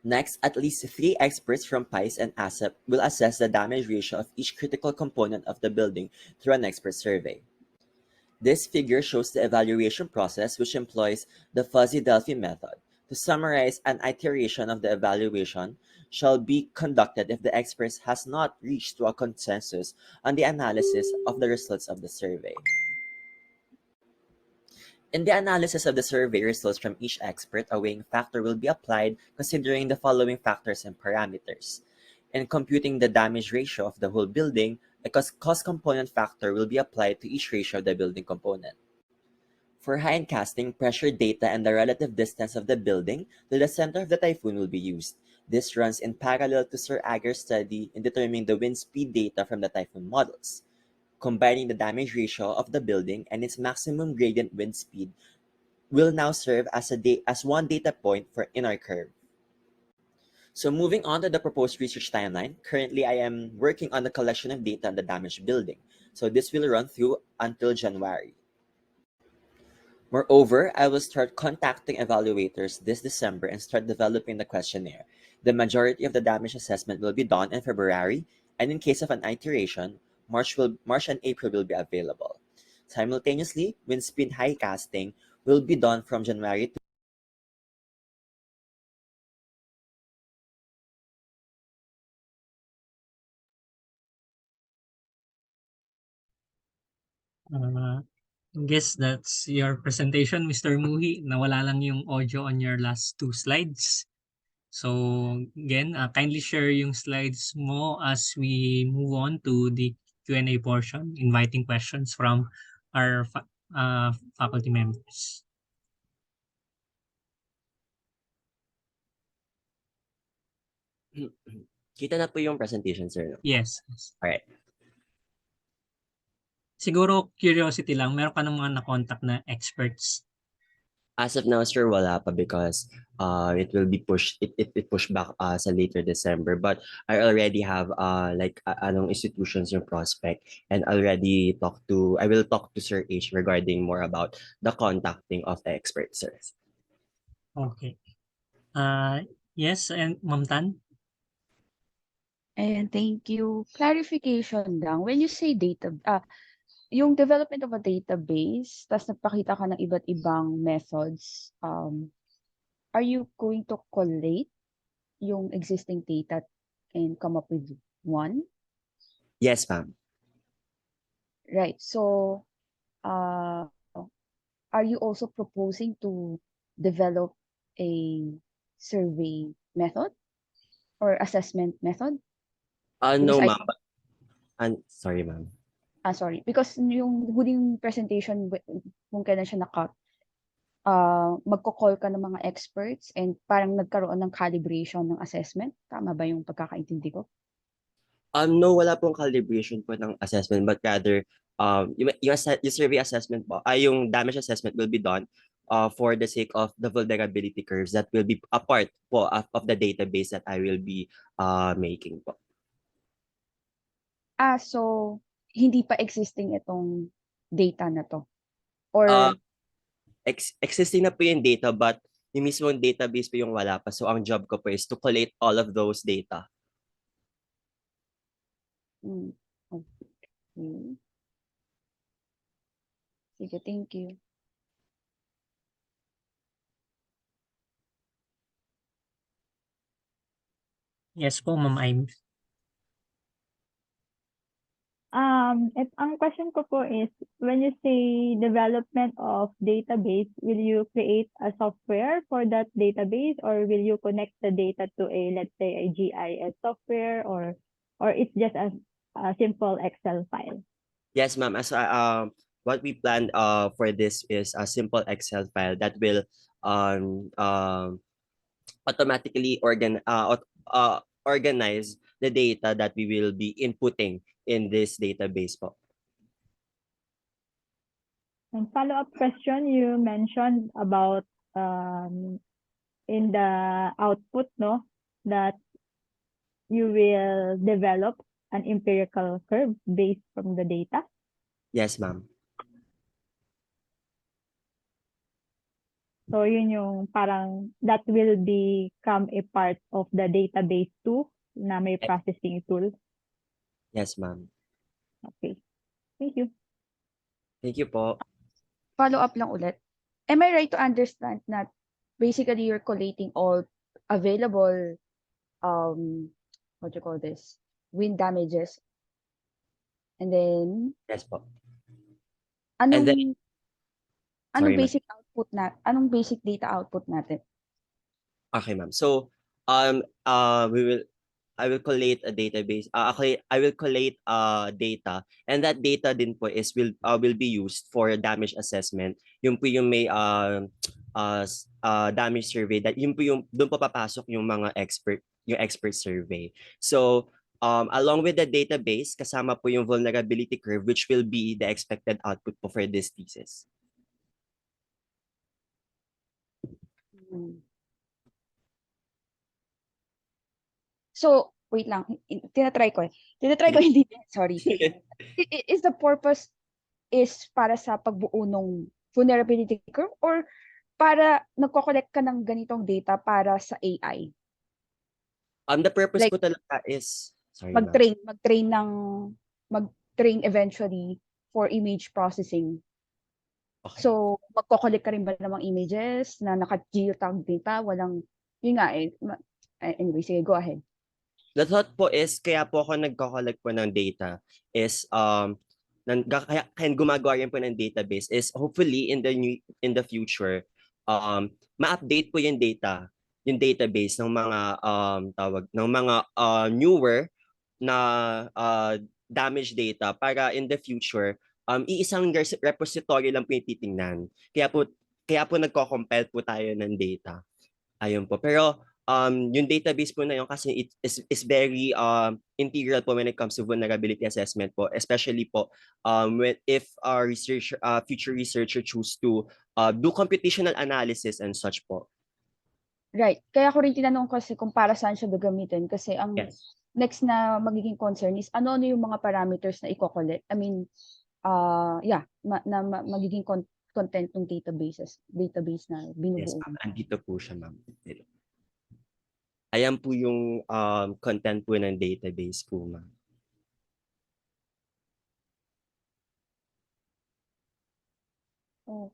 Next, at least 3 experts from PICE and ASEP will assess the damage ratio of each critical component of the building through an expert survey. This figure shows the evaluation process, which employs the fuzzy Delphi method. To summarize, an iteration of the evaluation shall be conducted if the experts has not reached to a consensus on the analysis of the results of the survey. In the analysis of the survey results from each expert, a weighing factor will be applied considering the following factors and parameters. In computing the damage ratio of the whole building, a cost component factor will be applied to each ratio of the building component. For hindcasting, pressure data and the relative distance of the building to the center of the typhoon will be used. This runs in parallel to Sir Ager's study in determining the wind speed data from the typhoon models. Combining the damage ratio of the building and its maximum gradient wind speed will now serve as one data point in our curve. So moving on to the proposed research timeline, currently I am working on the collection of data on the damaged building. So this will run through until January. Moreover, I will start contacting evaluators this December and start developing the questionnaire. The majority of the damage assessment will be done in February, and in case of an iteration, March and April will be available. Simultaneously, wind speed high casting will be done from January to Guess that's your presentation, Mr. Muhi. Nawala lang yung audio on your last 2 slides. So again, kindly share yung slides mo as we move on to the Q&A portion, inviting questions from our faculty members. Kita na po yung presentation, sir. Yes. Alright. Siguro curiosity lang, meron ka ng mga na-contact na experts? As of now, sir, wala pa because it will be pushed back sa later December. But I already have anong institutions yung prospect, and I will talk to Sir H regarding more about the contacting of the experts, sir. Okay. Yes, and Ma'am Tan? And thank you. Clarification lang. When you say yung development of a database, tas nagpakita ka ng iba't ibang methods, are you going to collate yung existing data and come up with one? Yes, ma'am. Right. So, are you also proposing to develop a survey method or assessment method? No, ma'am. Sorry, ma'am. Sorry. Because yung huling presentation, kung kailan siya magko-call ka ng mga experts and parang nagkaroon ng calibration ng assessment. Tama ba yung pagkakaintindi ko? No, wala pong calibration po ng assessment, but rather, yung survey assessment po, yung damage assessment will be done for the sake of the vulnerability curves that will be a part po of the database that I will be making po. So hindi pa existing itong data na to? Or existing na po yung data, but yung mismong database po yung wala pa. So ang job ko po is to collate all of those data. Okay. Sige, thank you. Yes po, Ma'am Ime. Ang question ko po is, when you say development of database, will you create a software for that database, or will you connect the data to let's say a GIS software, or it's just a simple Excel file? Yes, ma'am. As what we planned for this is a simple Excel file that will automatically organize the data that we will be inputting in this database po. And follow-up question, you mentioned about in the output, no, that you will develop an empirical curve based from the data? Yes, ma'am. So yun yung parang that will become a part of the database too, na may processing tool. Yes, ma'am. Okay. Thank you. Thank you po. Follow up lang ulit. Am I right to understand that basically you're collating all available what do you call this? Wind damages. And then Yes po. And then, anong sorry ma'am. anong basic data output natin? Okay, ma'am. So, I will collate a database. I will collate data, and that data din po will be used for damage assessment. Yung po yung may damage survey, that yun po yung doon po papasok yung mga expert survey. So, along with the database, kasama po yung vulnerability curve, which will be the expected output po for this thesis. So, wait lang. Tinatry ko hindi. Sorry. Is the purpose is para sa pagbuo ng vulnerability curve or para nagko-collect ka ng ganitong data para sa AI? The purpose Like, po talaga is, sorry ma'am. mag-train eventually for image processing. Okay. So, magko-collect ka rin ba ng mga images na naka-geotag data? Walang, yun nga eh. Anyway, sige, go ahead. The thought po is, kaya po ako nagko-collect po ng data is, kaya gumagawa rin po ng database is hopefully in the future, ma-update po yung database ng mga newer na damage data para in the future, iisang repository lang po yung titingnan. Kaya po nagko-compile po tayo ng data. Ayun po. Pero yung database po na yun kasi it is very integral po when it comes to vulnerability assessment po, especially po if our future researcher choose to do computational analysis and such po. Right. Kaya ko rin tinanong kasi kung para saan siya gagamitin kasi ang next na magiging concern is ano yung mga parameters na i-collect. I mean, magiging content ng database na binubuo. Yes, ma'am. Andito po siya, ma'am. Ayan po yung content po ng database po, ma'am. Oh.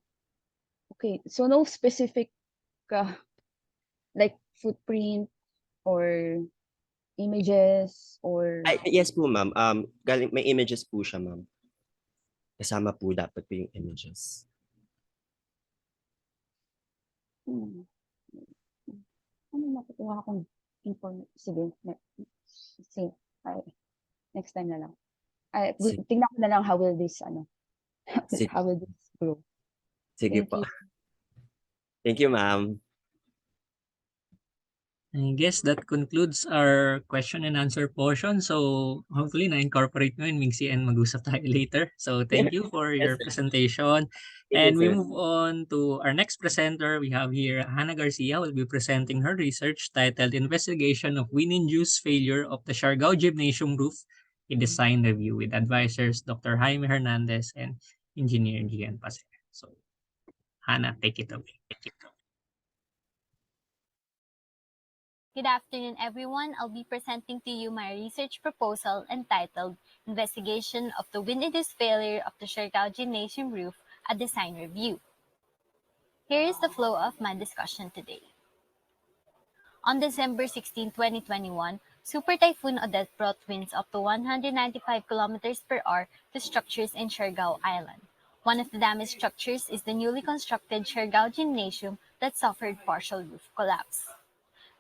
Okay. So no specific like footprint or images or... Yes po, ma'am. May images po siya, ma'am. Kasama po dapat po yung images. Ano nakukuha akong information? Sige. Next time na lang. Tingnan ko na lang how will this grow. Sige po. Thank you, ma'am. I guess that concludes our question and answer portion. So hopefully na-incorporate nyo and Mingsi and mag-usap tayo later. So thank you for your presentation. And we move on to our next presenter. We have here Hannah Garcia will be presenting her research titled Investigation of Wind-Induced Failure of the Siargao Gymnasium Roof, a Design Review with advisors Dr. Jaime Hernandez and Engineer Gian Pasea. So Hannah, take it away. Good afternoon, everyone. I'll be presenting to you my research proposal entitled Investigation of the Wind-Induced Failure of the Siargao Gymnasium Roof, a Design Review. Here is the flow of my discussion today. On December 16, 2021, Super Typhoon Odette brought winds up to 195 kilometers per hour to structures in Siargao Island. One of the damaged structures is the newly constructed Siargao Gymnasium that suffered partial roof collapse.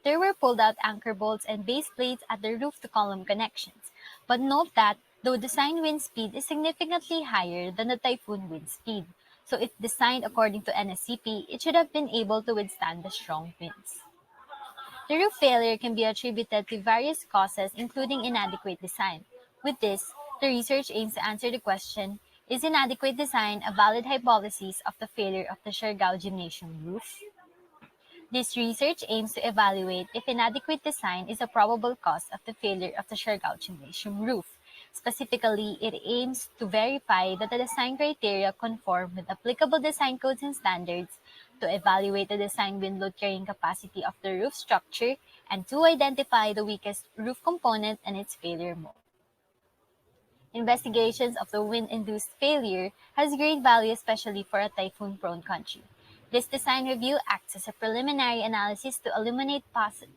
There were pulled-out anchor bolts and base plates at the roof-to-column connections, but note that though design wind speed is significantly higher than the typhoon wind speed, so if designed according to NSCP, it should have been able to withstand the strong winds. The roof failure can be attributed to various causes, including inadequate design. With this, the research aims to answer the question, is inadequate design a valid hypothesis of the failure of the Siargao Gymnasium roof? This research aims to evaluate if inadequate design is a probable cause of the failure of the Siargao Gymnasium roof. Specifically, it aims to verify that the design criteria conform with applicable design codes and standards, to evaluate the design wind load carrying capacity of the roof structure, and to identify the weakest roof component and its failure mode. Investigations of the wind-induced failure has great value, especially for a typhoon-prone country. This design review acts as a preliminary analysis to illuminate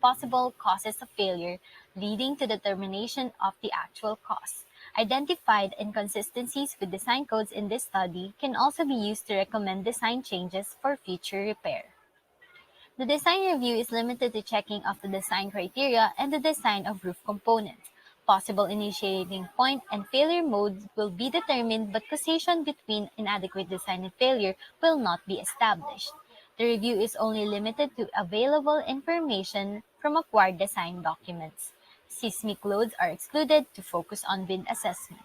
possible causes of failure, leading to determination of the actual cause. Identified inconsistencies with design codes in this study can also be used to recommend design changes for future repair. The design review is limited to checking of the design criteria and the design of roof components. Possible initiating point and failure modes will be determined, but causation between inadequate design and failure will not be established. The review is only limited to available information from acquired design documents. Seismic loads are excluded to focus on wind assessment.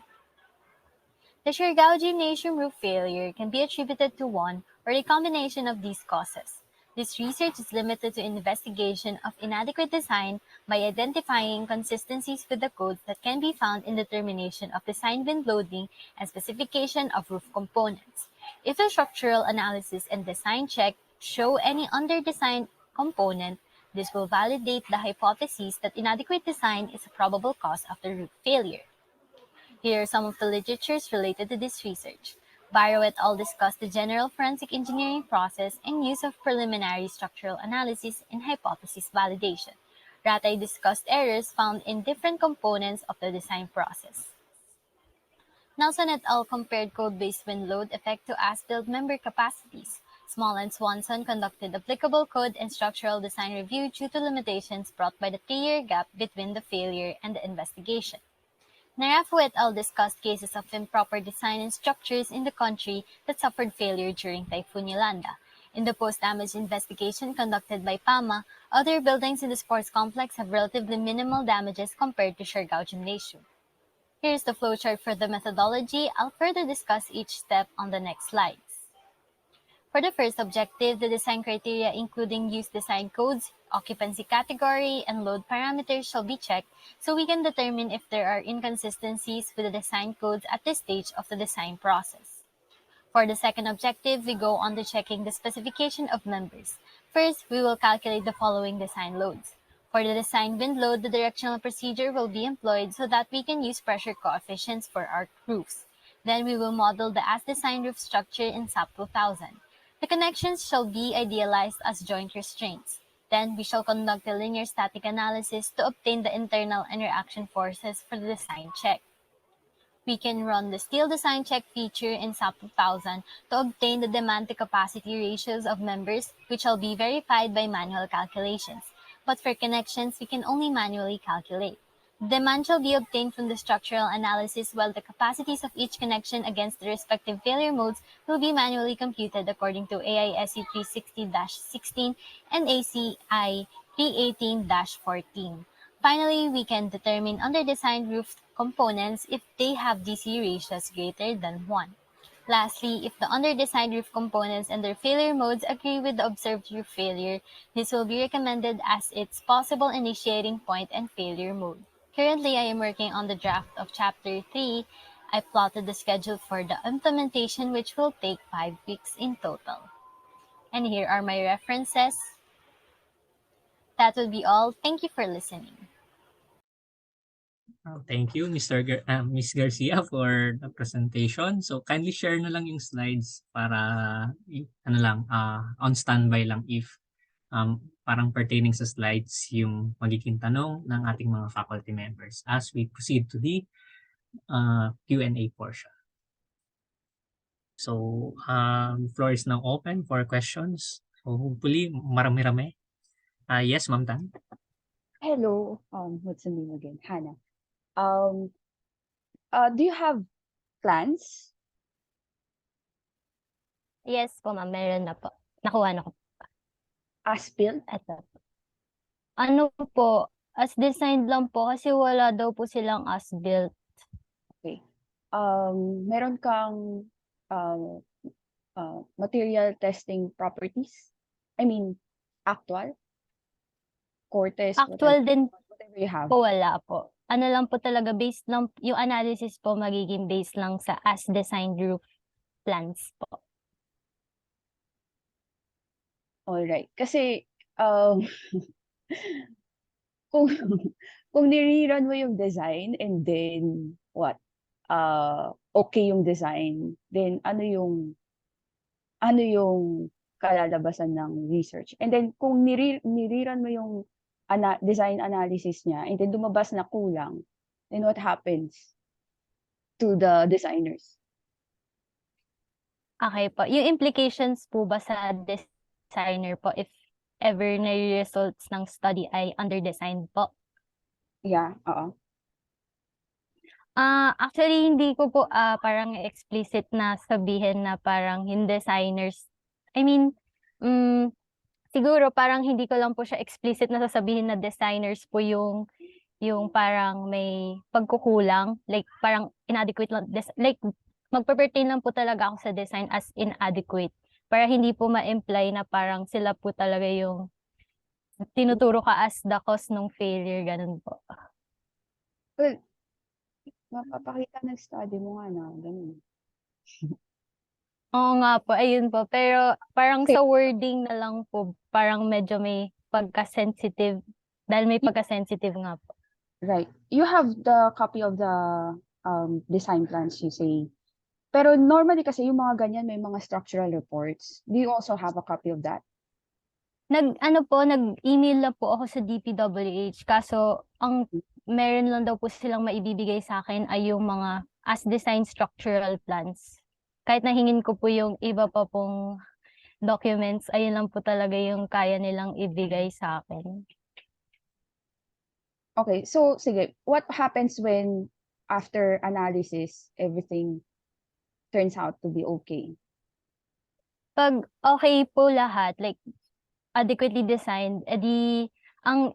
The Siargao gymnasium roof failure can be attributed to one or a combination of these causes. This research is limited to investigation of inadequate design by identifying inconsistencies with the codes that can be found in determination of design wind loading and specification of roof components. If the structural analysis and design check show any under-designed component, this will validate the hypothesis that inadequate design is a probable cause of the roof failure. Here are some of the literatures related to this research. Barrow et al. Discussed the general forensic engineering process and use of preliminary structural analysis in hypothesis validation. Ratay discussed errors found in different components of the design process. Nelson et al. Compared code-based wind load effect to as-built member capacities. Small and Swanson conducted applicable code and structural design review due to limitations brought by the 3-year gap between the failure and the investigation. Narafu et al. Discussed cases of improper design and structures in the country that suffered failure during Typhoon Yolanda. In the post-damage investigation conducted by PAMA, other buildings in the sports complex have relatively minimal damages compared to Siargao Gymnasium. Here's the flowchart for the methodology. I'll further discuss each step on the next slides. For the first objective, the design criteria including used design codes, occupancy category, and load parameters shall be checked so we can determine if there are inconsistencies with the design codes at this stage of the design process. For the second objective, we go on to checking the specification of members. First, we will calculate the following design loads. For the design wind load, the directional procedure will be employed so that we can use pressure coefficients for our roofs. Then we will model the as-designed roof structure in SAP 2000. The connections shall be idealized as joint restraints. Then we shall conduct a linear static analysis to obtain the internal and reaction forces for the design check. We can run the steel design check feature in SAP 2000 to obtain the demand to capacity ratios of members, which shall be verified by manual calculations. But for connections, we can only manually calculate. The demand shall be obtained from the structural analysis, while the capacities of each connection against the respective failure modes will be manually computed according to AISC 360-16 and ACI 318-14. Finally, we can determine under-designed roof components if they have DC ratios greater than 1. Lastly, if the under-designed roof components and their failure modes agree with the observed roof failure, this will be recommended as its possible initiating point and failure mode. Currently, I am working on the draft of Chapter 3. I plotted the schedule for the implementation, which will take 5 weeks in total. And here are my references. That will be all. Thank you for listening. Thank you, Ms. Garcia, for the presentation. So kindly share na lang yung slides para on standby lang if parang pertaining sa slides yung magiging tanong ng ating mga faculty members as we proceed to the Q&A portion. So floor is now open for questions. So hopefully marami-rami. Yes, Ma'am Tan. Hello, what's the name again? Hannah. Do you have plans? Yes po, ma'am. Meron na po. Nakuha na ko. As-built? Ito. Ano po, as designed lang po kasi wala daw po silang as-built. Okay. Meron kang material testing properties? I mean, actual? Cortes? Actual din whatever you have. po, wala po. Ano lang po talaga, based lang, yung analysis po magiging based lang sa as-designed roof plans po. Alright. Kasi, kung, kung nire-run mo yung design and then, okay yung design, then ano yung kalalabasan ng research. And then kung niriran mo yung design analysis niya and then lumabas na kulang, then what happens to the designers? Okay po. Yung implications po ba sa designer po if ever na results ng study ay under-designed po? Yeah, oo. Actually, hindi ko po parang explicit na sabihin na parang yung designers, I mean, siguro parang hindi ko lang po siya explicit na sasabihin na designers po yung parang may pagkukulang, like parang inadequate lang, like magpe-pertain lang po talaga ako sa design as inadequate para hindi po ma-imply na parang sila po talaga yung tinuturo ka as the cause ng failure, ganun po. Well, mapapakita ng study mo nga na ganun. Oo nga po, ayun po. Pero parang Okay. sa wording na lang po, parang medyo may pagka-sensitive, dahil may pagka-sensitive nga po. Right. You have the copy of the design plans, you say. Pero normally kasi yung mga ganyan may mga structural reports. Do you also have a copy of that? Nag-email na po ako sa DPWH, kaso ang meron lang daw po silang maibibigay sa akin ay yung mga as design structural plans. Kahit nahingin ko po yung iba pa pong documents, ayun lang po talaga yung kaya nilang ibigay sa akin. Okay, so sige, what happens when after analysis everything turns out to be okay? Pag okay po lahat, like adequately designed, edi ang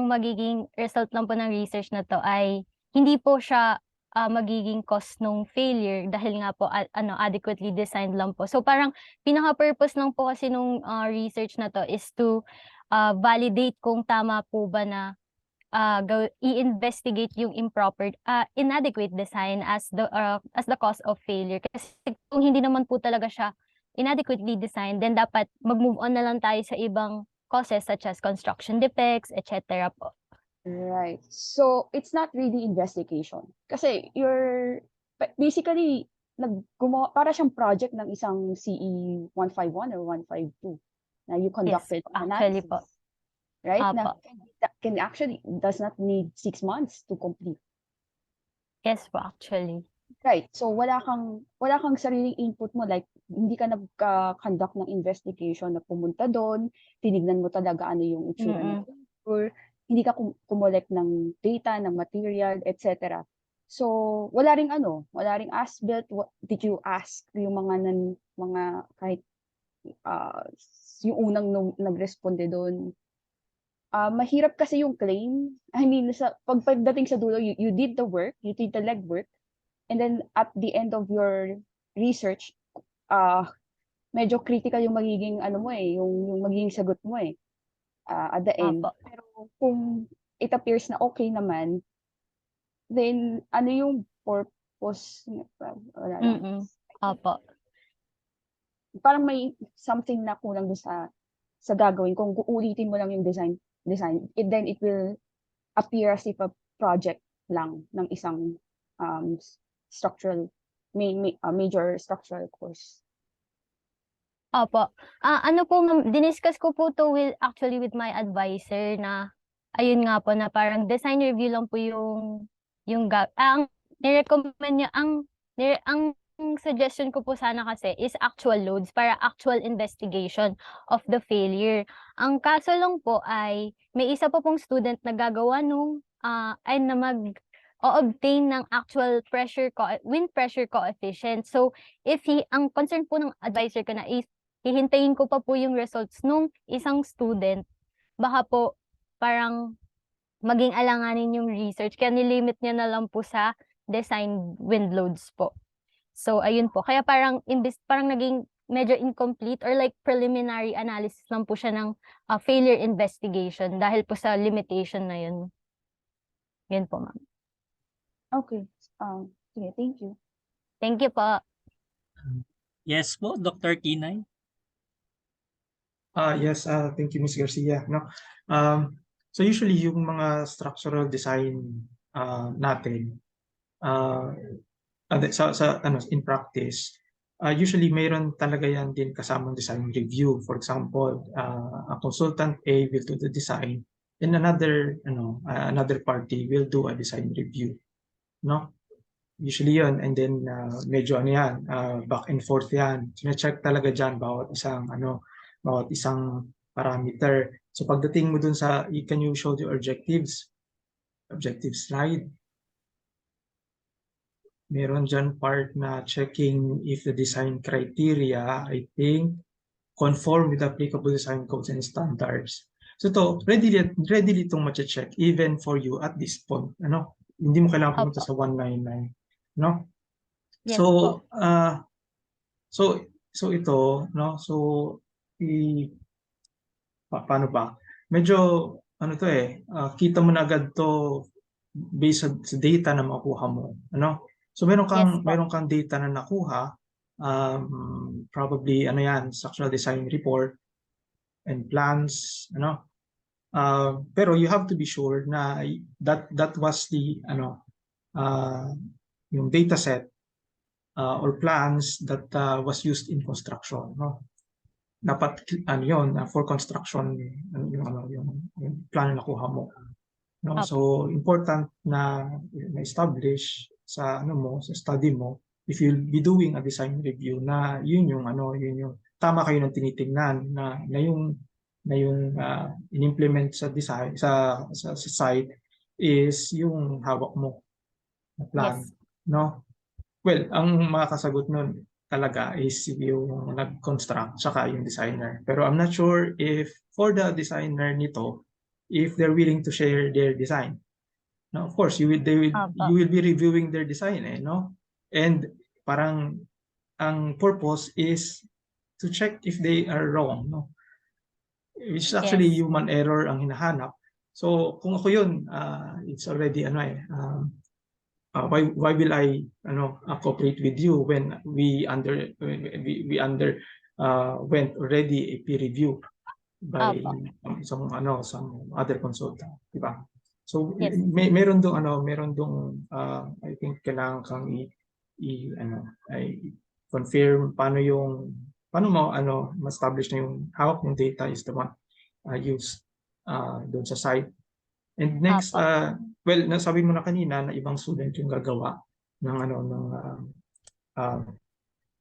magiging result lang po ng research na to ay hindi po siya magiging cause nung failure dahil nga po adequately designed lang po. So parang pinaka-purpose lang po kasi nung research na to is to validate kung tama po ba na i-investigate yung improper inadequate design as the cause of failure. Kasi kung hindi naman po talaga siya inadequately designed, then dapat mag-move on na lang tayo sa ibang causes such as construction defects, etc. po. Right. So it's not really investigation. Kasi you're basically gumawa para siyang project ng isang CE 151 or 152 na you conducted actually analysis. po. Right? Opo. Na can actually does not need 6 months to complete. Yes po, actually. Right. So wala kang sariling input mo, like hindi ka nag-conduct ng investigation na pumunta doon, tinignan mo talaga ano yung itsura ng or hindi ka kumolect ng data, ng material, etc. So wala ring as-built. Did you ask yung mga kahit yung unang nagresponde doon? Mahirap kasi yung claim. I mean, pagdating sa dulo, you did the work, you did the legwork, and then at the end of your research, medyo critical yung magiging yung magiging sagot mo at the end. Pero kung it appears na okay naman, then ano yung purpose? Wala lang. Opo. Parang may something na kulang doon sa gagawin. Kung uulitin mo lang yung design, then it will appear as if a project lang ng isang major structural course. Opo. Diniscuss ko po to actually with my advisor na ayun nga po na parang design review lang po yung ang ni-recommend niya ang suggestion ko po sana kasi is actual loads para actual investigation of the failure. Ang kaso lang po ay may isa pa pong student na gagawa nung ay na mag-obtain ng actual wind pressure coefficient. So ang concern po ng advisor ko na is hihintayin ko pa po yung results nung isang student, baka po parang maging alanganin yung research. Kaya nilimit niya na lang po sa design wind loads po. So, ayun po. Kaya parang naging medyo incomplete or like preliminary analysis lang po siya ng failure investigation dahil po sa limitation na yun. Yun po, ma'am. Okay. Sige, thank you. Thank you po. Yes po, Dr. Kinay. Yes, thank you, Ms. Garcia. No? So usually yung mga structural design natin in practice, usually mayroon talaga yan din kasamang design review. For example, a consultant A will do the design and another party will do a design review, no? Usually yun, and then medyo ano yan, back and forth yan. Sina-check talaga dyan bawat isang parameter. So pagdating mo dun sa, can you show the objective slide? Meron dyan part na checking if the design criteria, I think, conform with applicable design codes and standards. So to, readily itong ma-check even for you at this point. Hindi mo kailangan pumunta sa 199. No? Yes So, po. so ito, no? So, paano ba? Medyo, kita mo na agad to based sa data na makuha mo. So, meron kang data na nakuha, probably, structural design report and plans, pero you have to be sure na that was the, yung data set or plans that was used in construction, no? Dapat for construction yung plan na nakuha mo, no? So important na establish sa sa study mo, if you'll be doing a design review, na yun yung tama kayo ng tinitingnan na yung in-implement sa design sa site is yung hawak mo na plan. Yes. No? Well, ang makakasagot nun talaga is yung nag-construct saka yung designer. Pero I'm not sure if for the designer nito, if they're willing to share their design. Now, of course, you will be reviewing their design, no? And parang ang purpose is to check if they are wrong, no? Which is actually human error ang hinahanap. So kung ako yun, it's already why will I cooperate with you when we went already a peer review by some other consultant, di ba? So meron dong I think kailangan kang confirm paano mo ma-establish na yung hawak ng data is the one used doon sa site. And next, well, nasabi mo na kanina na ibang student yung gagawa ng yung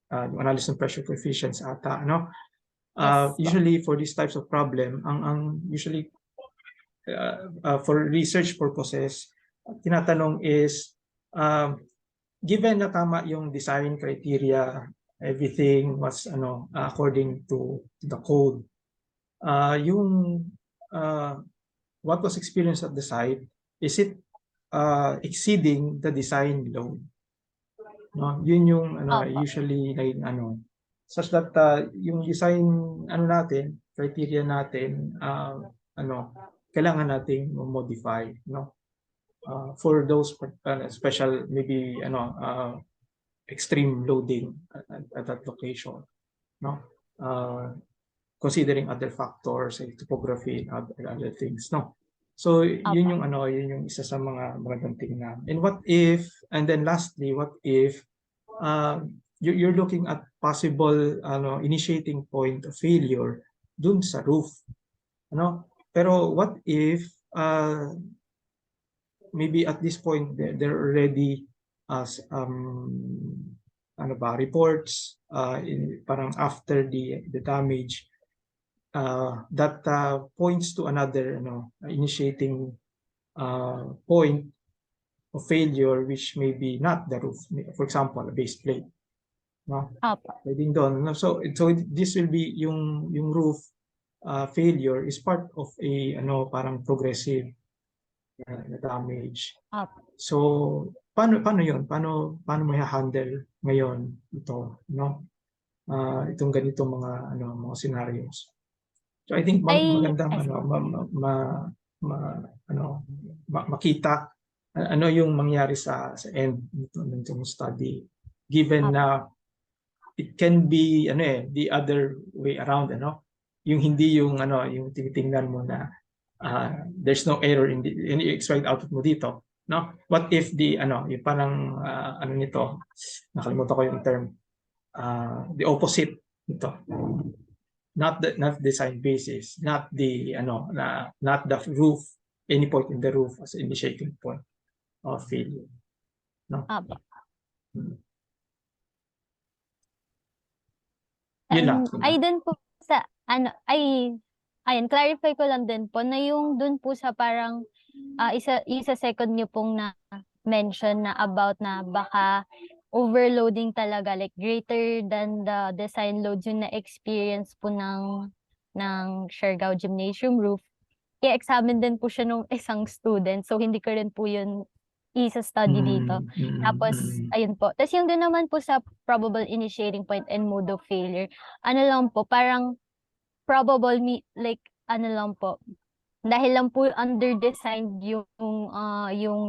analysis ng pressure coefficients ata, usually for these types of problem, usually for research purposes, tinatanong is given na tama yung design criteria, everything was according to the code, what was experienced at the site, is it exceeding the design load? No, yun yung usually such that yung design natin, criteria natin, kailangan nating modify, no? For those special maybe extreme loading at that location, no? Considering other factors like topography and other things, no? So yun yung isa sa mga magandang tingnan. And what if, and then lastly, what if you're looking at possible initiating point of failure dun sa roof, pero what if maybe at this point there already reports parang after the damage that points to another initiating point of failure, which may be not the roof, for example a base plate, no? Pwedeng doon. So this will be yung roof failure is part of a parang progressive damage. So paano yun? Paano mo i-handle ngayon ito, no? Itong ganitong mga scenarios. So I think magandang makita yung mangyari sa end nitong study, given na it can be the other way around, yung hindi yung tinitingnan mo na there's no error in any expected output mo dito, no? What if yung parang nito, nakalimutan ko yung term, the opposite ito. Not the design basis, not the not the roof, any point in the roof as initiating point of failure. No? Apo. Yun lang. Ay dun po sa ayun, clarify ko lang din po na yung dun po sa parang isa second niyo pong na mention na about na baka overloading talaga, like greater than the design loads yung na-experience po ng Siargao Gymnasium roof. Kaya examine din po siya nung isang student. So hindi ko rin po yun isa-study dito. Tapos, ayun po. Tapos yung doon naman po sa probable initiating point and mode of failure, ano lang po, parang probable like ano lang po, dahil lang po under-designed yung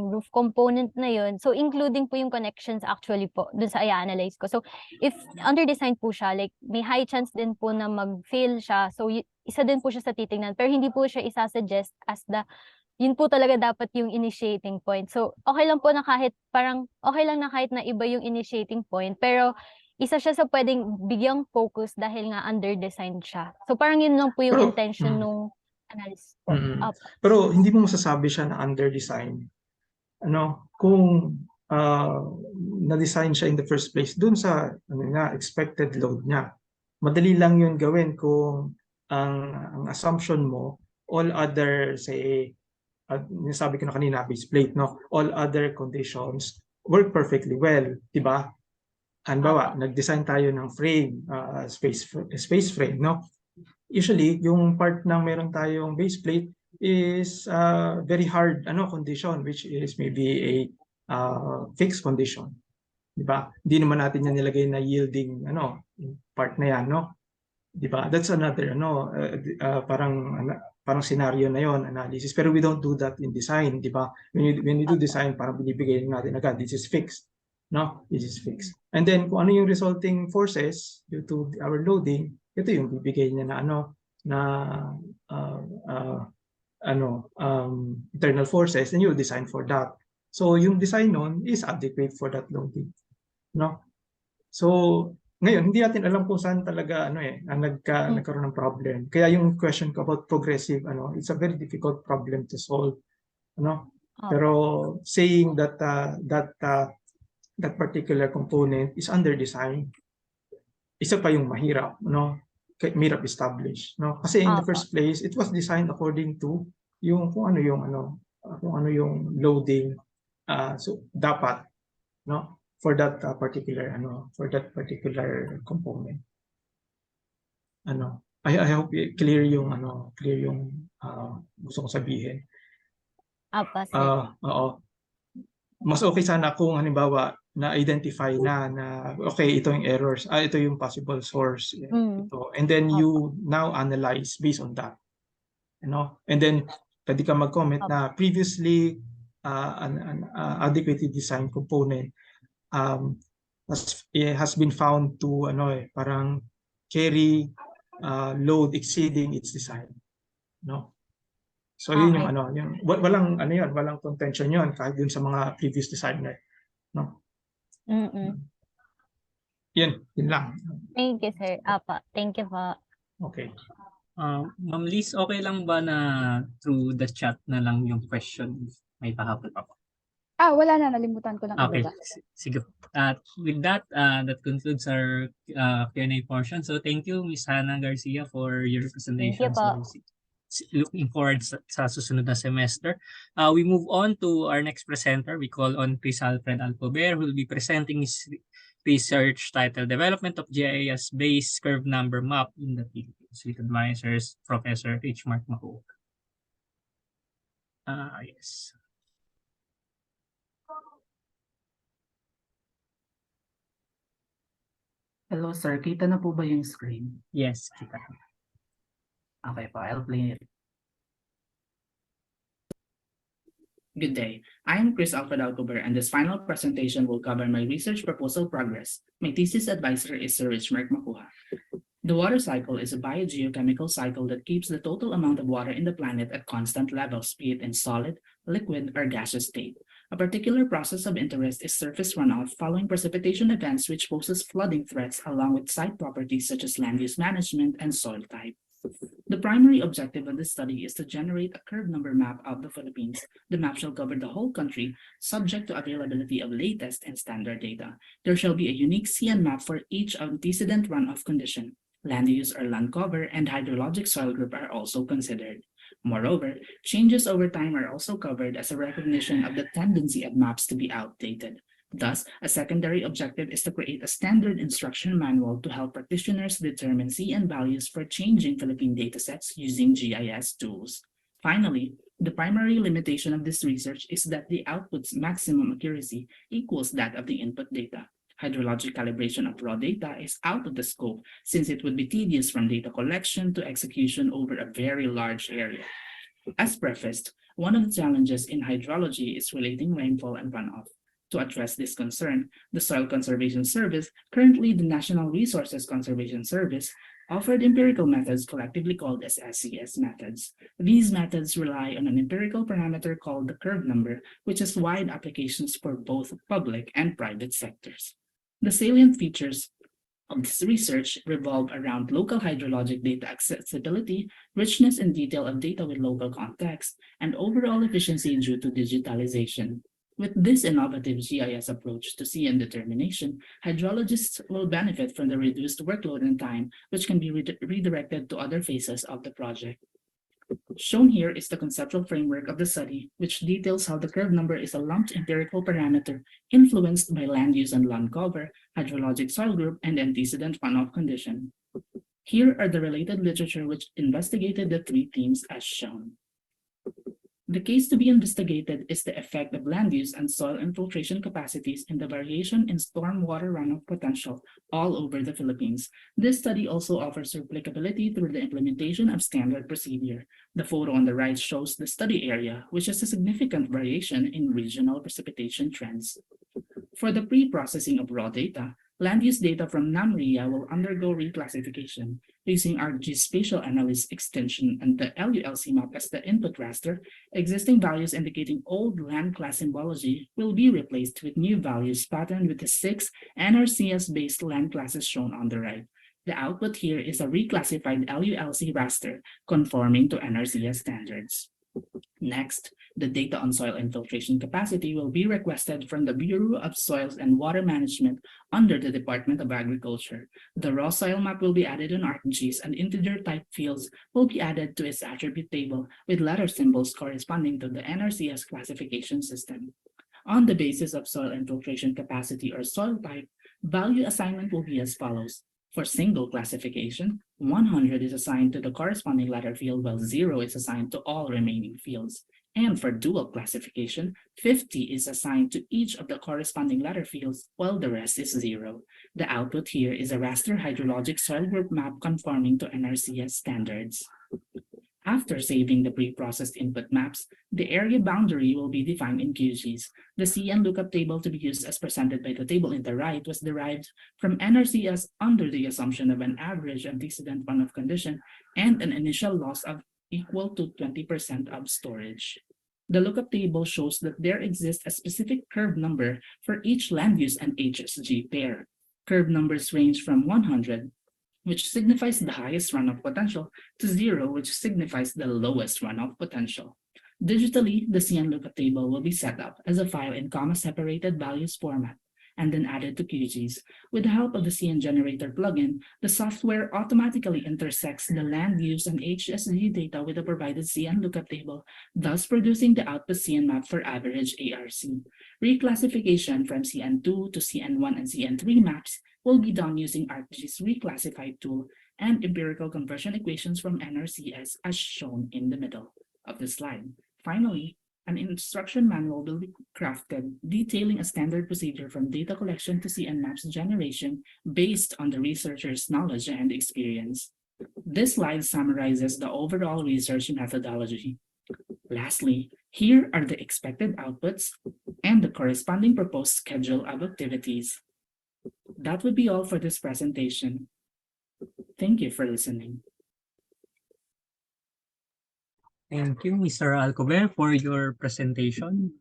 roof component na yun. So, including po yung connections actually po dun sa i-analyze ko. So, if under-designed po siya, like may high chance din po na mag-fail siya. So, isa din po siya sa titingnan. Pero hindi po siya isa-suggest as yun po talaga dapat yung initiating point. So, okay lang po na kahit na iba yung initiating point. Pero, isa siya sa pwedeng bigyang focus dahil nga under-designed siya. So, parang yun lang po yung intention nung analysis po. Pero hindi mo masasabi siya na under-design. Kung na-design siya in the first place dun sa expected load niya. Madali lang yun gawin kung ang assumption mo, all other, say, sabi ko na kanina, base plate, all other conditions work perfectly well, di ba? Halimbawa, nag-design tayo ng frame, space frame, Usually, yung part ng meron tayong base plate is very hard condition, which is maybe a fixed condition. Diba? Hindi naman natin yan nilagay na yielding part na yan, Diba? That's another parang scenario na yon, analysis. Pero we don't do that in design, diba? When you do design, parang binibigay natin agad, this is fixed. This is fixed. And then kung ano yung resulting forces due to our loading, ito yung bibigay niya na internal forces, and you design for that. So yung design nun is adequate for that loading. So ngayon hindi natin alam kung saan talaga nagkaroon ng problem. Kaya yung question ko about progressive, it's a very difficult problem to solve. Pero saying that that particular component is under design, isa pa yung mahirap, mahirap establish, Kasi in the first place, it was designed according to yung kung ano yung loading, so dapat, for that particular component. I hope clear yung gusto kong sabihin. Oo. Mas okay sana kung halimbawa na-identify na okay, ito yung errors, ito yung possible source, ito. And then you now analyze based on that. And then pwede ka mag-comment na previously an adequately designed component has been found to parang carry load exceeding its design. So yun yung walang contention yun kahit dun sa mga previous designer. Yun lang. Thank you, sir. Thank you po. Okay. Ma'am Liz, okay lang ba na through the chat na lang yung question? May pahabol pa po. Wala na. Nalimutan ko lang. Okay. Sige. With that, that concludes our Q&A portion. So thank you, Ms. Hannah Garcia, for your presentation. Thank you po. Looking forward sa susunod na semester. We move on to our next presenter. We call on Chris Alfred Alcober, who will be presenting his research titled Development of GIS-Based Curve Number Map in the Philippines with advisors Professor H. Mark Mahuog. Yes. Hello sir, kita na po ba yung screen? Yes, kita. Okay po, I'll play it. Good day. I am Chris Alfred Alcober, and this final presentation will cover my research proposal progress. My thesis advisor is Sir Rich Mark Makuha. The water cycle is a biogeochemical cycle that keeps the total amount of water in the planet at constant levels, be it in solid, liquid, or gaseous state. A particular process of interest is surface runoff following precipitation events which poses flooding threats along with site properties such as land use management and soil type. The primary objective of this study is to generate a curve number map of the Philippines. The map shall cover the whole country, subject to availability of latest and standard data. There shall be a unique CN map for each antecedent runoff condition. Land use or land cover and hydrologic soil group are also considered. Moreover, changes over time are also covered as a recognition of the tendency of maps to be outdated. Thus, a secondary objective is to create a standard instruction manual to help practitioners determine CN values for changing Philippine datasets using GIS tools. Finally, the primary limitation of this research is that the output's maximum accuracy equals that of the input data. Hydrologic calibration of raw data is out of the scope since it would be tedious from data collection to execution over a very large area. As prefaced, one of the challenges in hydrology is relating rainfall and runoff. To address this concern, the Soil Conservation Service, currently the National Resources Conservation Service, offered empirical methods collectively called as SCS methods. These methods rely on an empirical parameter called the curve number, which has wide applications for both public and private sectors. The salient features of this research revolve around local hydrologic data accessibility, richness and detail of data with local context, and overall efficiency due to digitalization. With this innovative GIS approach to CN determination, hydrologists will benefit from the reduced workload and time, which can be redirected to other phases of the project. Shown here is the conceptual framework of the study, which details how the curve number is a lumped empirical parameter influenced by land use and land cover, hydrologic soil group, and antecedent runoff condition. Here are the related literature which investigated the three themes as shown. The case to be investigated is the effect of land use and soil infiltration capacities in the variation in stormwater runoff potential all over the Philippines. This study also offers replicability through the implementation of standard procedure. The photo on the right shows the study area, which has a significant variation in regional precipitation trends. For the pre-processing of raw data, land use data from NAMRIA will undergo reclassification. Using ArcGIS Spatial Analysis extension and the LULC map as the input raster, existing values indicating old land class symbology will be replaced with new values patterned with the 6 NRCS-based land classes shown on the right. The output here is a reclassified LULC raster conforming to NRCS standards. Next, the data on soil infiltration capacity will be requested from the Bureau of Soils and Water Management under the Department of Agriculture. The raw soil map will be added in ArcGIS and integer type fields will be added to its attribute table with letter symbols corresponding to the NRCS classification system. On the basis of soil infiltration capacity or soil type, value assignment will be as follows. For single classification, 100 is assigned to the corresponding letter field while 0 is assigned to all remaining fields. And for dual classification, 50 is assigned to each of the corresponding letter fields while the rest is 0. The output here is a raster hydrologic soil group map conforming to NRCS standards. After saving the pre-processed input maps, the area boundary will be defined in QGIS. The CN lookup table to be used as presented by the table in the right was derived from NRCS under the assumption of an average antecedent runoff condition and an initial loss of equal to 20% of storage. The lookup table shows that there exists a specific curve number for each land use and HSG pair. Curve numbers range from 100, which signifies the highest runoff potential, to 0, which signifies the lowest runoff potential. Digitally, the CN lookup table will be set up as a file in comma-separated values format and then added to QGIS. With the help of the CN Generator plugin, the software automatically intersects the land use and HSG data with the provided CN lookup table, thus producing the output CN map for average ARC. Reclassification from CN2 to CN1 and CN3 maps will be done using ArcGIS Reclassified tool and empirical conversion equations from NRCS as shown in the middle of the slide. Finally, an instruction manual will be crafted detailing a standard procedure from data collection to CN maps generation based on the researcher's knowledge and experience. This slide summarizes the overall research methodology. Lastly, here are the expected outputs and the corresponding proposed schedule of activities. That would be all for this presentation. Thank you for listening. Thank you, Mr. Alcover, for your presentation.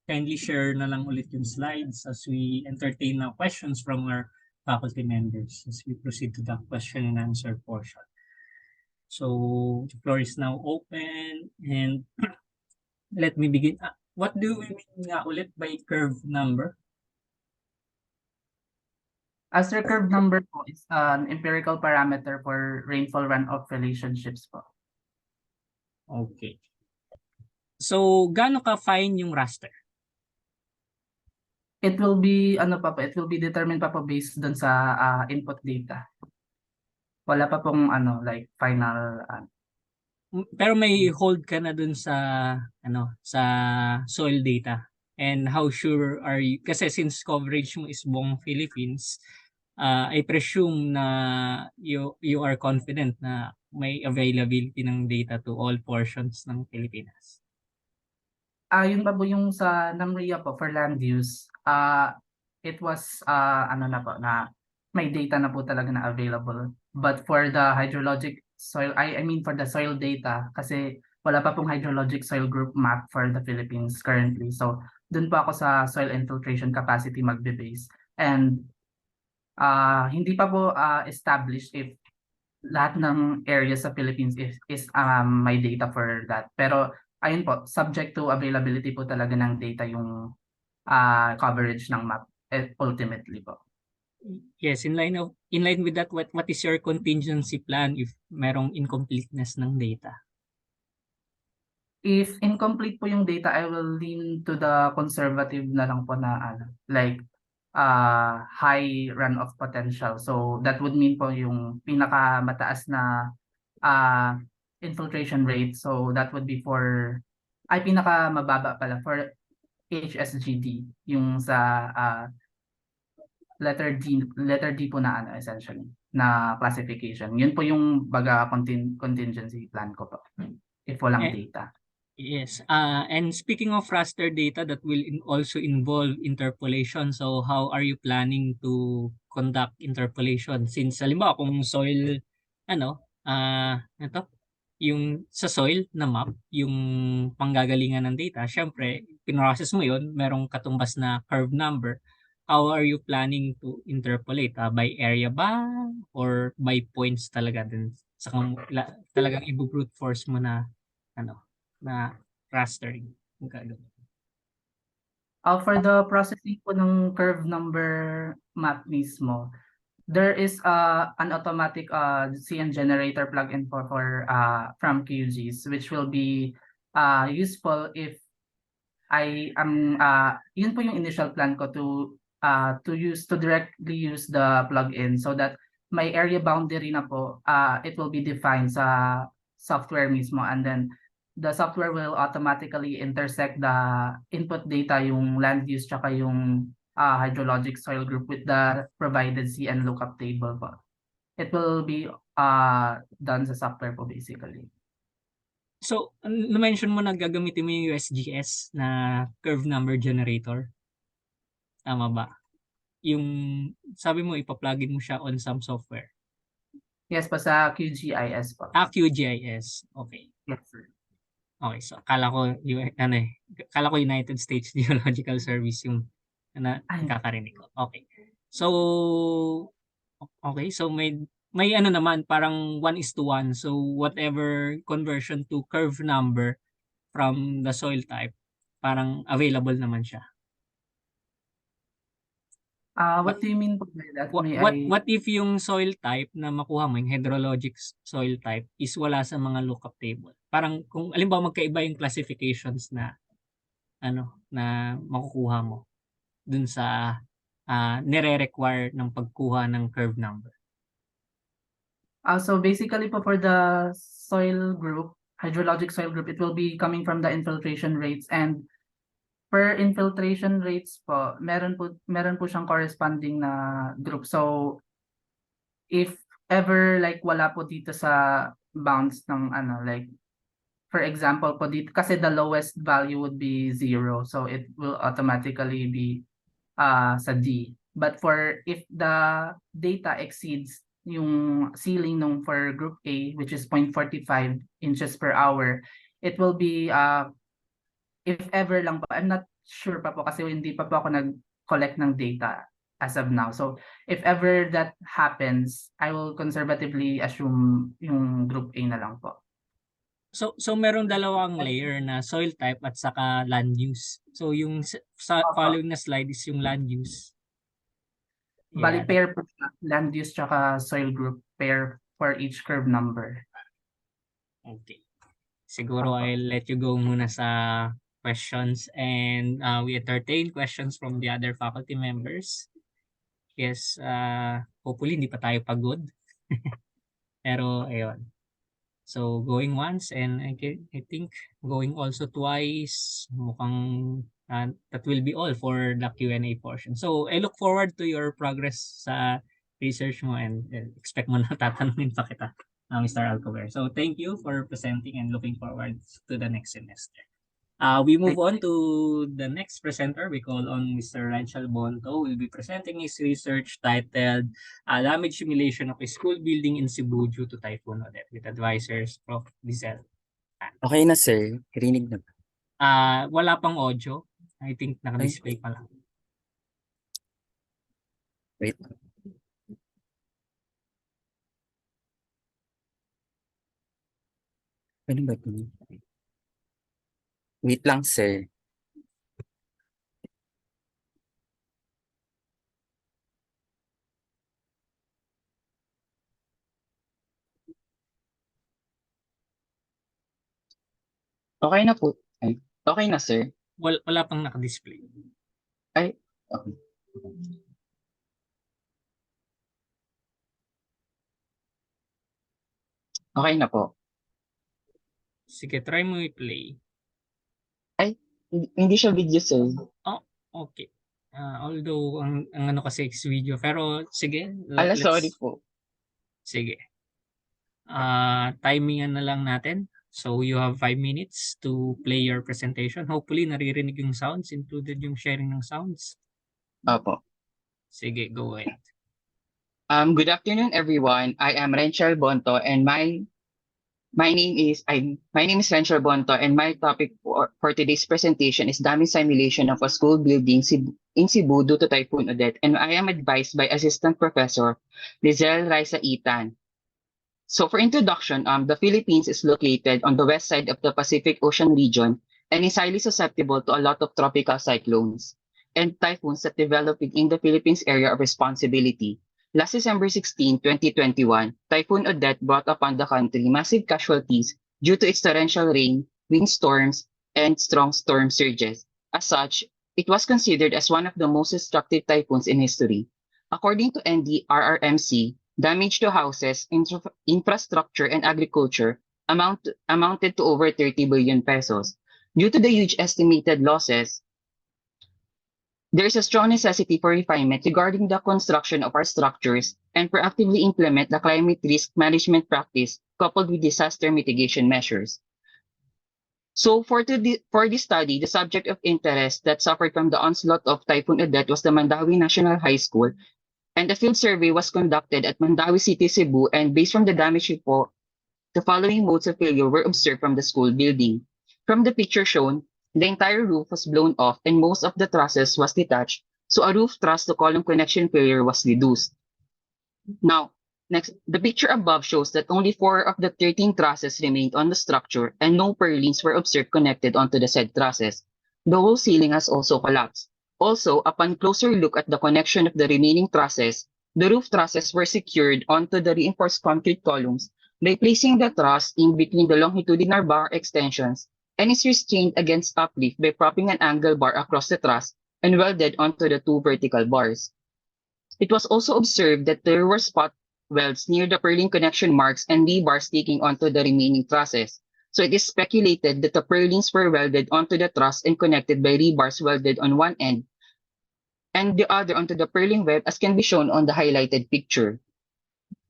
kindly share na lang ulit yung slides as we entertain now questions from our faculty members as we proceed to the question and answer portion. So the floor is now open and let me begin. What do we mean nga ulit by curve number? As curve number po is an empirical parameter for rainfall runoff relationships po. Okay. So, gaano ka-fine yung raster? It will be it will be determined pa po based dun sa input data. Wala pa pong like final Pero may hold ka na dun sa sa soil data. And how sure are you? Kasi since coverage mo is buong Philippines, I presume na you are confident na may availability ng data to all portions ng Pilipinas. Yun pa po yung sa NAMRIA po for land use. It was na po na may data na po talaga na available. But for the hydrologic soil, I mean for the soil data, kasi wala pa pong hydrologic soil group map for the Philippines currently. So dun po ako sa soil infiltration capacity magbe-base. And hindi pa po established if lahat ng areas sa Philippines is may data for that. Pero ayun po, subject to availability po talaga ng data yung coverage ng map ultimately po. Yes, in line with that, what is your contingency plan if merong incompleteness ng data? If incomplete po yung data, I will lean to the conservative na lang po na like high runoff potential. So that would mean po yung pinakamataas na infiltration rate. So that would be pinakamababa pala for HSGD, yung sa letter D po na essentially na classification. Yun po yung baga contingency plan ko po if walang data. Yes. And speaking of raster data, that will also involve interpolation. So how are you planning to conduct interpolation? Since halimbawa kung soil yung sa soil na map, yung panggagalingan ng data, syempre, pinrocess mo yon, merong katumbas na curve number. How are you planning to interpolate? By area ba? Or by points talaga din? Sa talagang i-brute force mo na na rastering. For the processing po ng curve number map mismo, there is an automatic CN generator plugin from QGIS, which will be useful if I am yun po yung initial plan ko to directly use the plugin so that may area boundary na po, it will be defined sa software mismo, and then the software will automatically intersect the input data, yung land use tsaka yung hydrologic soil group with the provided CN lookup table po. It will be done sa software po basically. So, na-mention mo na gagamitin mo yung USGS na curve number generator. Tama ba? Yung sabi mo ipa-plugin mo siya on some software. Yes po, sa QGIS po. QGIS. Okay. Yes sir. Okay, so akala ko United States Geological Service yung nakakarinig ko. Okay. So may naman parang 1:1. So whatever conversion to curve number from the soil type, parang available naman siya. What do you mean by that? What if yung soil type na makuha mo, yung hydrologic soil type, is wala sa mga lookup table? Parang kung alimbawa magkaiba yung classifications na na makukuha mo dun sa nire-require ng pagkuha ng curve number. So basically po for the soil group, hydrologic soil group, it will be coming from the infiltration rates, and per infiltration rates po, meron po siyang corresponding na group. So if ever like wala po dito sa bounds ng like for example po dito, kasi the lowest value would be 0, so it will automatically be sa D. But for if the data exceeds yung ceiling nung for group A, which is 0.45 inches per hour, it will be if ever lang po, I'm not sure pa po kasi hindi pa po ako nag-collect ng data as of now. So if ever that happens, I will conservatively assume yung group A na lang po. So merong dalawang layer na soil type at saka land use. So yung sa following na slide is yung land use. Bali Yeah. pair po siya, land use tsaka soil group pair for each curve number. Okay. Siguro I'll let you go muna sa questions and we entertain questions from the other faculty members. Yes, hopefully hindi pa tayo pagod. Pero ayun. So going once and I think going also twice. Mukhang that will be all for the Q&A portion. So I look forward to your progress sa research mo and expect mo na tatanungin pa kita, Mr. Alcover. So thank you for presenting and looking forward to the next semester. We move on to the next presenter. We call on Mr. Rachel Bonto. Will be presenting his research titled Damage Simulation of a School Building in Cebu Due to Typhoon Odette with advisors Prof. Lizelle. Okay na sir, rinig na ba? Wala pang audio. I think naka-display pa lang. Wait. Ano ba ito? Wait lang sir. Okay na po. Ay, okay na sir. Wala pang naka-display. Ay, okay. Okay na po. Sige, try mo i-play. Ay, hindi siya video sir. Oh, okay. Although ang ano kasi is video, pero sige. Ala, sorry po. Sige. Timingan na lang natin. So you have 5 minutes to play your presentation. Hopefully naririnig yung sounds, included yung sharing ng sounds. Opo. Sige, go ahead. Good afternoon everyone. I am Renchel Bonto and my name is Renchel Bonto and my topic for today's presentation is damage simulation of a school building in Cebu due to Typhoon Odette, and I am advised by Assistant Professor Lizelle Raisa Itan. So for introduction, the Philippines is located on the west side of the Pacific Ocean region and is highly susceptible to a lot of tropical cyclones and typhoons that develop within the Philippines area of responsibility. Last December 16, 2021, Typhoon Odette brought upon the country massive casualties due to its torrential rain, windstorms, and strong storm surges. As such, it was considered as one of the most destructive typhoons in history. According to NDRRMC, damage to houses, infrastructure, and agriculture amounted to over 30 billion pesos. Due to the huge estimated losses, there is a strong necessity for refinement regarding the construction of our structures and proactively implement the climate risk management practice coupled with disaster mitigation measures. So for this study, the subject of interest that suffered from the onslaught of Typhoon Odette was the Mandawi National High School, and the field survey was conducted at Mandawi City, Cebu, and based from the damage report, the following modes of failure were observed from the school building. From the picture shown, the entire roof was blown off and most of the trusses was detached, so a roof truss to column connection failure was reduced. Now, next, the picture above shows that only 4 of the 13 trusses remained on the structure and no purlins were observed connected onto the said trusses. The whole ceiling has also collapsed. Also, upon closer look at the connection of the remaining trusses, the roof trusses were secured onto the reinforced concrete columns by placing the truss in between the longitudinal bar extensions and is restrained against uplift by propping an angle bar across the truss and welded onto the 2 vertical bars. It was also observed that there were spot welds near the purlin connection marks and rebars sticking onto the remaining trusses. So it is speculated that the purlins were welded onto the truss and connected by rebars welded on one end and the other onto the purlin web, as can be shown on the highlighted picture.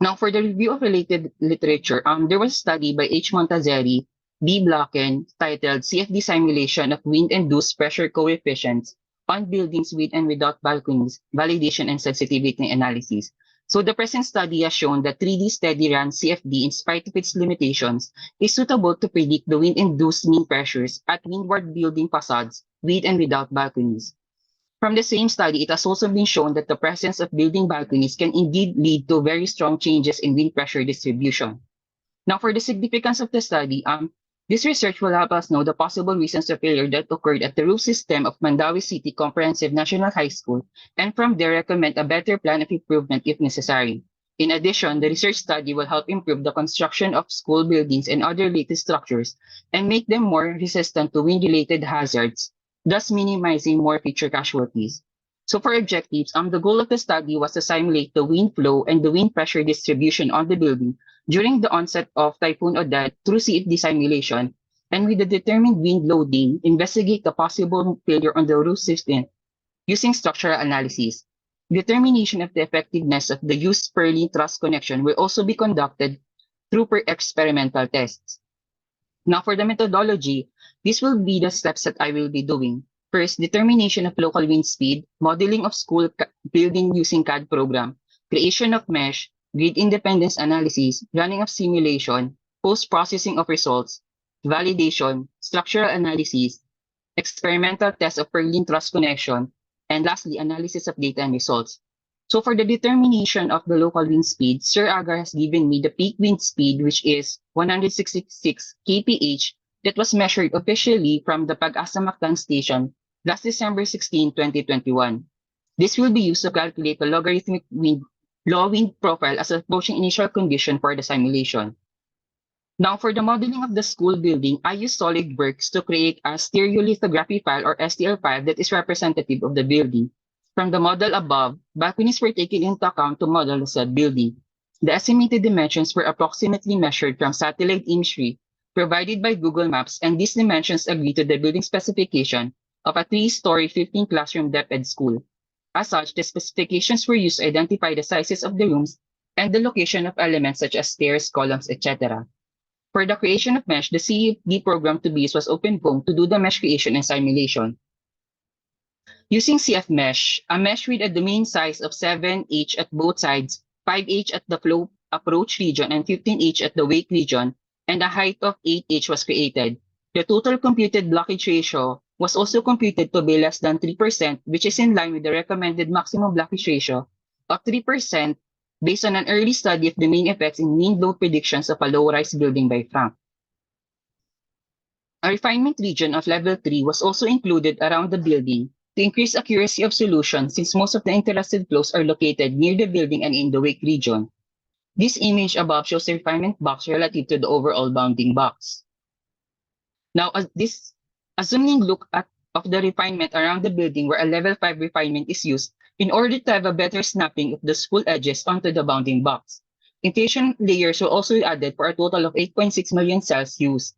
Now, for the review of related literature, there was a study by H. Montazeri, B. Blocken, titled CFD Simulation of Wind-Induced Pressure Coefficients on Buildings with and Without Balconies, Validation and Sensitivity Analysis. So the present study has shown that 3D steady run CFD, in spite of its limitations, is suitable to predict the wind-induced mean pressures at windward building facades with and without balconies. From the same study, it has also been shown that the presence of building balconies can indeed lead to very strong changes in wind pressure distribution. Now, for the significance of the study, this research will help us know the possible reasons of failure that occurred at the roof system of Mandawi City Comprehensive National High School, and from there recommend a better plan of improvement if necessary. In addition, the research study will help improve the construction of school buildings and other related structures and make them more resistant to wind-related hazards, thus minimizing more future casualties. So for objectives, the goal of the study was to simulate the wind flow and the wind pressure distribution on the building during the onset of Typhoon Odette through CFD simulation, and with the determined wind loading, investigate the possible failure on the roof system using structural analysis. Determination of the effectiveness of the used purlin truss connection will also be conducted through experimental tests. Now for the methodology, these will be the steps that I will be doing. First, determination of local wind speed, modeling of school building using CAD program, creation of mesh, grid independence analysis, running of simulation, post-processing of results, validation, structural analysis, experimental test of purlin truss connection, and lastly, analysis of data and results. So for the determination of the local wind speed, Sir Agar has given me the peak wind speed, which is 166 kph, that was measured officially from the Pag-asa Mactan station last December 16, 2021. This will be used to calculate the logarithmic low wind profile as approaching initial condition for the simulation. Now, for the modeling of the school building, I use SolidWorks to create a stereolithography file or STL file that is representative of the building. From the model above, balconies were taken into account to model the said building. The estimated dimensions were approximately measured from satellite imagery provided by Google Maps, and these dimensions agree to the building specification of a 3-story 15-classroom DepEd school. As such, the specifications were used to identify the sizes of the rooms and the location of elements such as stairs, columns, etc. For the creation of mesh, the CFD program to be used was OpenFOAM to do the mesh creation and simulation. Using CF Mesh, a mesh with a domain size of 7H at both sides, 5H at the flow approach region, and 15H at the wake region, and a height of 8H was created. The total computed blockage ratio was also computed to be less than 3%, which is in line with the recommended maximum blockage ratio of 3% based on an early study of the main effects in wind load predictions of a low-rise building by Frank. A refinement region of level 3 was also included around the building to increase accuracy of solution, since most of the interested flows are located near the building and in the wake region. This image above shows the refinement box relative to the overall bounding box. Now, a zooming look of the refinement around the building where a level 5 refinement is used in order to have a better snapping of the school edges onto the bounding box. Insulation layers were also added for a total of 8.6 million cells used.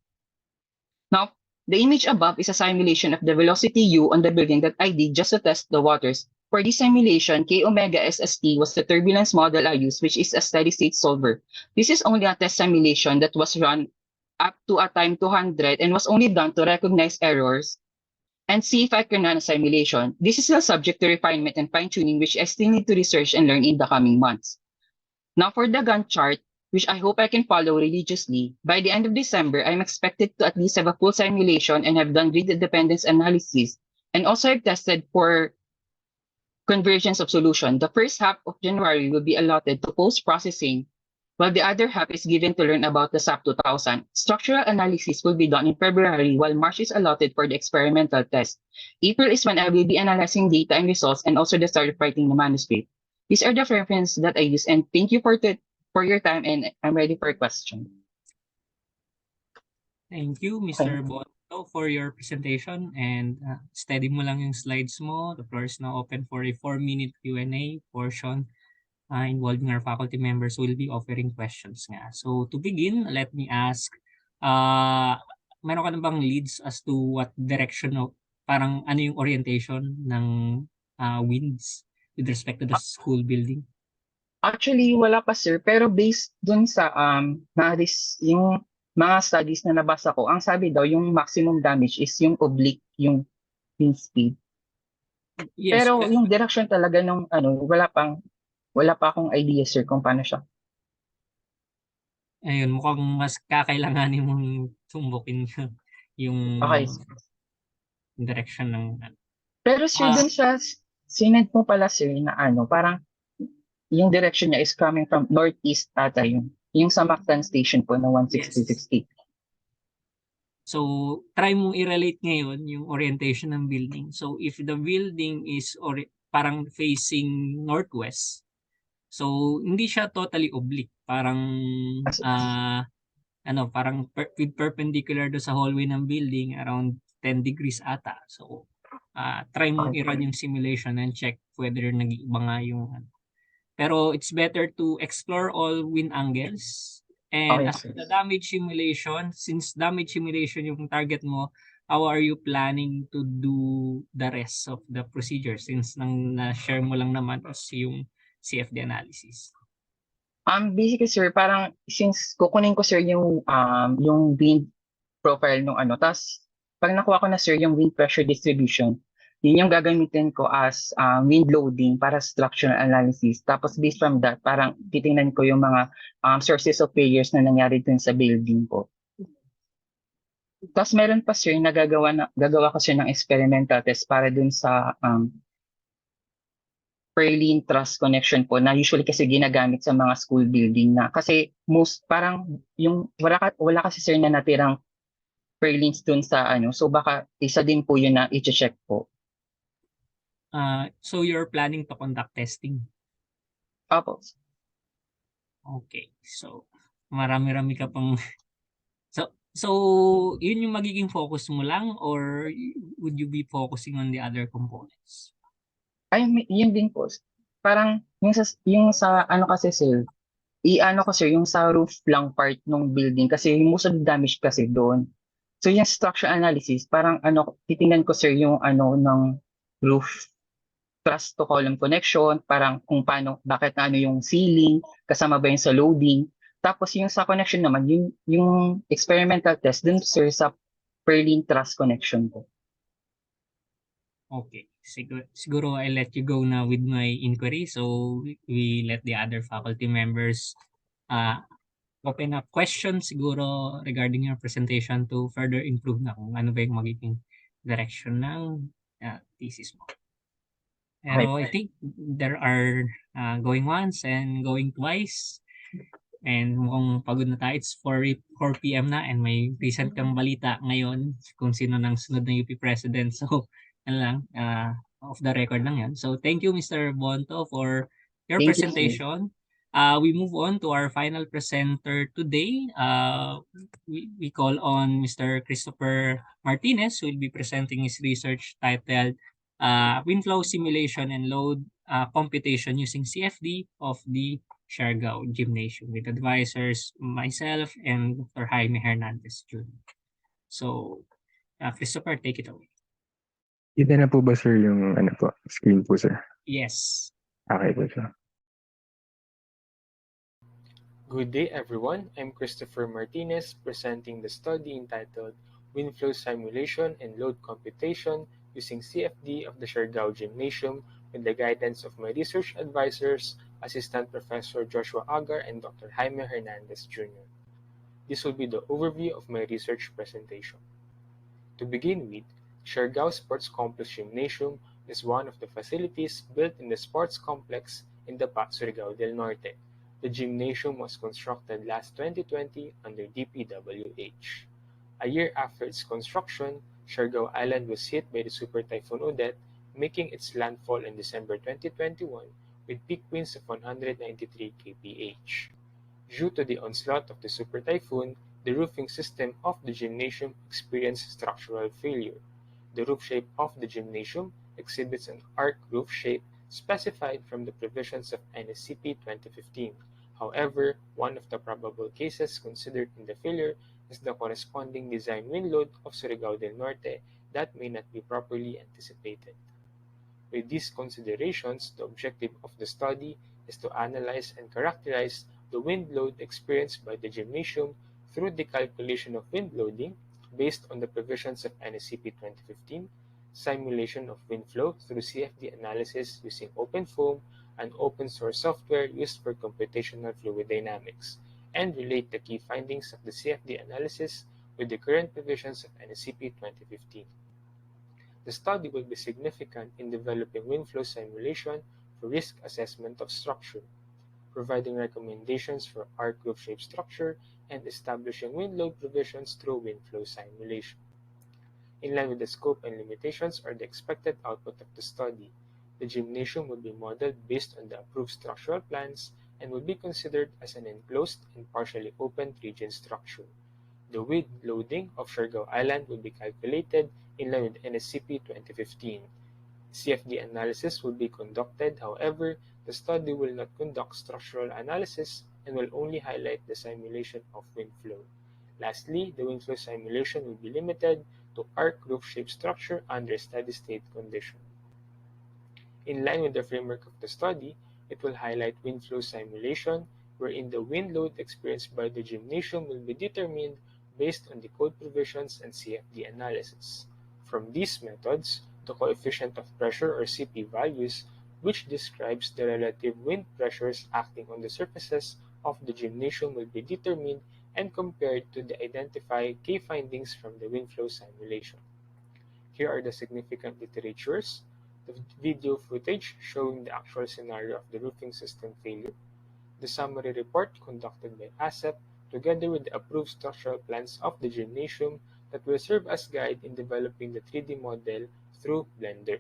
Now, the image above is a simulation of the velocity U on the building that I did just to test the waters. For this simulation, K omega SST was the turbulence model I used, which is a steady-state solver. This is only a test simulation that was run up to a time 200 and was only done to recognize errors and see if I can run a simulation. This is still subject to refinement and fine-tuning, which I still need to research and learn in the coming months. Now for the Gantt chart, which I hope I can follow religiously, by the end of December, I'm expected to at least have a full simulation and have done grid independence analysis, and also have tested for convergence of solution. The first half of January will be allotted to post-processing, while the other half is given to learn about the SAP 2000. Structural analysis will be done in February, while March is allotted for the experimental test. April is when I will be analyzing data and results and also the start of writing the manuscript. These are the references that I use, and thank you for your time, and I'm ready for a question. Thank you, Mr. Bonto, for your presentation, and steady mo lang yung slides mo. The floor is now open for a 4-minute Q&A portion involving our faculty members who will be offering questions nga. So to begin, let me ask, meron ka na bang leads as to what direction of, parang ano yung orientation ng winds with respect to the school building? Actually, wala pa sir, pero based dun sa yung mga studies na nabasa ko, ang sabi daw yung maximum damage is yung oblique, yung wind speed. Yes, pero yung direction talaga ng wala pang wala pa akong idea, sir, kung paano siya. Ayun, mukhang mas kakailanganin mong tumbukin yung Okay. direction ng Pero sir, Ah. dun sa sinend mo pala, sir, na parang yung direction niya is coming from northeast ata yung sa Mactan Station po na 16060. So, try mong i-relate ngayon yung orientation ng building. So, if the building is parang facing northwest, so hindi siya totally oblique. Parang parang with perpendicular do sa hallway ng building around 10 degrees ata. So, try mong i-run yung simulation and check whether nag-iiba nga yung Pero it's better to explore all wind angles. And Okay, as sir. the damage simulation, since damage simulation yung target mo, how are you planning to do the rest of the procedure since nang na-share mo lang naman is yung CFD analysis? Basically, sir, parang since kukunin ko, sir, yung wind profile nung tas pag nakuha ko na, sir, yung wind pressure distribution, yun yung gagamitin ko as wind loading para structural analysis. Tapos based from that, parang titingnan ko yung mga sources of failures na nangyari dun sa building ko. Tapos meron pa, sir, gagawa ko, sir, ng experimental test para dun sa Perlin truss connection po na usually kasi ginagamit sa mga school building na kasi parang yung wala kasi, sir, na natirang Perlins dun sa so baka isa din po yun na i-check po. So you're planning to conduct testing? Opo. Okay. So, marami-rami ka pang So, yun yung magiging focus mo lang or would you be focusing on the other components? Ay, yun din po. Parang yung sa kasi, sir, ko, sir, yung sa roof lang part ng building kasi most of the damage kasi doon. So yung structural analysis, parang titingnan ko, sir, yung ng roof truss to column connection, parang kung paano, bakit yung ceiling, kasama ba yung sa loading. Tapos yung sa connection naman, yung experimental test dun, sir, sa Perlin truss connection ko. Okay. Siguro I'll let you go na with my inquiry. So we let the other faculty members open up questions siguro regarding your presentation to further improve na kung ano ba yung magiging direction ng thesis mo. Pero I think there are going once and going twice. And mukhang pagod na tayo. It's 4 p.m. na and may recent kang balita ngayon kung sino nang sunod na UP President. So, off the record lang yan. So, thank you, Mr. Bonto, for your presentation. We move on to our final presenter today. We call on Mr. Christopher Martinez, who will be presenting his research titled Wind Flow Simulation and Load Computation using CFD of the Siargao Gymnasium with advisors, myself, and Dr. Jaime Hernandez Jr. So, Christopher, take it away. Kita na po ba, sir, yung screen po, sir? Yes. Okay po, sir. Good day, everyone. I'm Christopher Martinez, presenting the study entitled Wind Flow Simulation and Load Computation using CFD of the Siargao Gymnasium with the guidance of my research advisors, Assistant Professor Joshua Agar and Dr. Jaime Hernandez Jr. This will be the overview of my research presentation. To begin with, Siargao Sports Complex Gymnasium is one of the facilities built in the sports complex in the PAC Surigao del Norte. The gymnasium was constructed last 2020 under DPWH. A year after its construction, Siargao Island was hit by the Super Typhoon Odette, making its landfall in December 2021 with peak winds of 193 kph. Due to the onslaught of the Super Typhoon, the roofing system of the gymnasium experienced structural failure. The roof shape of the gymnasium exhibits an arc roof shape specified from the provisions of NSCP 2015. However, one of the probable cases considered in the failure is the corresponding design wind load of Surigao del Norte that may not be properly anticipated. With these considerations, the objective of the study is to analyze and characterize the wind load experienced by the gymnasium through the calculation of wind loading based on the provisions of NSCP 2015, simulation of wind flow through CFD analysis using open foam, an open source software used for computational fluid dynamics, and relate the key findings of the CFD analysis with the current provisions of NSCP 2015. The study will be significant in developing wind flow simulation for risk assessment of structure, providing recommendations for arc roof-shaped structure, and establishing wind load provisions through wind flow simulation. In line with the scope and limitations or the expected output of the study, the gymnasium will be modeled based on the approved structural plans and will be considered as an enclosed and partially open 3-gen structure. The wind loading of Siargao Island will be calculated in line with NSCP 2015. CFD analysis will be conducted, however, the study will not conduct structural analysis and will only highlight the simulation of wind flow. Lastly, the wind flow simulation will be limited to arc roof-shaped structure under steady-state condition. In line with the framework of the study, it will highlight wind flow simulation, wherein the wind load experienced by the gymnasium will be determined based on the code provisions and CFD analysis. From these methods, the coefficient of pressure or CP values, which describes the relative wind pressures acting on the surfaces of the gymnasium, will be determined and compared to the identified key findings from the wind flow simulation. Here are the significant literatures: the video footage showing the actual scenario of the roofing system failure, the summary report conducted by ASEP, together with the approved structural plans of the gymnasium that will serve as guide in developing the 3D model through Blender,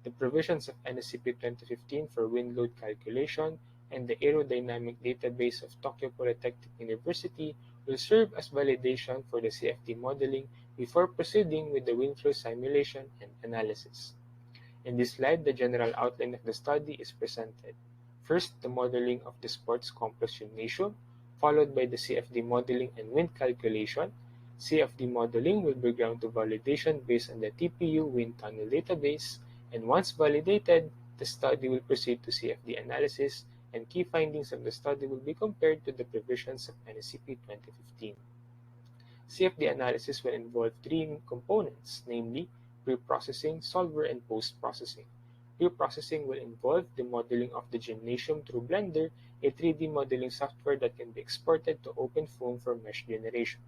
the provisions of NSCP 2015 for wind load calculation, and the aerodynamic database of Tokyo Polytechnic University will serve as validation for the CFD modeling before proceeding with the wind flow simulation and analysis. In this slide, the general outline of the study is presented. First, the modeling of the sports complex gymnasium, followed by the CFD modeling and wind calculation. CFD modeling will be ground to validation based on the TPU wind tunnel database, and once validated, the study will proceed to CFD analysis, and key findings of the study will be compared to the provisions of NSCP 2015. CFD analysis will involve 3 components, namely pre-processing, solver, and post-processing. Pre-processing will involve the modeling of the gymnasium through Blender, a 3D modeling software that can be exported to OpenFOAM for mesh generation.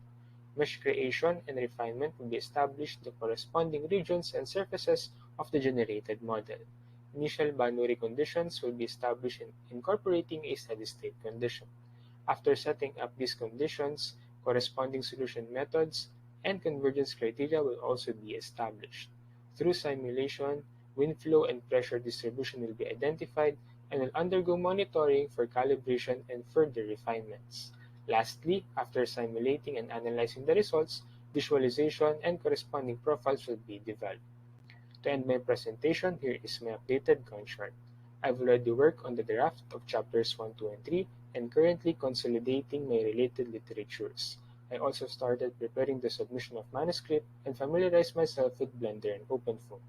Mesh creation and refinement will be established the corresponding regions and surfaces of the generated model. Initial boundary conditions will be established in incorporating a steady-state condition. After setting up these conditions, corresponding solution methods and convergence criteria will also be established. Through simulation, wind flow and pressure distribution will be identified and will undergo monitoring for calibration and further refinements. Lastly, after simulating and analyzing the results, visualization and corresponding profiles will be developed. To end my presentation, here is my updated Gantt chart. I've already worked on the draft of chapters 1, 2, and 3, and currently consolidating my related literatures. I also started preparing the submission of manuscript and familiarized myself with Blender and OpenFOAM.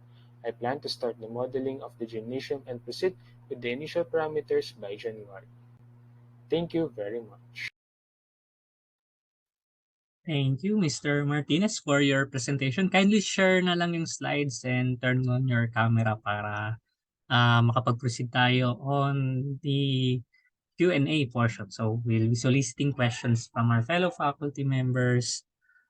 I plan to start the modeling of the gymnasium and proceed with the initial parameters by January. Thank you very much. Thank you, Mr. Martinez, for your presentation. Kindly share na lang yung slides and turn on your camera para makapag-proceed tayo on the Q&A portion. So we'll be soliciting questions from our fellow faculty members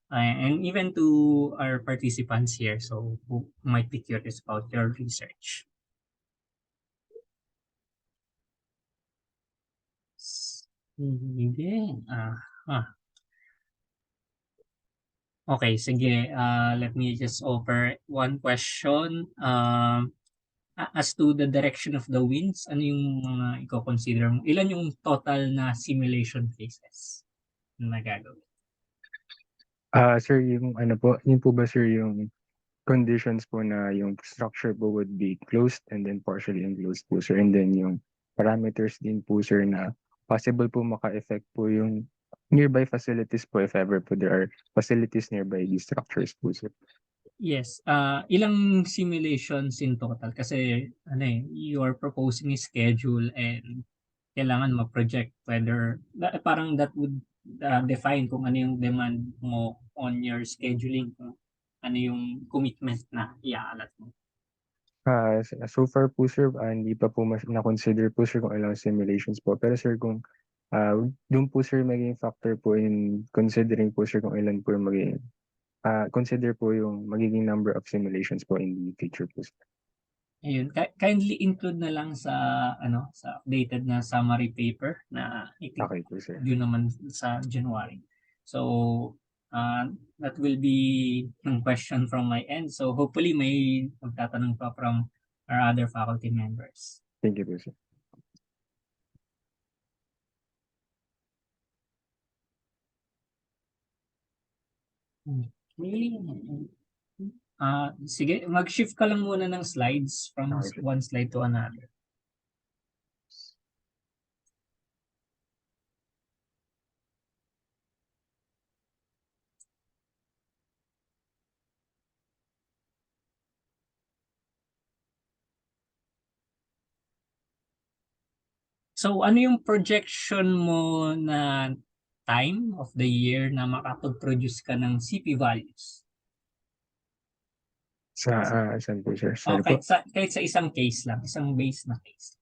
and even to our participants here, so who might be curious about your research. Sige. Okay, sige. Let me just offer one question. As to the direction of the winds, ano yung mga i-consider mo? Ilan yung total na simulation phases na gagawin? Sir, yung ano po, yun po ba sir yung conditions po na yung structure po would be closed and then partially enclosed po sir, and then yung parameters din po sir na possible po maka-affect po yung nearby facilities po if ever po there are facilities nearby these structures po sir. Yes. Ilang simulations in total? Kasi you are proposing a schedule and kailangan ma-project whether parang that would define kung ano yung demand mo on your scheduling, kung ano yung commitment na iaalat mo. So far po sir, hindi pa po na-consider po sir kung ilang simulations po. Pero sir, kung doon po sir maging factor po in considering po sir kung ilan po yung consider po yung magiging number of simulations po in the future po sir. Ayun, kindly include na lang sa sa updated na summary paper na I think Okay po sir. due naman sa January. So that will be yung question from my end. So hopefully may magtatanong pa from our other faculty members. Thank you po sir. Okay. Sige, mag-shift ka lang muna ng slides from Okay. one slide to another. So ano yung projection mo na time of the year na makapag-produce ka ng CP values? Saan po sir? Sorry po. Kahit sa isang case lang, isang base na case.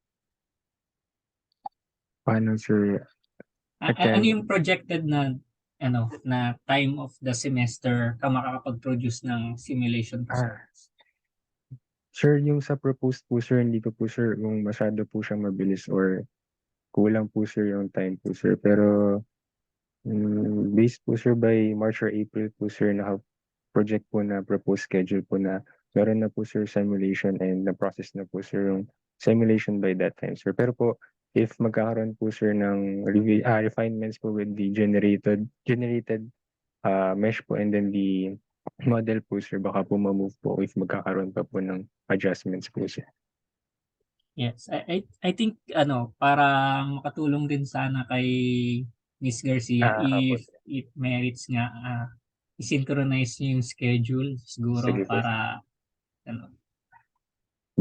Paano sir? Ano yung projected na na time of the semester ka makakapag-produce ng simulation results? Sir, yung sa proposed po sir, hindi ko po sir kung masyado po siyang mabilis or kulang po sir yung time po sir. Pero based po sir by March or April po sir, naka-project po na proposed schedule po na meron na po sir simulation and na-process na po sir yung simulation by that time sir. Pero po, if magkakaroon po sir ng refinements po with the generated mesh po and then the model po sir, baka po ma-move po if magkakaroon pa po ng adjustments po sir. Yes, I think para makatulong din sana kay Miss Garcia Opo, if it merits nga i-synchronize niyo yung schedule siguro Sige po, para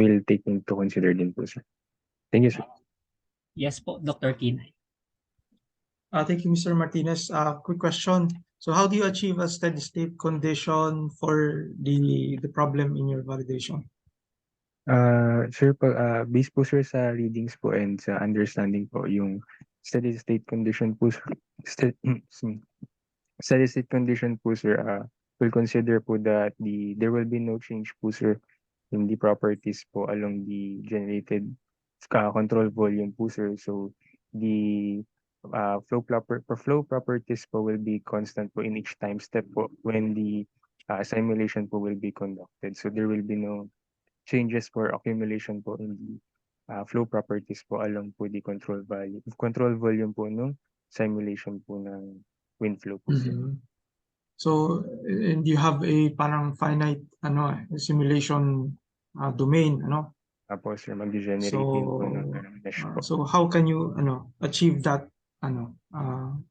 we'll take into consider din po sir. Thank you sir. Yes po, Dr. Kinay. Thank you, Mr. Martinez. Quick question. So how do you achieve a steady state condition for the problem in your validation? Sir, based po sir sa readings po and sa understanding po, yung steady state condition po sir, steady state condition po sir, will consider po that there will be no change po sir in the properties po along the generated control volume po sir. So the flow properties po will be constant po in each time step po when the simulation po will be conducted. So there will be no changes for accumulation po in the flow properties po along po the control volume po ng simulation po ng wind flow po sir. So, and you have a parang finite simulation domain, Apo sir, mag-generate din po ng mesh po. So how can you achieve that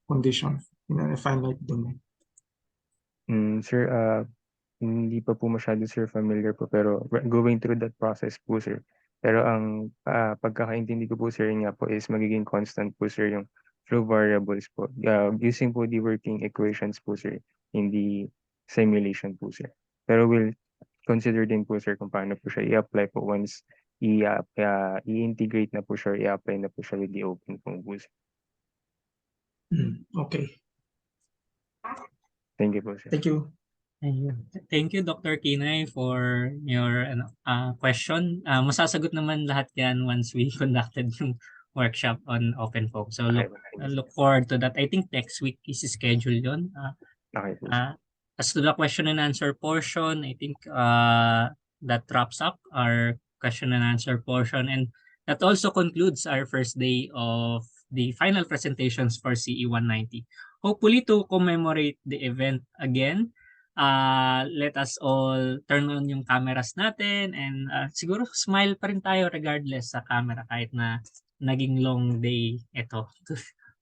condition in a finite domain? Sir, hindi pa po masyado sir familiar po pero going through that process po sir. Pero ang pagkakaintindi ko po sir nga po is magiging constant po sir yung flow variables po using po the working equations po sir in the simulation po sir. Pero we'll consider din po sir kung paano po siya i-apply po once i-integrate na po siya, i-apply na po siya with the open po sir. Okay. Thank you po sir. Thank you. Thank you, Dr. Kinay, for your question. Masasagot naman lahat yan once we conducted yung workshop on OpenFOAM. So look forward to that. I think next week is scheduled yun. Okay po. As to the question and answer portion, I think that wraps up our question and answer portion. And that also concludes our first day of the final presentations for CE 190. Hopefully to commemorate the event again, let us all turn on yung cameras natin and siguro smile pa rin tayo regardless sa camera kahit na naging long day ito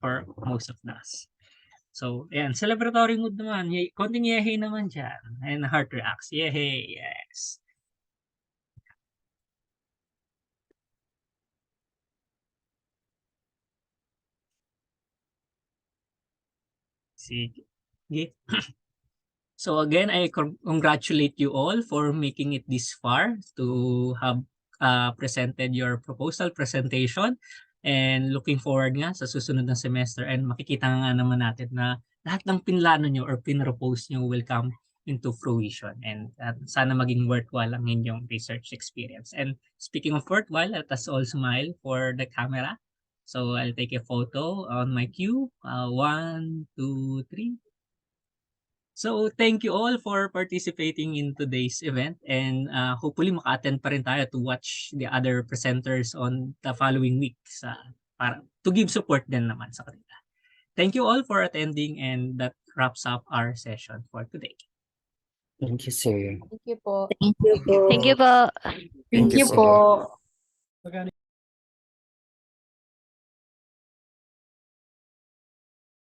for most of us. So, ayan, celebratory mood naman. Konting yehey naman dyan. And heart reacts. Yehey, yes. Sige. So again, I congratulate you all for making it this far to have presented your proposal presentation, and looking forward nga sa susunod na semester, and makikita nga naman natin na lahat ng pinlano nyo or pinropose nyo will come into fruition, and sana maging worthwhile ang inyong research experience. And speaking of worthwhile, let us all smile for the camera. So I'll take a photo on my cue. 1, 2, 3. So thank you all for participating in today's event, and hopefully maka-attend pa rin tayo to watch the other presenters on the following weeks para to give support din naman sa kanila. Thank you all for attending, and that wraps up our session for today. Thank you, sir. Thank you po. Thank you po. Thank you, sir. po.